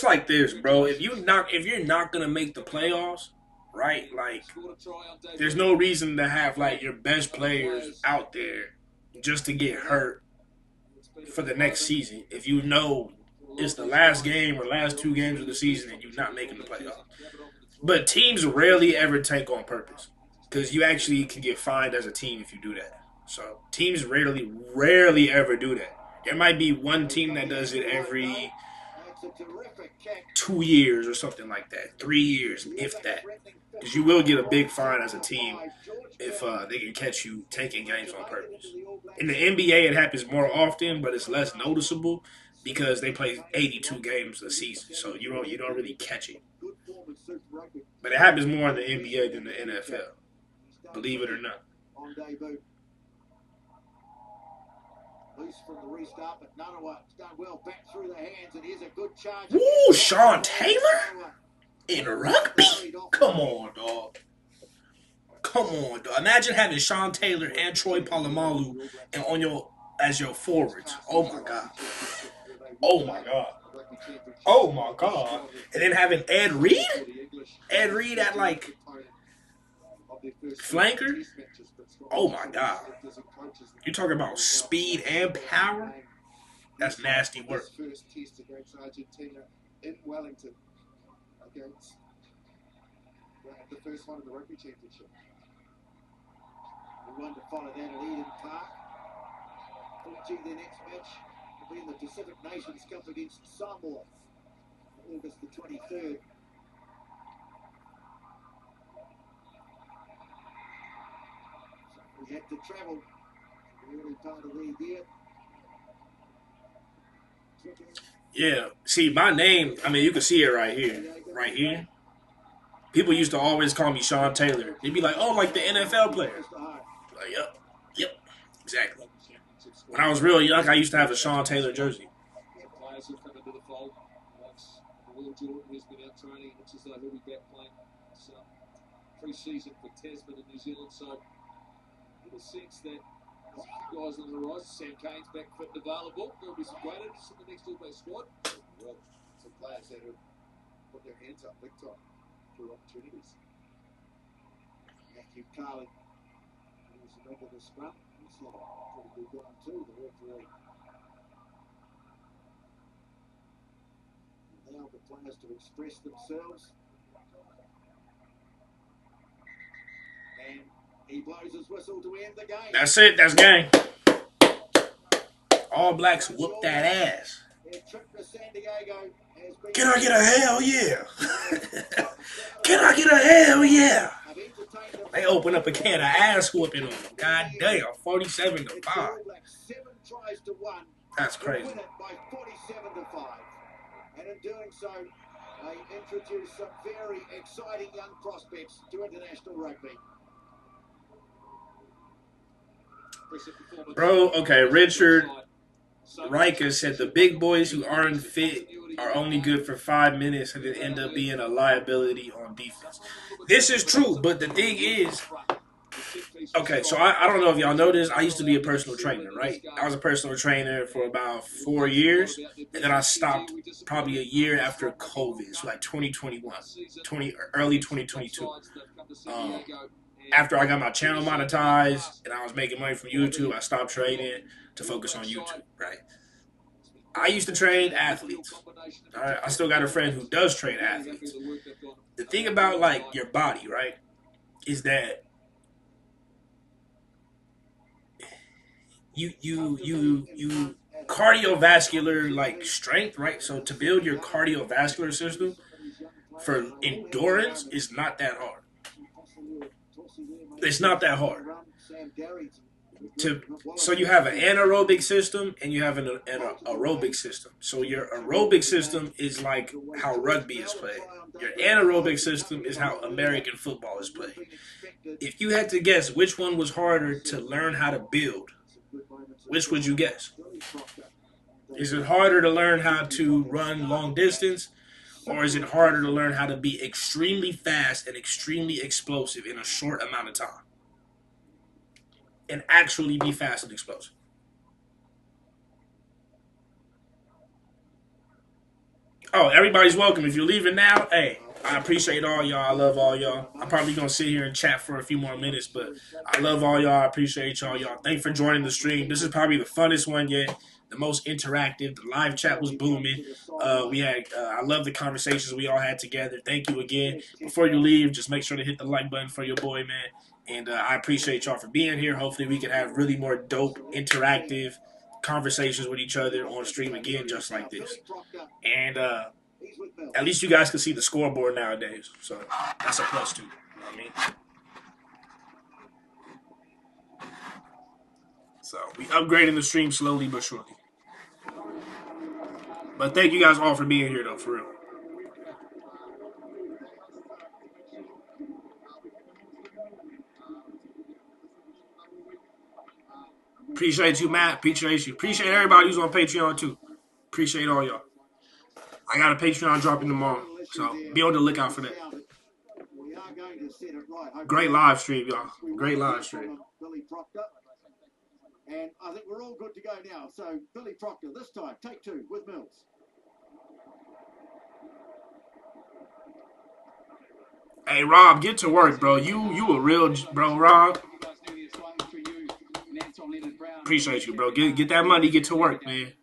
like this, bro. If you're not gonna make the playoffs, right? Like, there's no reason to have like your best players out there just to get hurt for the next season. If you know it's the last game or last 2 games of the season and you're not making the playoffs. But teams rarely ever tank on purpose because you actually can get fined as a team if you do that. So teams rarely ever do that. There might be one team that does it every 2 years or something like that. 3 years, if that. Because you will get a big fine as a team if they can catch you taking games on purpose. In the NBA, it happens more often, but it's less noticeable because they play 82 games a season, so you don't really catch it. But it happens more in the NBA than the NFL, believe it or not. Loose from the restart, but Nanawa's done well back through the hands, and here's a good charge. Woo, Sean Taylor in rugby? Come on, dog. Come on, dog. Imagine having Sean Taylor and Troy Polamalu as your forwards. Oh my god. Oh my god. Oh my god. And then having Ed Reed? Ed Reed at like flanker? Oh my god. You're talking about speed and power? That's nasty work. First test against Argentina in Wellington. Against the first one of the rugby championship. We want to follow that at Eden Park. Fiji, their next match will be in the Pacific Nations Cup against Samoa, August the 23rd. So we had to travel the early part of the year. Yeah, see, my name, I mean, you can see it right here. Right here. People used to always call me Sean Taylor. They'd be like, oh, like the NFL player. Like, yep, exactly. When I was real young, I used to have a Sean Taylor jersey. Players have come into the fold. Will Jordan has been out training. Looks as though he'll be back playing pre-season for Tasman in New Zealand. So, in a sense that guys on the rise, Sam Kane's back fit and available. There'll be some great interest in the next All Black squad. Well, some players that have put their hands up big time for opportunities. Matthew Carley, who's a member of the scrum, he's had a pretty good one too, the referee. Now the players to express themselves. And he blows his whistle to end the game. That's it. That's game. All Blacks whoop that ass. Can I get a hell yeah? Can I get a hell yeah? They open up a can of ass whooping on them. God damn, 47-5. That's crazy. And in doing so, They introduced some very exciting young prospects to international rugby. Bro, okay, Richard Riker said the big boys who aren't fit are only good for 5 minutes and then end up being a liability on defense. This is true, but the thing is, okay, so I don't know if y'all know this. I used to be a personal trainer, right? I was a personal trainer for about 4 years, and then I stopped probably a year after COVID, so like 2021, early 2022. After I got my channel monetized and I was making money from YouTube, I stopped training to focus on YouTube, right? I used to train athletes. I still got a friend who does train athletes. The thing about like your body, right, is that you cardiovascular like strength, right? So to build your cardiovascular system for endurance is not that hard. It's not that hard. So you have an anaerobic system and you have an aerobic system. So your aerobic system is like how rugby is played. Your anaerobic system is how American football is played. If you had to guess which one was harder to learn how to build, which would you guess? Is it harder to learn how to run long distance, or is it harder to learn how to be extremely fast and extremely explosive in a short amount of time? And actually be fast and explosive. Oh, everybody's welcome. If you're leaving now, hey, I appreciate all y'all. I love all y'all. I'm probably going to sit here and chat for a few more minutes, but I love all y'all. I appreciate y'all. Thanks for joining the stream. This is probably the funnest one yet, the most interactive. The live chat was booming. I love the conversations we all had together. Thank you again. Before you leave, just make sure to hit the like button for your boy, man. And I appreciate y'all for being here. Hopefully we can have really more dope, interactive conversations with each other on stream again just like this. And at least you guys can see the scoreboard nowadays. So that's a plus too. You know what I mean? So we upgrading the stream slowly but surely. But thank you guys all for being here though, for real. Appreciate you, Matt. Appreciate you. Appreciate everybody who's on Patreon too. Appreciate all y'all. I got a Patreon dropping tomorrow, so be on the lookout for that. Great live stream, y'all. Great live stream. And I think we're all good to go now. So Billy Proctor, this time, take two with Mills. Hey Rob, get to work, bro. You a real bro, Rob. Appreciate you, bro. Get that money, get to work, man.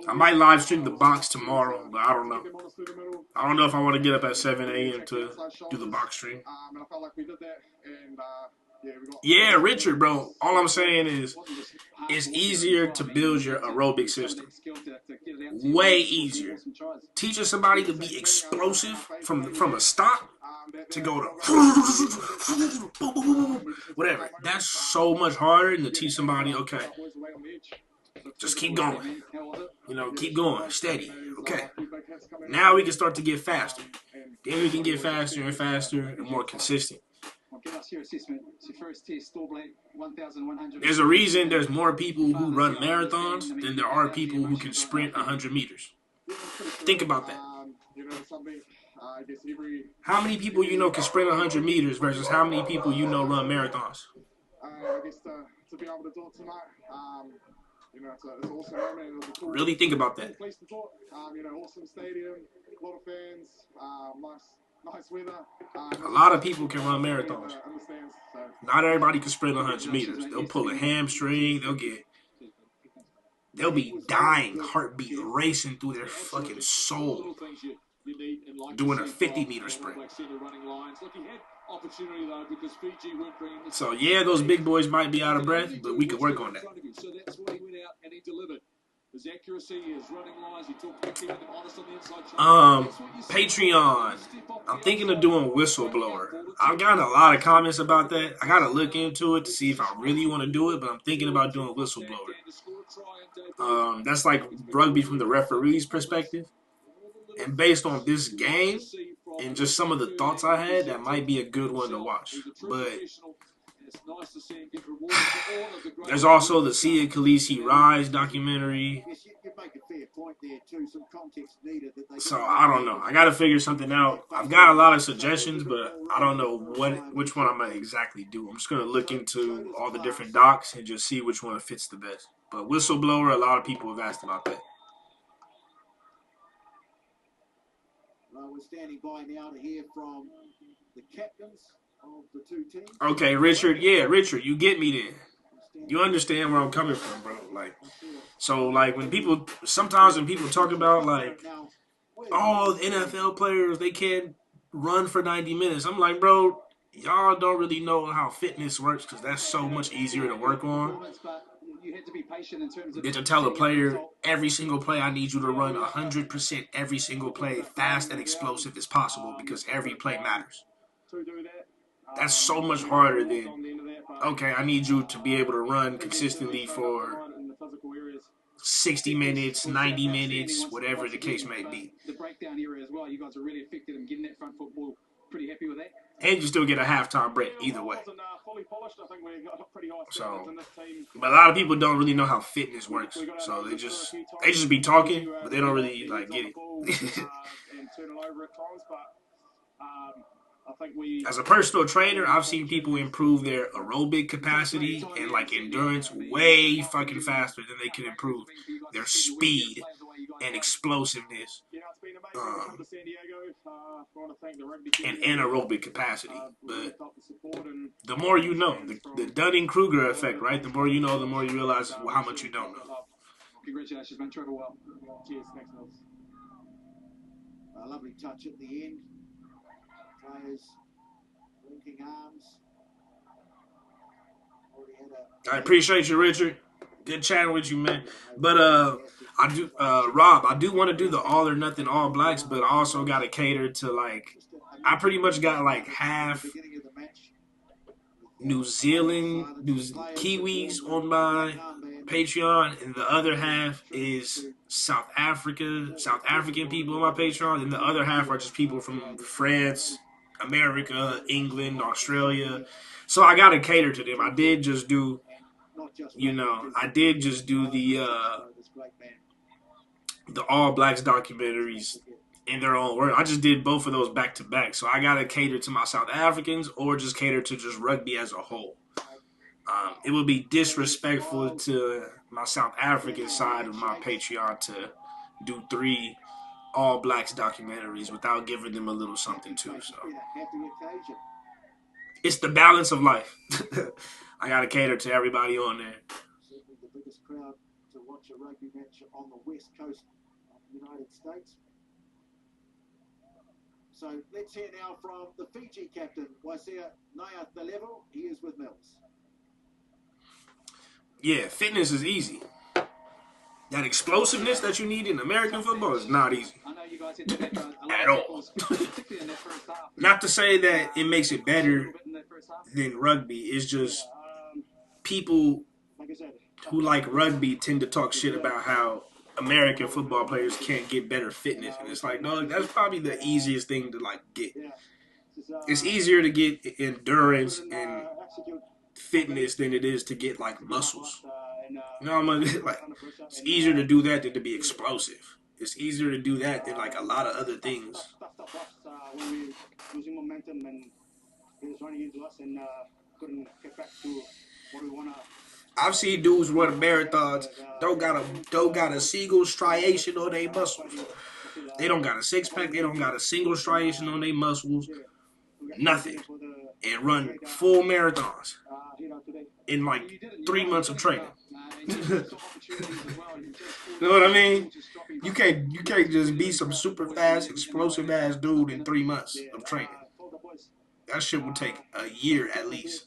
I might live stream the box tomorrow, but I don't know. I don't know if I want to get up at 7 a.m. to do the box stream. Yeah, Richard, bro. All I'm saying is it's easier to build your aerobic system. Way easier. Teaching somebody to be explosive from a stop to go to whatever. That's so much harder than to teach somebody, okay, just keep going. You know, keep going. Steady. Okay. Now we can start to get faster. Then we can get faster and faster and more consistent. There's a reason there's more people who run marathons than there are people who can sprint 100 meters. Think about that. How many people you know can sprint 100 meters versus how many people you know run marathons? Really think about that. Awesome stadium, a lot of fans, nice weather. A lot of people can run marathons. Not everybody can sprint 100 meters. They'll pull a hamstring. They'll be dying, heartbeat racing through their fucking soul, doing a 50-meter sprint. So yeah, those big boys might be out of breath, but we could work on that. Patreon. I'm thinking of doing whistleblower. I've gotten a lot of comments about that. I gotta look into it to see if I really want to do it, but I'm thinking about doing whistleblower. That's like rugby from the referee's perspective. And based on this game and just some of the thoughts I had, that might be a good one to watch. But there's also the Sia Khaleesi Rise documentary. So I don't know. I gotta figure something out. I've got a lot of suggestions, but I don't know which one I'm gonna exactly do. I'm just gonna look into all the different docs and just see which one fits the best. But whistleblower, a lot of people have asked about that. We're standing by now to hear from the captains of the two teams. Okay, Richard. Yeah, Richard, you get me then. You understand where I'm coming from, bro. Like, so like sometimes when people talk about like, oh, the NFL players, they can't run for 90 minutes. I'm like, bro, y'all don't really know how fitness works because that's so much easier to work on. Than to tell a player every single play, I need you to run 100% every single play, fast and explosive as possible because every play matters. That's so much harder than, okay, I need you to be able to run consistently for 60 minutes, 90 minutes, whatever the case may be. The breakdown era as well, you guys are really effective in getting that front football. Pretty happy with that. And you still get a halftime break either way. So, but a lot of people don't really know how fitness works. So they just be talking, but they don't really like get it. As a personal trainer, I've seen people improve their aerobic capacity and like endurance way fucking faster than they can improve their speed and explosiveness and anaerobic capacity. But the more you know, the Dunning-Kruger effect, right? The more you know, the more you realize how much you don't know. Congratulations, man. Travel well. Cheers. Thanks, Nils. A lovely touch at the end. Players linking arms. I appreciate you, Richard. Good chatting with you, man. But Rob, I do want to do the all or nothing All Blacks, but I also got to cater to like, I pretty much got like half New Zealand, Kiwis on my Patreon, and the other half is South African people on my Patreon, and the other half are just people from France, America, England, Australia. So I gotta cater to them. I did just do the All Blacks documentaries in their own word. I just did both of those back to back. So I gotta cater to my South Africans or just cater to just rugby as a whole. It would be disrespectful to my South African side of my Patreon to do 3 All Blacks documentaries without giving them a little something too. So it's the balance of life. I gotta cater to everybody on there. Certainly the biggest crowd to watch a rugby match on the west coast of the United States. So let's hear now from the Fiji captain, Waisea Naya-Thalevo. He is with Mills. Yeah, fitness is easy. That explosiveness that you need in American football is not easy. At all. Not to say that it makes it better than rugby. It's just people who like rugby tend to talk shit about how American football players can't get better fitness. And it's like, no, that's probably the easiest thing to like get. It's easier to get endurance and fitness than it is to get like muscles. You know what I mean? Like, it's easier to do that than to be explosive. It's easier to do that than like a lot of other things. Losing momentum and it was running into us and couldn't get back to what we want to. I've seen dudes run marathons, don't got a single striation on their muscles. They don't got a six-pack, they don't got a single striation on their muscles, nothing. And run full marathons in like 3 months of training. You know what I mean? You can't just be some super fast, explosive ass dude in 3 months of training. That shit will take a year at least.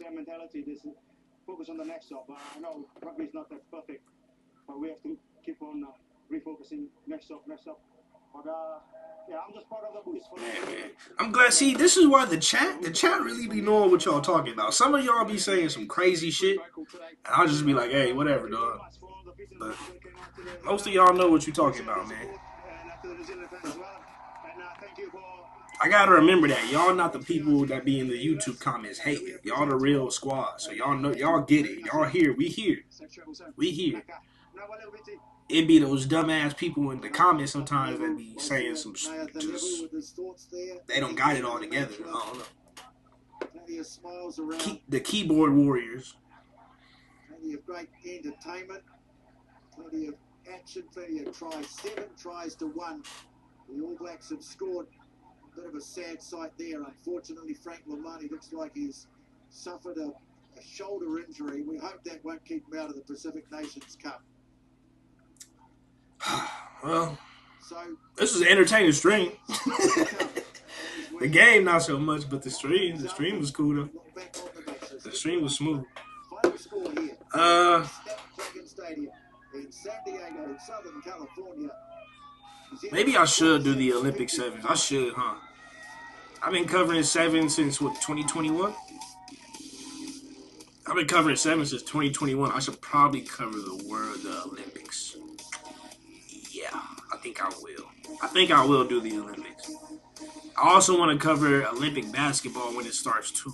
Focus on the next job. I know rugby is not that perfect, but we have to keep on refocusing. Next job. But yeah, I'm just proud of the boys for that. I'm glad. See, this is why the chat really be knowing what y'all talking about. Some of y'all be saying some crazy shit, and I'll just be like, hey, whatever, dog. But most of y'all know what you talking about, man. thank you for. I gotta remember that y'all not the people that be in the YouTube comments hating. Y'all the real squad, so y'all know, y'all get it. Y'all here, we here, we here. It be those dumbass people in the comments sometimes that be saying some just they don't got it all together. I don't know. The keyboard warriors. Plenty of great entertainment, plenty of action, plenty of tries. 7 tries to 1. The All Blacks have scored. A bit of a sad sight there. Unfortunately, Frank Lamani looks like he's suffered a shoulder injury. We hope that won't keep him out of the Pacific Nations Cup. Well, this is an entertaining stream. The game not so much, but the stream was cool though. The stream was smooth. Final score here. Snapdragon Stadium in San Diego, Southern California. Maybe I should do the Olympic sevens. I should, huh? I've been covering sevens since what, 2021? I've been covering sevens since 2021. I should probably cover the Olympics. Yeah, I think I will. I think I will do the Olympics. I also want to cover Olympic basketball when it starts too.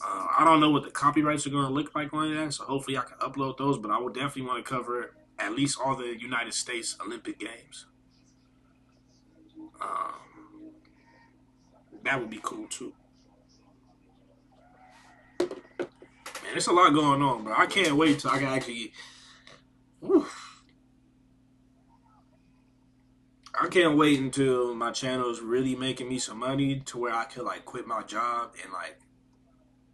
I don't know what the copyrights are going to look like on that, so hopefully I can upload those. But I would definitely want to cover at least all the United States Olympic Games. That would be cool too. Man, there's a lot going on, bro. I can't wait till I can actually. I can't wait until my channel is really making me some money to where I could like quit my job and like.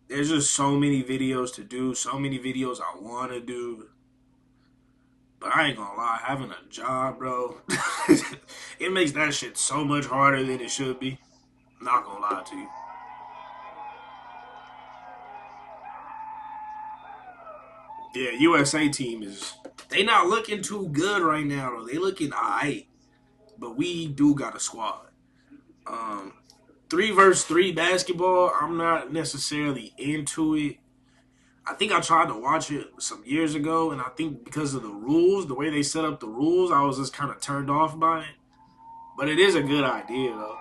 There's just so many videos to do, so many videos I want to do. But I ain't gonna lie, having a job, bro, it makes that shit so much harder than it should be. I'm not gonna lie to you. Yeah, USA team they not looking too good right now, though. They looking alright. But we do got a squad. 3-versus-3 basketball, I'm not necessarily into it. I think I tried to watch it some years ago, and I think because of the rules, the way they set up the rules, I was just kind of turned off by it. But it is a good idea, though.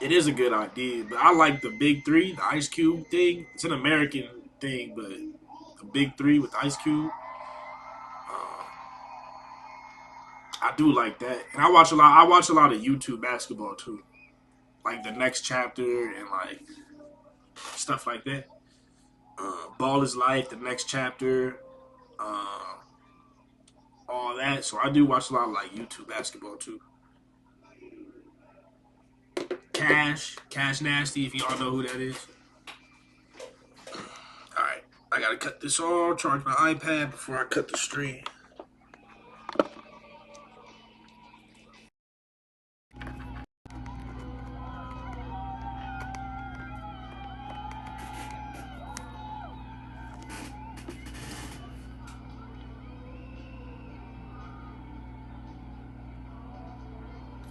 It is a good idea, but I like the Big Three, the Ice Cube thing. It's an American thing, but the Big Three with Ice Cube, I do like that. And I watch a lot of YouTube basketball too, like the Next Chapter and like stuff like that. Ball is Life, the Next Chapter, all that. So I do watch a lot of like YouTube basketball too. Cash Nasty, if y'all know who that is. Alright, I gotta cut this off, charge my iPad before I cut the stream.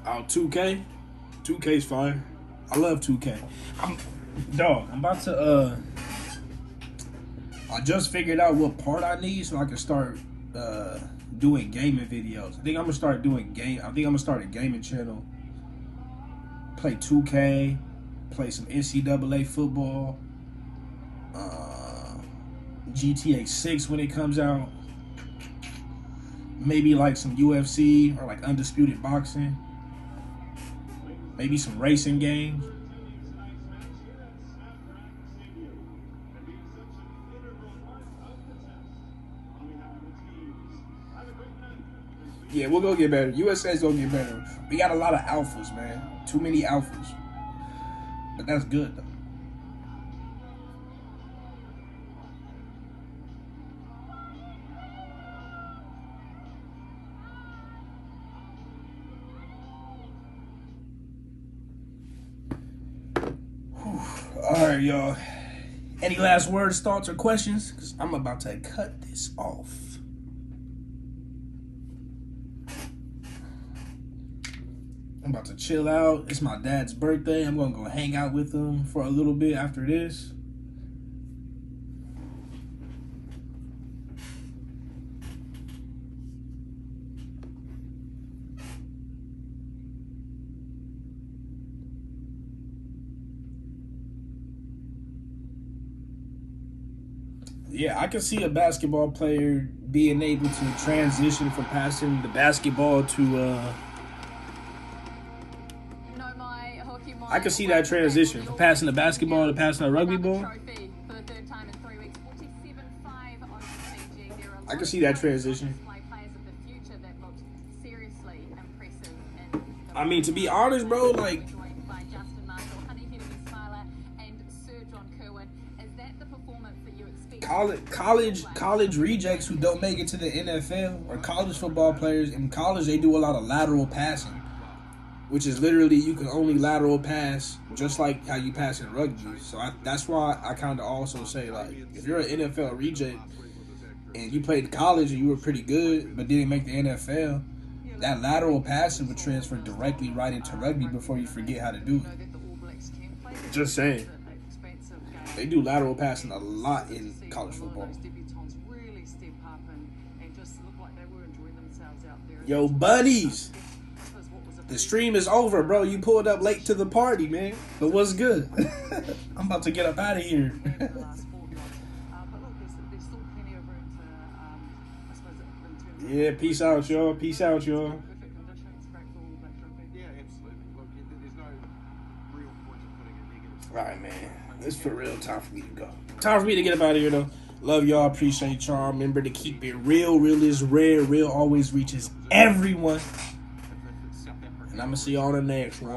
Oh, 2K? 2K's fire. I love 2K. I'm about to I just figured out what part I need so I can start doing gaming videos. I think I'm gonna start a gaming channel. Play 2K, play some NCAA football, GTA 6 when it comes out. Maybe like some UFC or like Undisputed Boxing. Maybe some racing games. Yeah, we'll go get better. USA's gonna get better. We got a lot of alphas, man. Too many alphas. But that's good, though. All right, y'all. Any last words, thoughts, or questions? Because I'm about to cut this off. I'm about to chill out. It's my dad's birthday. I'm going to go hang out with him for a little bit after this. Yeah, I can see a basketball player being able to transition from passing the basketball to I can see that transition from passing the basketball to passing a rugby ball. I can see that transition. I mean, to be honest, bro, like college rejects who don't make it to the NFL or college football players in college, they do a lot of lateral passing, which is literally you can only lateral pass just like how you pass in rugby. So that's why I kind of also say, like, if you're an NFL reject and you played college and you were pretty good but didn't make the NFL, that lateral passing would transfer directly right into rugby before you forget how to do it. Just saying. They do lateral passing a lot in college football. Yo, buddies. The stream is over, bro. You pulled up late to the party, man. But what's good? I'm about to get up out of here. Yeah, peace out, y'all. Peace out, y'all. All right, man. It's for real time for me to go. Time for me to get up out of here, though. Love y'all. Appreciate y'all. Remember to keep it real. Real is rare. Real always reaches everyone. And I'm going to see y'all in the next one.